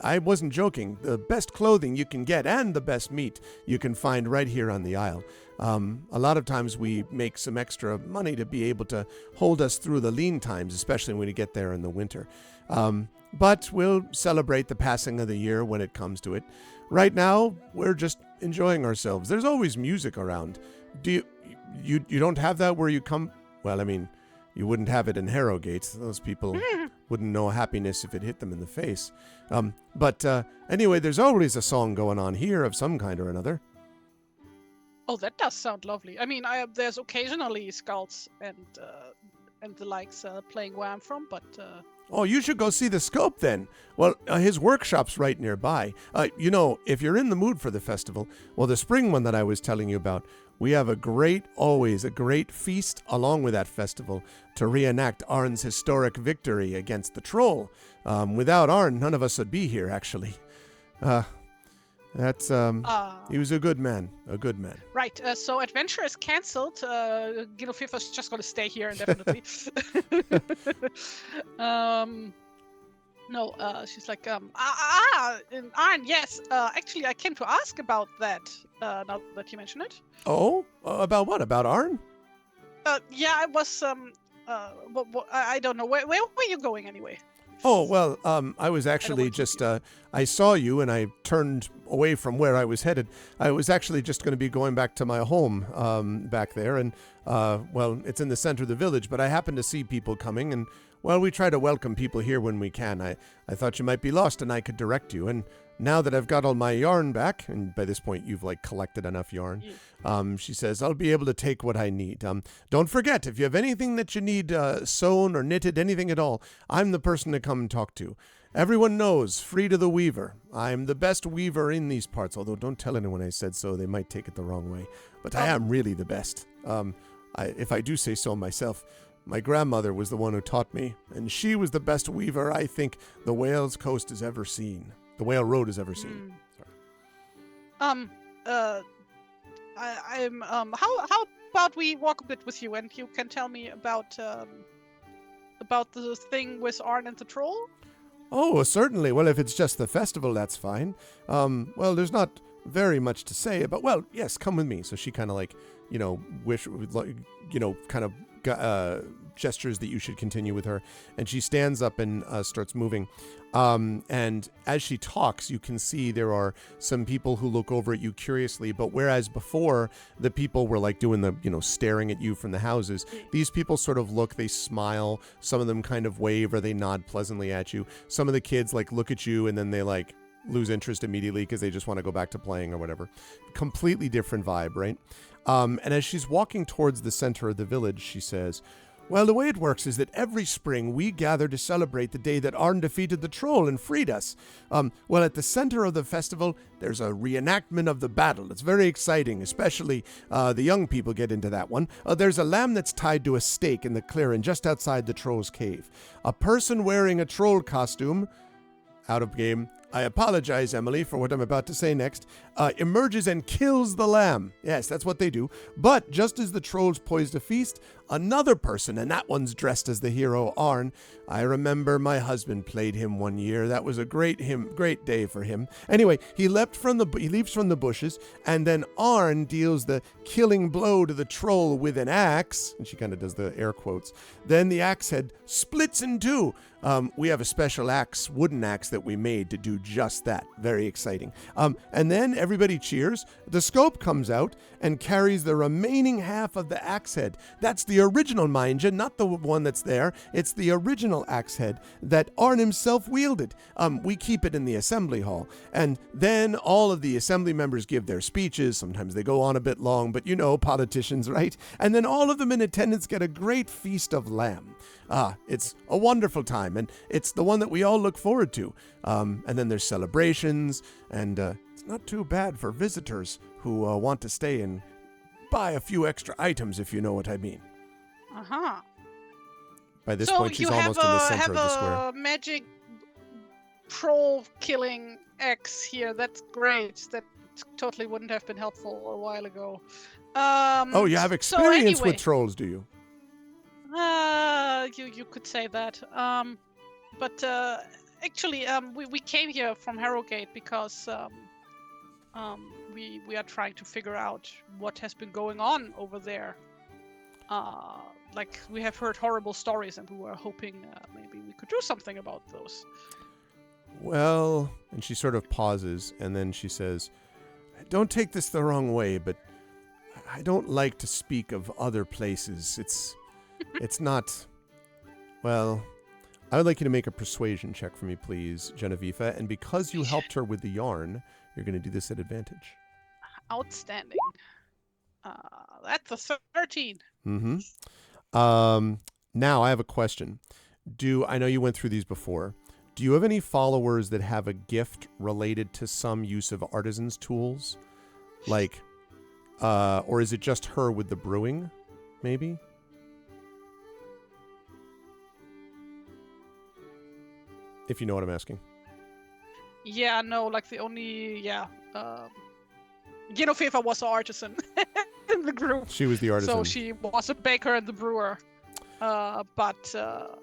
I wasn't joking. The best clothing you can get and the best meat you can find right here on the Isle. A lot of times we make some extra money to be able to hold us through the lean times, especially when we get there in the winter. But we'll celebrate the passing of the year when it comes to it. Right now, we're just enjoying ourselves. There's always music around. Do you don't have that where you come? Well, I mean, you wouldn't have it in Herrogate. Those people wouldn't know happiness if it hit them in the face. But anyway, there's always a song going on here of some kind or another. Oh, that does sound lovely. I mean, there's occasionally scouts and the likes playing where I'm from, but. Oh, you should go see the scope then. Well, his workshop's right nearby. If you're in the mood for the festival, well, the spring one that I was telling you about, we have always a great feast along with that festival to reenact Arn's historic victory against the troll. Without Arn, none of us would be here, actually. He was a good man. Right, so adventure is cancelled. Gilofif's just going to stay here indefinitely. She's like, Arn, yes. Actually, I came to ask about that, now that you mention it. Oh? About what? About Arn? Yeah, I was, I don't know. Where were you going anyway? Oh, well, I was actually I saw you and I turned away from where I was headed. I was actually just going to be going back to my home back there. And, it's in the center of the village, but I happened to see people coming. And, well, we try to welcome people here when we can. I thought you might be lost and I could direct you. And now that I've got all my yarn back, and by this point you've collected enough yarn, she says, I'll be able to take what I need. Don't forget, if you have anything that you need sewn or knitted, anything at all, I'm the person to come and talk to. Everyone knows Frida the Weaver. I'm the best weaver in these parts, although don't tell anyone I said so. They might take it the wrong way. But I am really the best. If I do say so myself. My grandmother was the one who taught me, and she was the best weaver I think the Wales coast has ever seen. The Whale Road has ever seen. Sorry. How about we walk a bit with you, and you can tell me about the thing with Arn and the troll? Oh, certainly. Well, if it's just the festival, that's fine. Well, there's not very much to say, but well, yes, come with me. So she kind of gestures that you should continue with her, and she stands up and starts moving. And as she talks, you can see there are some people who look over at you curiously, but whereas before the people were doing the, staring at you from the houses, these people sort of look, they smile, some of them kind of wave or they nod pleasantly at you. Some of the kids look at you and then they lose interest immediately because they just want to go back to playing or whatever. Completely different vibe, right? And as she's walking towards the center of the village, she says, well, the way it works is that every spring we gather to celebrate the day that Arn defeated the troll and freed us. Well, at the center of the festival, there's a reenactment of the battle. It's very exciting, especially the young people get into that one. There's a lamb that's tied to a stake in the clearing just outside the troll's cave. A person wearing a troll costume, out of game, I apologize, Emily, for what I'm about to say next, emerges and kills the lamb. Yes, that's what they do. But just as the trolls poised a feast, another person, and that one's dressed as the hero Arn. I remember my husband played him one year. That was a great day for him. Anyway, he leaps from the bushes, and then Arn deals the killing blow to the troll with an axe, and she kind of does the air quotes. Then the axe head splits in two. We have a special wooden axe that we made to do just that. Very exciting. And then everybody cheers. The scope comes out and carries the remaining half of the axe head. That's the original, mind you, not the one that's there. It's the original axe head that Arn himself wielded. We keep it in the assembly hall. And then all of the assembly members give their speeches. Sometimes they go on a bit long, but politicians, right? And then all of them in attendance get a great feast of lamb. It's a wonderful time, and it's the one that we all look forward to. And then there's celebrations, and it's not too bad for visitors who want to stay and buy a few extra items, if you know what I mean. Uh-huh. By this point, she's almost in the center of the square. Have a magic troll-killing axe here. That's great. That totally wouldn't have been helpful a while ago. You have experience with trolls, do you? You could say that. But actually, we came here from Herrogate because we are trying to figure out what has been going on over there. We have heard horrible stories, and we were hoping maybe we could do something about those. Well, and she sort of pauses, and then she says, don't take this the wrong way, but I don't like to speak of other places. It's not, well, I would like you to make a persuasion check for me, please, Genevieve. And because you helped her with the yarn, you're going to do this at advantage. Outstanding. That's a 13. Mm-hmm. Now, I have a question. I know you went through these before. Do you have any followers that have a gift related to some use of artisans' tools? Like, or is it just her with the brewing, maybe? If you know what I'm asking. Yeah, no, like the only, Genevieve was an artisan in the group. She was the artisan. So she was a baker and the brewer. But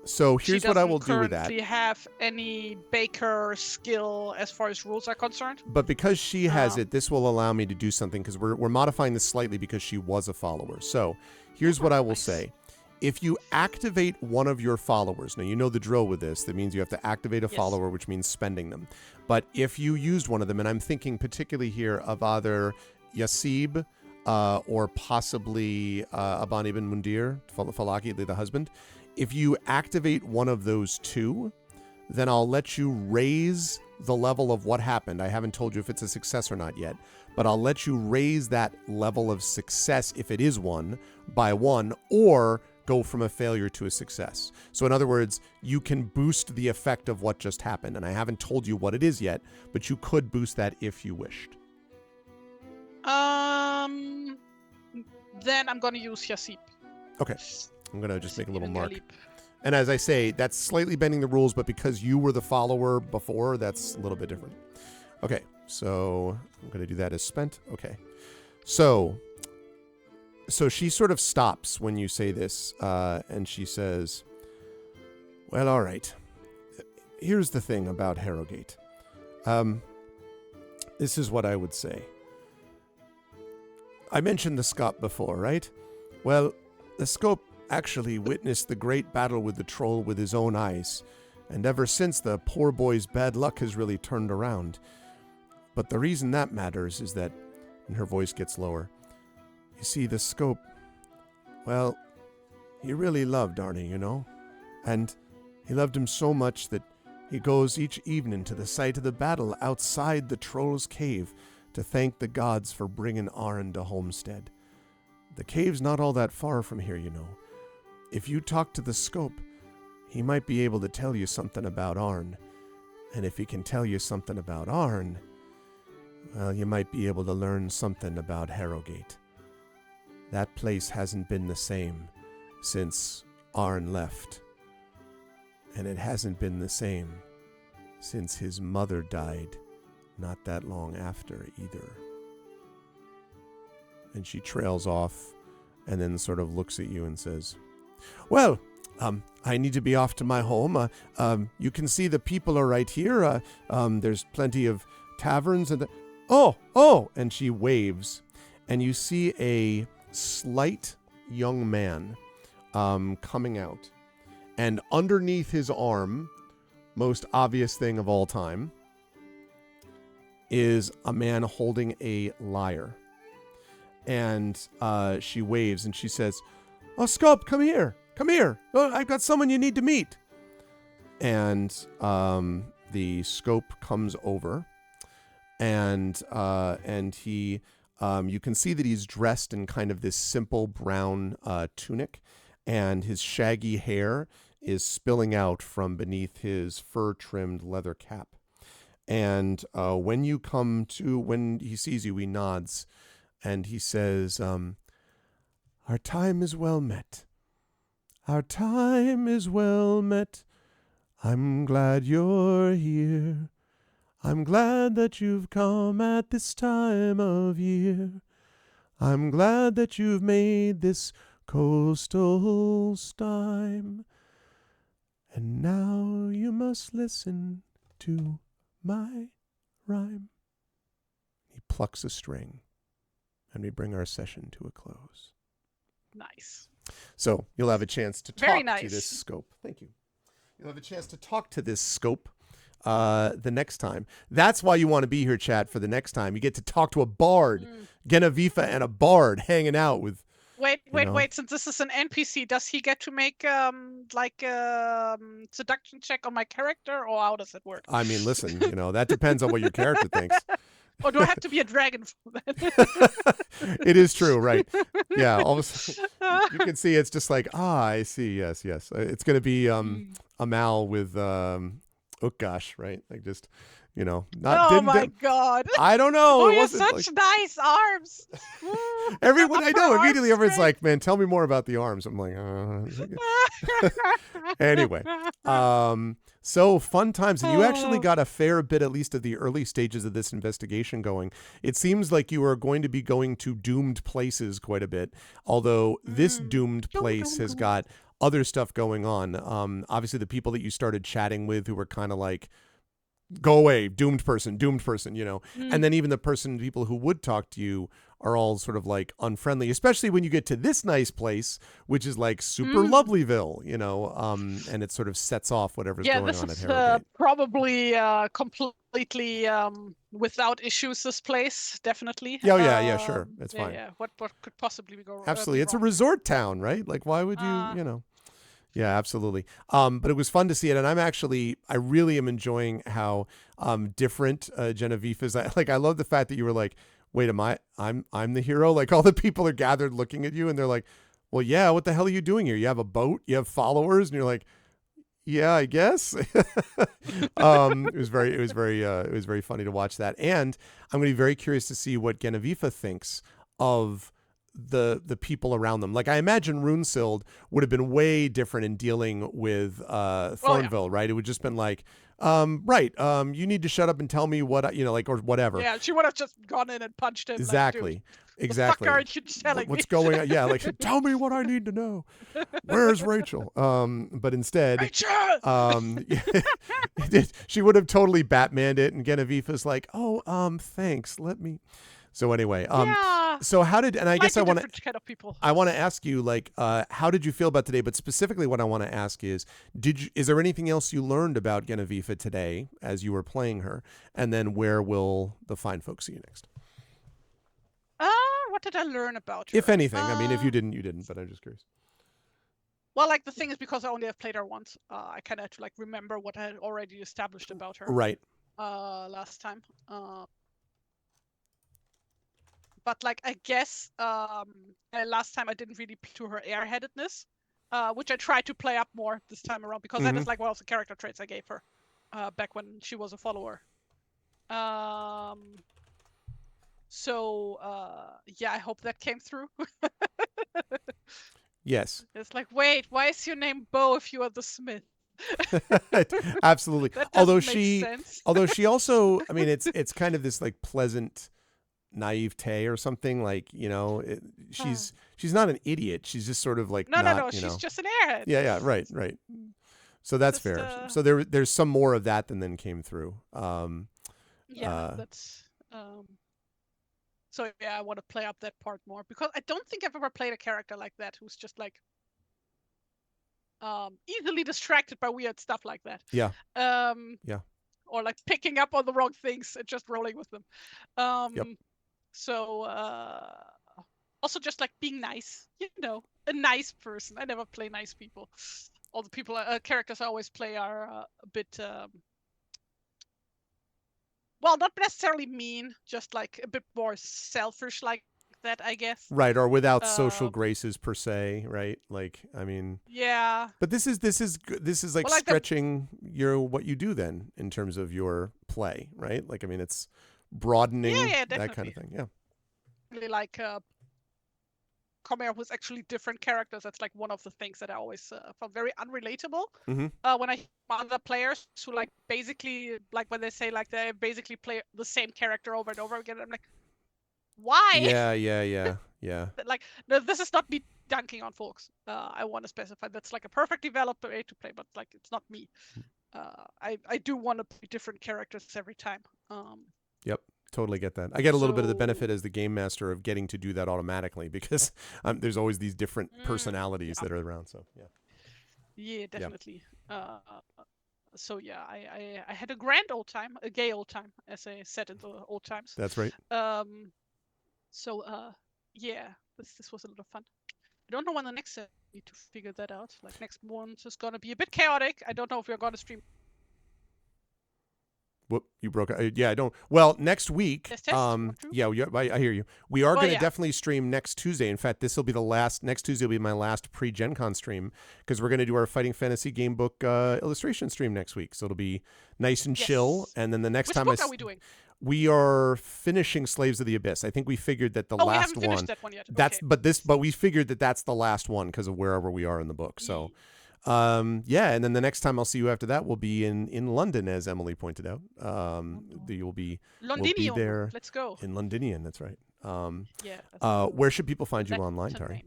so here's what I will do with that. She doesn't currently have any baker skill as far as rules are concerned. But because she has it, this will allow me to do something, because we're modifying this slightly because she was a follower. So here's what I will say. If you activate one of your followers, now you know the drill with this. That means you have to activate a follower, which means spending them. But if you used one of them, and I'm thinking particularly here of either Yasib or possibly Aban ibn Mundir, Falaki, the husband. If you activate one of those two, then I'll let you raise the level of what happened. I haven't told you if it's a success or not yet, but I'll let you raise that level of success, if it is one, by one, or go from a failure to a success. So in other words, you can boost the effect of what just happened. And I haven't told you what it is yet, but you could boost that if you wished. Then I'm going to use Yasib. Okay. I'm going to just make a little mark. And as I say, that's slightly bending the rules, but because you were the follower before, that's a little bit different. Okay. So I'm going to do that as spent. Okay. So she sort of stops when you say this, and she says, well, all right. Here's the thing about Herrogate. This is what I would say. I mentioned the Scop before, right? Well, the Scope actually witnessed the great battle with the troll with his own eyes, and ever since the poor boy's bad luck has really turned around. But the reason that matters is that, and her voice gets lower, you see, the Scope, well, he really loved Arnie, you know? And he loved him so much that he goes each evening to the site of the battle outside the troll's cave to thank the gods for bringing Arn to Homestead. The cave's not all that far from here, you know. If you talk to the Scope, he might be able to tell you something about Arn. And if he can tell you something about Arn, well, you might be able to learn something about Herrogate. That place hasn't been the same since Arn left. And it hasn't been the same since his mother died not that long after either. And she trails off and then sort of looks at you and says, well, I need to be off to my home. You can see the people are right here. There's plenty of taverns and... Oh! And she waves. And you see a slight young man coming out. And underneath his arm, most obvious thing of all time, is a man holding a lyre. And she waves and she says, oh, Scope, come here. Oh, I've got someone you need to meet. And the Scope comes over. And he, you can see that he's dressed in kind of this simple brown tunic. And his shaggy hair is spilling out from beneath his fur-trimmed leather cap. And when he sees you, he nods, and he says, our time is well met. Our time is well met. I'm glad you're here. I'm glad that you've come at this time of year. I'm glad that you've made this coastal stime. And now you must listen to my rhyme. He plucks a string, and we bring our session to a close. Nice. So you'll have a chance to talk to this Scope. Thank you. You'll have a chance to talk to this Scope the next time. That's why you want to be here, chat, for the next time. You get to talk to a bard, Genevieve and a bard hanging out with. Wait. Since this is an NPC, does he get to make seduction check on my character, or how does it work? I mean, listen, that depends on what your character thinks. Or do I have to be a dragon for that? It is true, right? Yeah, all of a sudden, you can see it's just like, I see, yes. It's going to be Amal with, oh gosh, right? Like just, not. Oh my God! I don't know. Oh, it you have wasn't such nice arms. Everyone I know immediately, everyone's like, man, tell me more about the arms. I'm like, anyway. So fun times. And you actually got a fair bit, at least, of the early stages of this investigation going. It seems like you are going to be going to doomed places quite a bit, although this doomed place has got other stuff going on. Obviously, the people that you started chatting with who were kind of like, go away, doomed person, and then even the people who would talk to you are all sort of like unfriendly, especially when you get to this nice place, which is like super Lovelyville, and it sort of sets off whatever's going on at Herrogate. Yeah, this is probably completely without issues, this place, definitely. Yeah, sure, that's fine. Yeah, what could possibly go wrong? Absolutely, it's a resort town, right? Like, why would you, Yeah, absolutely. But it was fun to see it, and I really am enjoying how different Genevieve is. I love the fact that you were like, wait, I'm the hero? Like, all the people are gathered looking at you, and they're like, well, yeah, what the hell are you doing here? You have a boat, you have followers, and you're like, yeah, I guess. It was very funny to watch that, and I'm going to be very curious to see what Genevieve thinks of the people around them. Like, I imagine Runesild would have been way different in dealing with Thornville, right? It would just been like, you need to shut up and tell me what or whatever. Yeah, she would have just gone in and punched him. Exactly. Like, exactly. What the fuck are you telling What's going on? Yeah, like, tell me what I need to know. Where's Rachel? But instead, Rachel! She would have totally Batmaned it, and Genevieve is like, thanks, let me. So anyway, so how did, and I guess I want to, kind of people. I want to ask you, like, how did you feel about today? But specifically what I want to ask is there anything else you learned about Genevieve today as you were playing her? And then where will the fine folks see you next? What did I learn about her? If anything, I mean, if you didn't, but I'm just curious. Well, like, the thing is, because I only have played her once, I kind of had to like remember what I had already established about her. Right. Last time. But like, I guess last time I didn't really play to her airheadedness, which I tried to play up more this time around, because that is like one of the character traits I gave her back when she was a follower. So I hope that came through. Yes. It's like, wait, why is your name Bo if you are the smith? Absolutely. That although she also, I mean, it's kind of this like pleasant naivete or something, like, she's not an idiot. She's just sort of like, no, she's just an airhead. Yeah, right. So that's just, fair. So there's some more of that than then came through. That's so yeah, I want to play up that part more, because I don't think I've ever played a character like that who's just like easily distracted by weird stuff like that. Yeah. Or like picking up on the wrong things and just rolling with them. Yep. So also just like being nice, a nice person. I never play nice people. All the characters I always play are a bit well, not necessarily mean, just like a bit more selfish like that, I guess. Right, or without social graces per se, right? Like, I mean, yeah. But this is like stretching what you do then in terms of your play, right? Like, I mean, it's broadening that kind of thing. Yeah. Really like coming up with actually different characters. That's like one of the things that I always found very unrelatable when I hear other players who like basically, like when they say like they basically play the same character over and over again. I'm like, why? Yeah. Like, no, this is not me dunking on folks. I want to specify that's like a perfect developed way to play, but like, it's not me. I do want to play different characters every time. Yep. Totally get that. I get a little bit of the benefit as the game master of getting to do that automatically, because there's always these different personalities that are around. So yeah, definitely. So yeah, I had a grand old time, a gay old time, as I said in the old times. That's right. So yeah, this was a lot of fun. I don't know when the next need to figure that out. Like next month is gonna be a bit chaotic. I don't know if we're gonna stream. Whoop, you broke. Yeah, I don't. Well, next week. Test. True. Yeah, I hear you. We are going to yeah. definitely stream next Tuesday. In fact, this will be the last. Next Tuesday will be my last pre-Gen Con stream because we're going to do our Fighting Fantasy game book illustration stream next week. So it'll be nice and chill. And then the next Which time book are we doing? We are finishing Slaves of the Abyss. I think we figured that the last we haven't finished that one yet. That's okay. but we figured that that's the last one because of wherever we are in the book. So. Yeah, and then the next time I'll see you after that will be in London, as Emily pointed out. You'll be Londinium. There. Let's go. In Londinium, that's right. Yeah. Where should people find you online, Tari?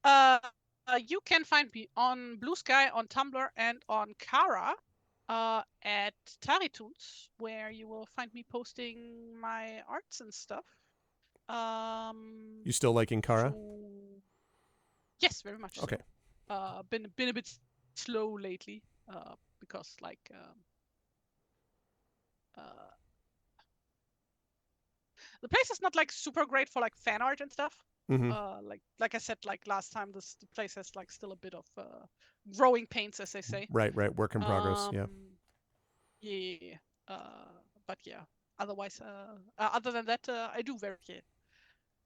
You can find me on Blue Sky, on Tumblr, and on Kara at TariToons, where you will find me posting my arts and stuff. You still liking Kara? Yes, very much. Okay. So. Been a bit slow lately, because like the place is not like super great for like fan art and stuff. Mm-hmm. Like I said, like last time, the place has like still a bit of growing pains, as they say. Right. Work in progress. Yeah. Yeah. But yeah. Otherwise, other than that, I do very yeah.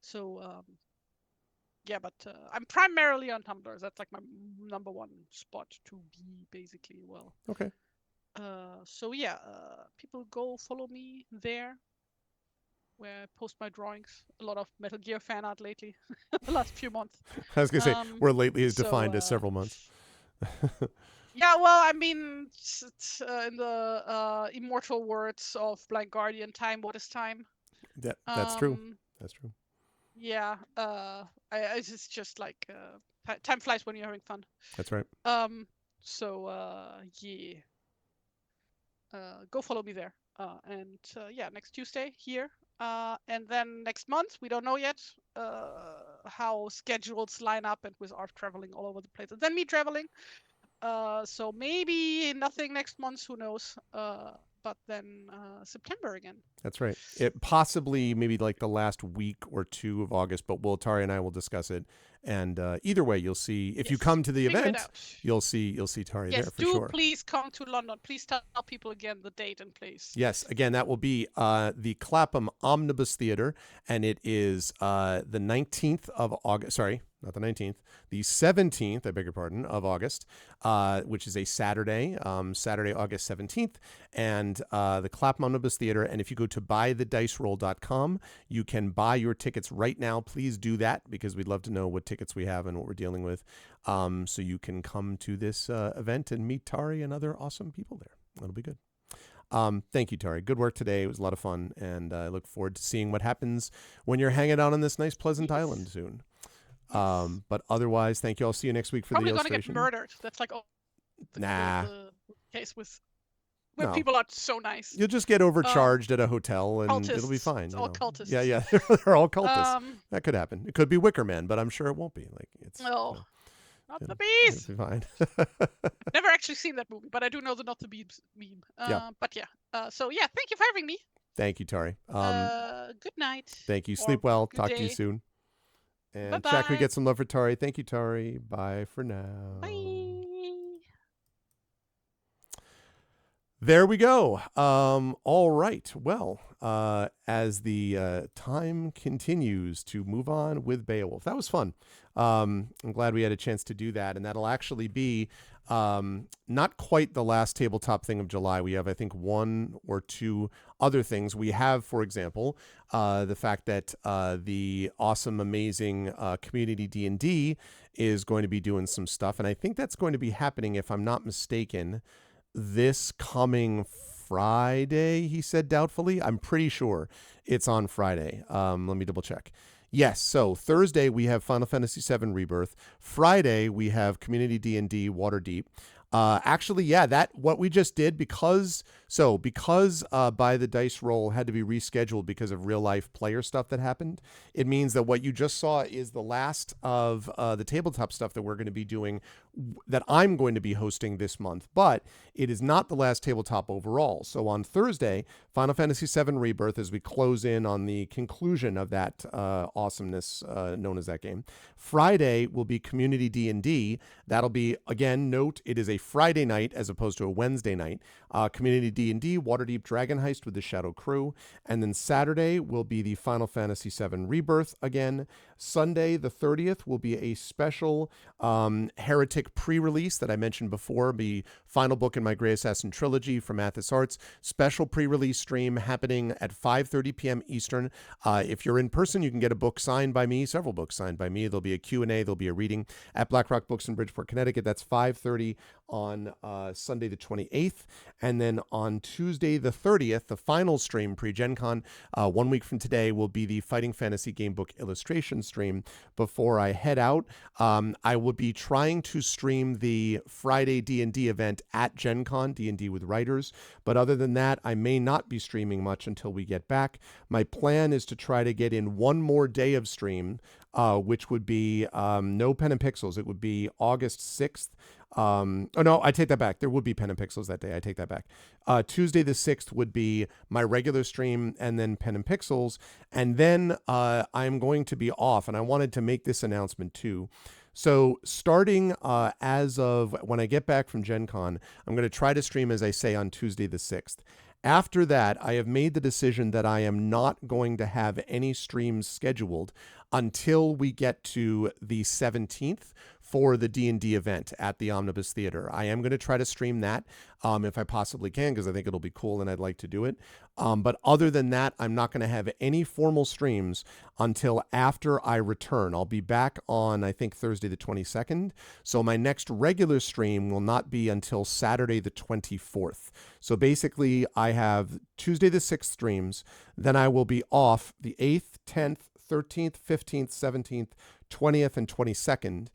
So yeah, but I'm primarily on Tumblr. That's like my number one spot to be, basically. Well. Okay. So yeah, people go follow me there, where I post my drawings. A lot of Metal Gear fan art lately, the last few months. I was gonna say, where lately is defined as several months. Yeah, well, I mean, in the immortal words of Blind Guardian, time, what is time? That's true. That's true. Yeah, it's just like time flies when you're having fun. That's right. So yeah, go follow me there. And yeah, next Tuesday here. And then next month, we don't know yet how schedules line up, and with Art traveling all over the place, and then me traveling. So maybe nothing next month, who knows? But then September again. That's right. It possibly maybe like the last week or two of August, but Tari and I will discuss it. And either way, you'll see if you come to the event, you'll see Tari there for sure. Yes, do please come to London. Please tell people again the date and place. Yes, again, that will be the Clapham Omnibus Theater, and it is the 19th of August. Sorry, not the 19th, the 17th, I beg your pardon, of August, which is a Saturday, Saturday, August 17th, and the Clapham Omnibus Theater. And if you go to buythediceroll.com, you can buy your tickets right now. Please do that, because we'd love to know what tickets we have and what we're dealing with, so you can come to this event and meet Tari and other awesome people there. That'll be good. Thank you, Tari. Good work today. It was a lot of fun, and I look forward to seeing what happens when you're hanging out on this nice, pleasant island soon. But otherwise, thank you. I'll see you next week for the illustration. Probably gonna get murdered. That's like the case with where people are so nice. You'll just get overcharged at a hotel, and cultists. it'll be fine. It's all cultists. Yeah, they're all cultists. That could happen. It could be Wicker Man, but I'm sure it won't be. Like it's. No. Not the Bees. It'll be fine. Never actually seen that movie, but I do know the Not the Bees meme. But yeah. So yeah, thank you for having me. Thank you, Tari. Good night. Thank you. Sleep well. Talk to you soon. And Bye-bye. Jack, we get some love for Tari. Thank you, Tari. Bye for now. Bye. There we go. All right. Well, as the time continues to move on with Beowulf, that was fun. I'm glad we had a chance to do that, and that'll actually be not quite the last tabletop thing of July. We have, I think, one or two other things. We have, for example, the fact that the awesome, amazing community D&D is going to be doing some stuff, and I think that's going to be happening, if I'm not mistaken, this coming Friday, he said doubtfully. I'm pretty sure it's on Friday. Let me double check. Yes, so Thursday we have Final Fantasy VII Rebirth. Friday we have Community D&D Waterdeep. Actually, yeah, that what we just did because By the Dice Roll had to be rescheduled because of real life player stuff that happened. It means that what you just saw is the last of the tabletop stuff that we're going to be doing, that I'm going to be hosting this month, but it is not the last tabletop overall. So on Thursday, Final Fantasy VII Rebirth, as we close in on the conclusion of that awesomeness known as that game. Friday will be Community D&D. That'll be, again, note, it is a Friday night as opposed to a Wednesday night. Community D&D, Waterdeep Dragon Heist with the Shadow Crew. And then Saturday will be the Final Fantasy VII Rebirth again. Sunday, the 30th, will be a special Heretic pre-release that I mentioned before, the final book in my Grey Assassin trilogy from Athos Arts. Special pre-release stream happening at 5:30 p.m. Eastern. If you're in person, you can get a book signed by me, several books signed by me. There'll be a Q&A, there'll be a reading at Black Rock Books in Bridgeport, Connecticut. That's 5:30 on Sunday the 28th. And then on Tuesday the 30th, the final stream pre-Gen Con, 1 week from today, will be the Fighting Fantasy Gamebook illustration stream. Before I head out, I will be trying to stream the Friday D&D event at Gen Con, D&D with writers. But other than that, I may not be streaming much until we get back. My plan is to try to get in one more day of stream, which would be no Pen and Pixels. It would be August 6th. Oh, no, I take that back. There would be Pen and Pixels that day. I take that back. Tuesday the 6th would be my regular stream and then Pen and Pixels. And then I'm going to be off. And I wanted to make this announcement too. So starting as of when I get back from Gen Con, I'm going to try to stream, as I say, on Tuesday the 6th. After that, I have made the decision that I am not going to have any streams scheduled until we get to the 17th for the D&D event at the Omnibus Theater. I am going to try to stream that if I possibly can, because I think it'll be cool and I'd like to do it. But other than that, I'm not going to have any formal streams until after I return. I'll be back on, I think, Thursday the 22nd. So my next regular stream will not be until Saturday the 24th. So basically, I have Tuesday the 6th streams. Then I will be off the 8th, 10th, 13th, 15th, 17th, 20th, and 22nd.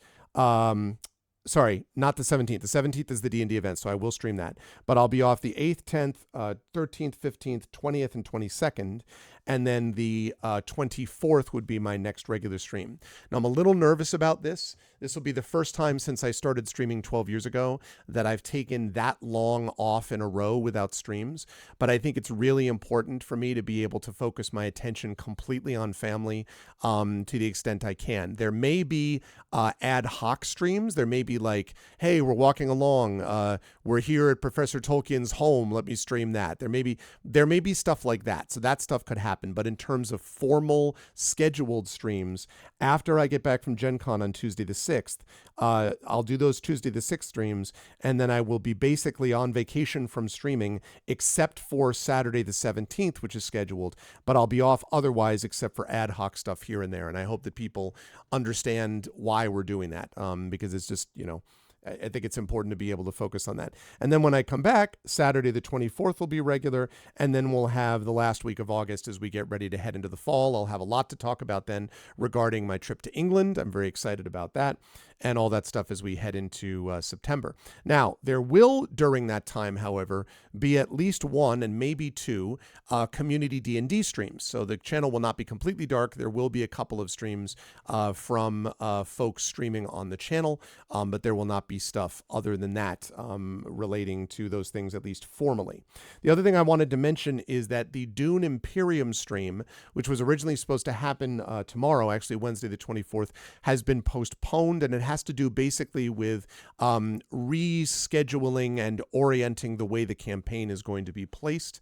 Sorry, not the 17th. The 17th is the D&D event, so I will stream that. But I'll be off the 8th, 10th, 13th, 15th, 20th, and 22nd. And then the 24th would be my next regular stream. Now, I'm a little nervous about this. This will be the first time since I started streaming 12 years ago that I've taken that long off in a row without streams. But I think it's really important for me to be able to focus my attention completely on family to the extent I can. There may be ad hoc streams. There may be like, hey, we're walking along. We're here at Professor Tolkien's home. Let me stream that. There may be stuff like that. So that stuff could happen. But in terms of formal scheduled streams, after I get back from Gen Con on Tuesday the 6th, I'll do those Tuesday the 6th streams, and then I will be basically on vacation from streaming, except for Saturday the 17th, which is scheduled. But I'll be off otherwise, except for ad hoc stuff here and there. And I hope that people understand why we're doing that, because it's just, I think it's important to be able to focus on that. And then when I come back, Saturday the 24th will be regular, and then we'll have the last week of August as we get ready to head into the fall. I'll have a lot to talk about then regarding my trip to England. I'm very excited about that, and all that stuff as we head into September. Now, there will, during that time, however, be at least one and maybe two community D&D streams. So the channel will not be completely dark. There will be a couple of streams from folks streaming on the channel, but there will not be stuff other than that relating to those things, at least formally. The other thing I wanted to mention is that the Dune Imperium stream, which was originally supposed to happen tomorrow, actually Wednesday the 24th, has been postponed, and it has to do basically with rescheduling and orienting the way the campaign is going to be placed.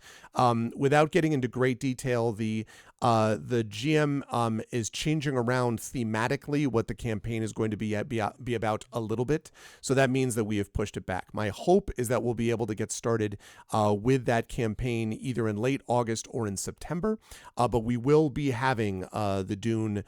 Without getting into great detail, the GM is changing around thematically what the campaign is going to be about a little bit. So that means that we have pushed it back. My hope is that we'll be able to get started with that campaign either in late August or in September. But we will be having the Dune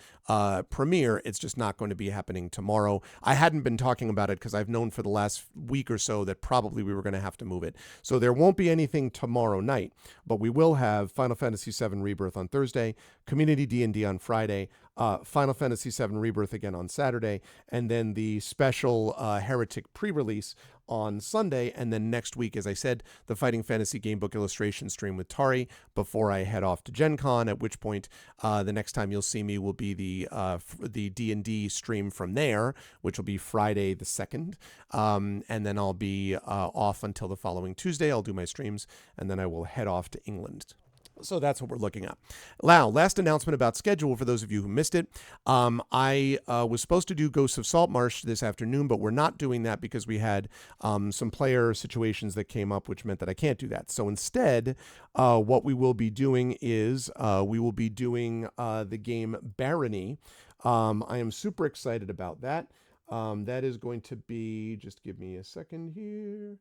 premiere. It's just not going to be happening tomorrow. I hadn't been talking about it because I've known for the last week or so that probably we were going to have to move it. So there won't be anything tomorrow night, but we will have Final Fantasy VII Rebirth on Thursday, Community D&D on Friday, Final Fantasy VII Rebirth again on Saturday, and then the special Heretic pre-release on Sunday, and then next week, as I said, the Fighting Fantasy Gamebook illustration stream with Tari before I head off to Gen Con, at which point the next time you'll see me will be the D&D stream from there, which will be Friday the 2nd, and then I'll be off until the following Tuesday. I'll do my streams, and then I will head off to England. So that's what we're looking at. Now, last announcement about schedule for those of you who missed it. I was supposed to do Ghosts of Saltmarsh this afternoon, but we're not doing that because we had some player situations that came up, which meant that I can't do that. So instead, what we will be doing is we will be doing the game Barony. I am super excited about that. That is going to be, just give me a second here.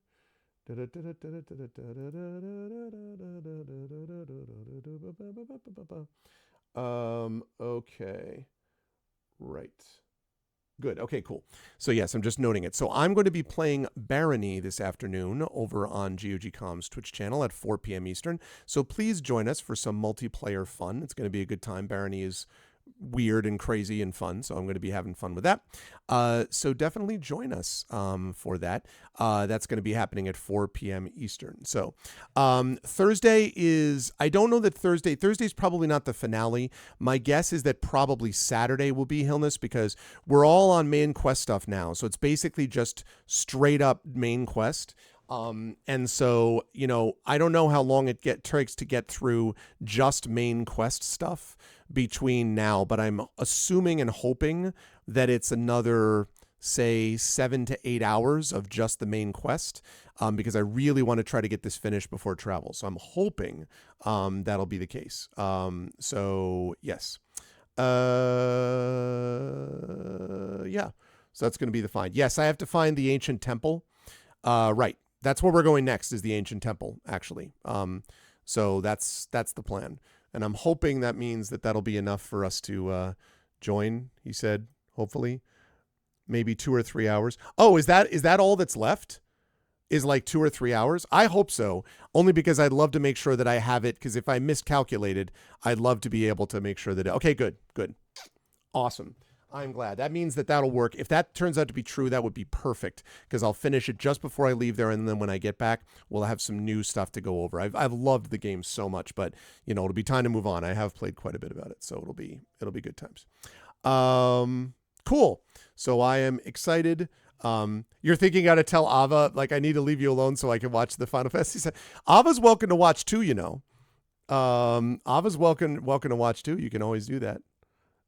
Okay. Right. Good. Okay, cool. So yes, I'm just noting it. So I'm going to be playing Barony this afternoon over on GOGcom's Twitch channel at 4 p.m. Eastern. So please join us for some multiplayer fun. It's going to be a good time. Barony is weird and crazy and fun, so I'm going to be having fun with that. So definitely join us for that. That's going to be happening at 4 p.m. Eastern. So Thursday is, I don't know that Thursday's probably not the finale. My guess is that probably Saturday will be Hillness, because we're all on main quest stuff now. So it's basically just straight up main quest. And so, you know, I don't know how long it takes to get through just main quest stuff between now, but I'm assuming and hoping that it's another, say, 7 to 8 hours of just the main quest, because I really want to try to get this finished before travel. So I'm hoping that'll be the case. So yes. Yeah. So that's going to be the find. Yes, I have to find the ancient temple. Right. That's where we're going next, is the ancient temple, actually. So that's the plan. And I'm hoping that means that that'll be enough for us to join, he said, hopefully. Maybe 2 or 3 hours. Oh, is that all that's left? Is like 2 or 3 hours? I hope so, only because I'd love to make sure that I have it, because if I miscalculated, I'd love to be able to make sure that... Okay, good. Awesome. I'm glad. That means that that'll work. If that turns out to be true, that would be perfect, because I'll finish it just before I leave there, and then when I get back, we'll have some new stuff to go over. I've loved the game so much, but you know, it'll be time to move on. I have played quite a bit about it, so it'll be good times. Cool. So I am excited. You're thinking I gotta tell Ava, like, I need to leave you alone so I can watch the Final Fantasy. Ava's welcome to watch too, you know. Ava's welcome to watch too. You can always do that.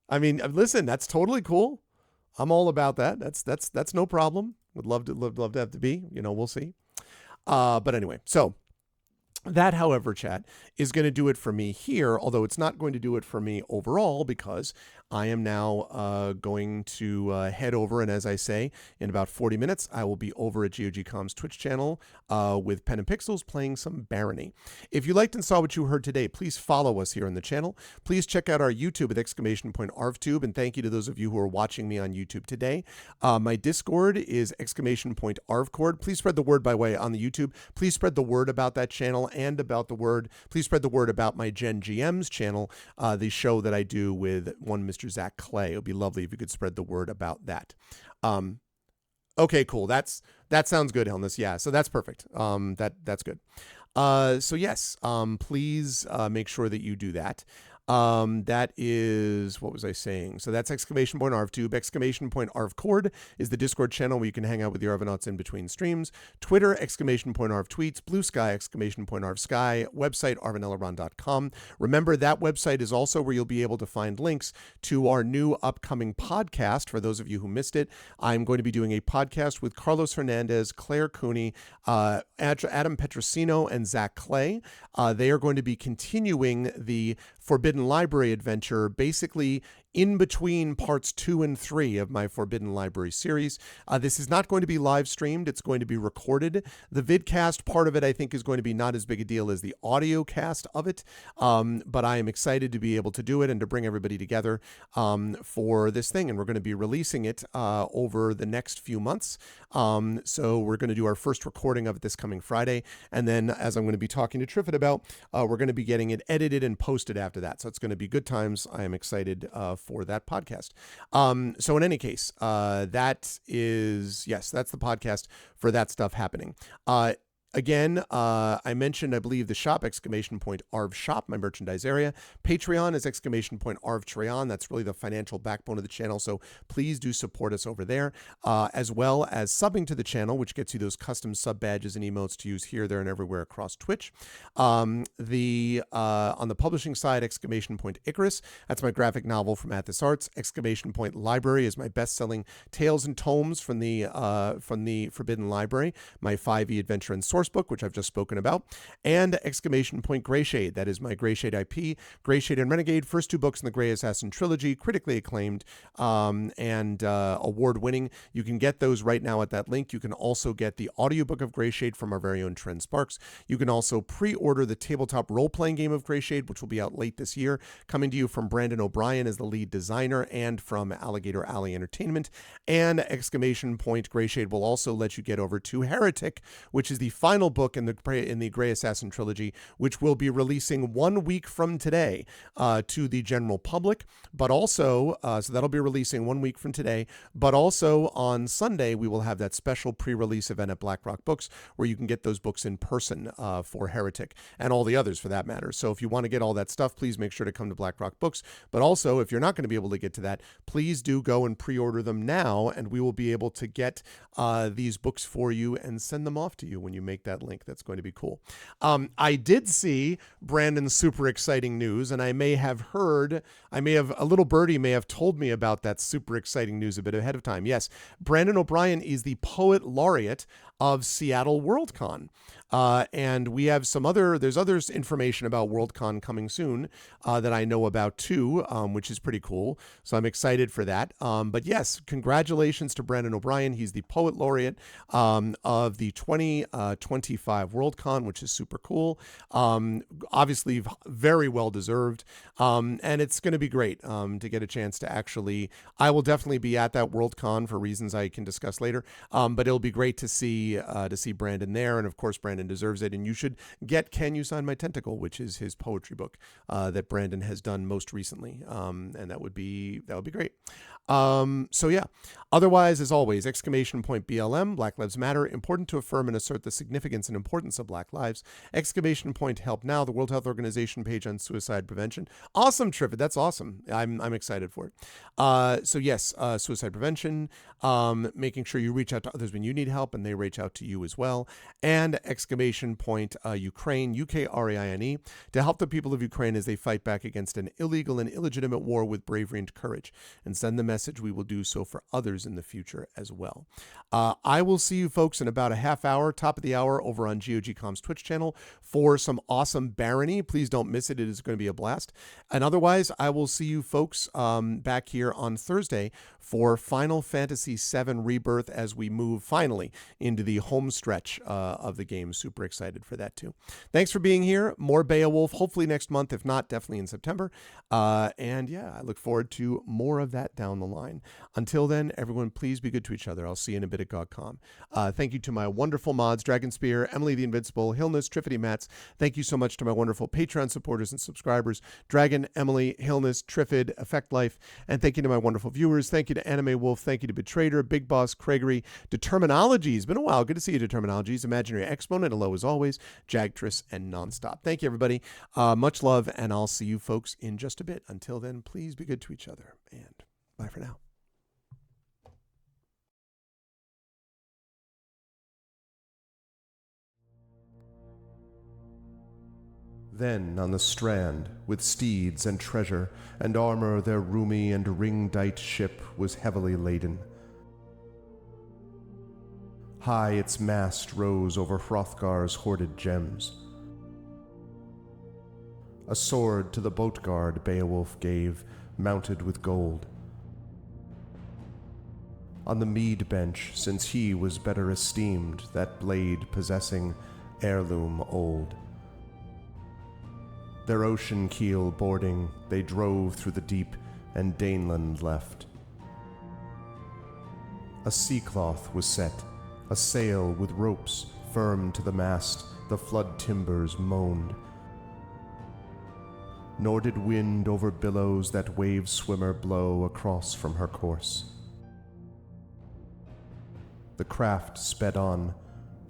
I mean, listen, that's totally cool. I'm all about that. That's no problem. Would love to have to be, you know, we'll see. But anyway, so that, however, chat, is going to do it for me here, although it's not going to do it for me overall, because I am now going to head over, and as I say, in about 40 minutes, I will be over at GOGcom's Twitch channel with Pen and Pixels playing some Barony. If you liked and saw what you heard today, please follow us here on the channel. Please check out our YouTube at !ArvTube, and thank you to those of you who are watching me on YouTube today. My Discord is !ArvCord. Please spread the word by way on the YouTube. Please spread the word about that channel and about the word. Please spread the word about my Gen GM's channel, the show that I do with one Mr. Zach Clay. It would be lovely if you could spread the word about that. Okay, cool. That sounds good, Helmus. Yeah, so that's perfect. That's good. So yes, please make sure that you do that. That is, what was I saying? So that's !ArvTube. !ArvCord is the Discord channel where you can hang out with your Arvanauts in between streams. Twitter, !ArvTweets. Blue Sky, !ArvSky. Website, arvanelleron.com. Remember, that website is also where you'll be able to find links to our new upcoming podcast. For those of you who missed it, I'm going to be doing a podcast with Carlos Hernandez, Claire Cooney, Adam Petrosino, and Zach Clay. They are going to be continuing the Forbidden Library adventure, basically in between parts 2 and 3 of my Forbidden Library series. This is not going to be live streamed. It's going to be recorded. The vidcast part of it, I think, is going to be not as big a deal as the audio cast of it. But I am excited to be able to do it and to bring everybody together for this thing. And we're going to be releasing it over the next few months. So we're going to do our first recording of it this coming Friday. And then, as I'm going to be talking to Triffid about, we're going to be getting it edited and posted after that. So it's going to be good times. I am excited for that podcast. So in any case, that's the podcast for that stuff happening. Again, I mentioned, I believe, the shop, ! Arv Shop, my merchandise area. Patreon is ! Arv Treon. That's really the financial backbone of the channel. So please do support us over there, as well as subbing to the channel, which gets you those custom sub badges and emotes to use here, there, and everywhere across Twitch. On the publishing side, ! Icarus. That's my graphic novel from Athos Arts. ! Library is my best-selling tales and tomes from the Forbidden Library, my 5e adventure and source book, which I've just spoken about, and ! Greyshade. That is my Greyshade IP. Greyshade and Renegade, first 2 books in the Grey Assassin trilogy, critically acclaimed and award-winning. You can get those right now at that link. You can also get the audiobook of Greyshade from our very own Trent Sparks. You can also pre-order the tabletop role-playing game of Greyshade, which will be out late this year, coming to you from Brandon O'Brien as the lead designer and from Alligator Alley Entertainment. And ! Greyshade will also let you get over to Heretic, which is the final book in the Grey Assassin trilogy, which will be releasing 1 week from today to the general public, but also, so that'll be releasing 1 week from today, but also on Sunday, we will have that special pre-release event at BlackRock Books, where you can get those books in person for Heretic, and all the others for that matter. So if you want to get all that stuff, please make sure to come to BlackRock Books, but also, if you're not going to be able to get to that, please do go and pre-order them now, and we will be able to get these books for you and send them off to you when you make that link. That's going to be cool. I did see Brandon's super exciting news, and a little birdie may have told me about that super exciting news a bit ahead of time. Yes, Brandon O'Brien is the poet laureate of Seattle Worldcon. And we have there's other information about Worldcon coming soon that I know about too, which is pretty cool. So I'm excited for that. But yes, congratulations to Brandon O'Brien. He's the poet laureate of the 2025 Worldcon, which is super cool. Obviously very well deserved. And it's going to be great to get a chance to I will definitely be at that Worldcon for reasons I can discuss later. But it'll be great to see Brandon there. And of course, Brandon deserves it. And you should get Can You Sign My Tentacle, which is his poetry book that Brandon has done most recently. And that would be great. So yeah, otherwise, as always, ! BLM, Black Lives Matter, important to affirm and assert the significance and importance of Black lives. ! Help Now, the World Health Organization page on suicide prevention. Awesome, Triffid. That's awesome. I'm excited for it. So yes, suicide prevention, making sure you reach out to others when you need help and they reach out to you as well. And ! Ukraine, Ukraine, to help the people of Ukraine as they fight back against an illegal and illegitimate war with bravery and courage, and send the message we will do so for others in the future as well. I will see you folks in about a half hour, top of the hour, over on GOGCom's Twitch channel for some awesome Barony. Please don't miss it. It is going to be a blast. And otherwise, I will see you folks back here on Thursday for Final Fantasy VII Rebirth as we move finally into the home stretch of the game. Super excited for that too. Thanks for being here. More Beowulf, hopefully next month. If not, definitely in September. And yeah, I look forward to more of that down the line. Until then, everyone, please be good to each other. I'll see you in a bit at GOGCom. Thank you to my wonderful mods, Dragon Spear, Emily the Invincible, Hillness, Triffity Mats. Thank you so much to my wonderful Patreon supporters and subscribers, Dragon, Emily, Hillness, Triffid, Effect Life. And thank you to my wonderful viewers. Thank you to Anime Wolf. Thank you to Betrader, Big Boss, Craigery, Determinology. It's been a while. Good to see you, Determinologies. Imaginary Exponent, hello as always, Jagtress, and Nonstop. Thank you, everybody. Much love, and I'll see you folks in just a bit. Until then, please be good to each other, and bye for now. Then on the strand, with steeds and treasure, and armor their roomy and ring-dight ship was heavily laden. High its mast rose over Hrothgar's hoarded gems. A sword to the boat guard Beowulf gave, mounted with gold. On the mead bench, since he was better esteemed, that blade possessing heirloom old. Their ocean keel boarding, they drove through the deep, and Daneland left. A sea-cloth was set, a sail with ropes firm to the mast, the flood timbers moaned. nor did wind over billows that wave swimmer blow across from her course. The craft sped on,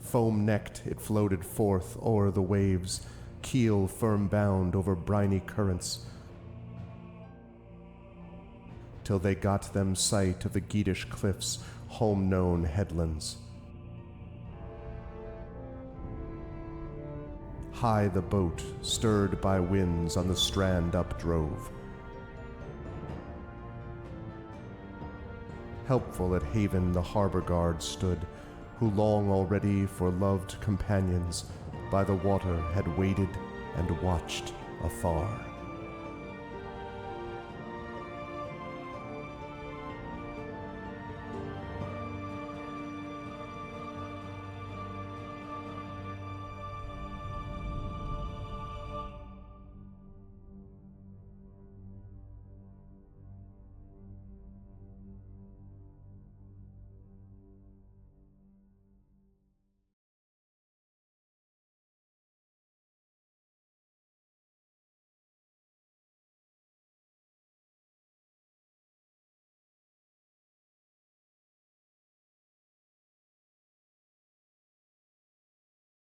foam-necked it floated forth o'er the waves, keel firm bound over briny currents, till they got them sight of the Geatish cliffs, home-known headlands. High the boat, stirred by winds, on the strand updrove. Helpful at haven the harbour guard stood, who long already for loved companions by the water had waited and watched afar.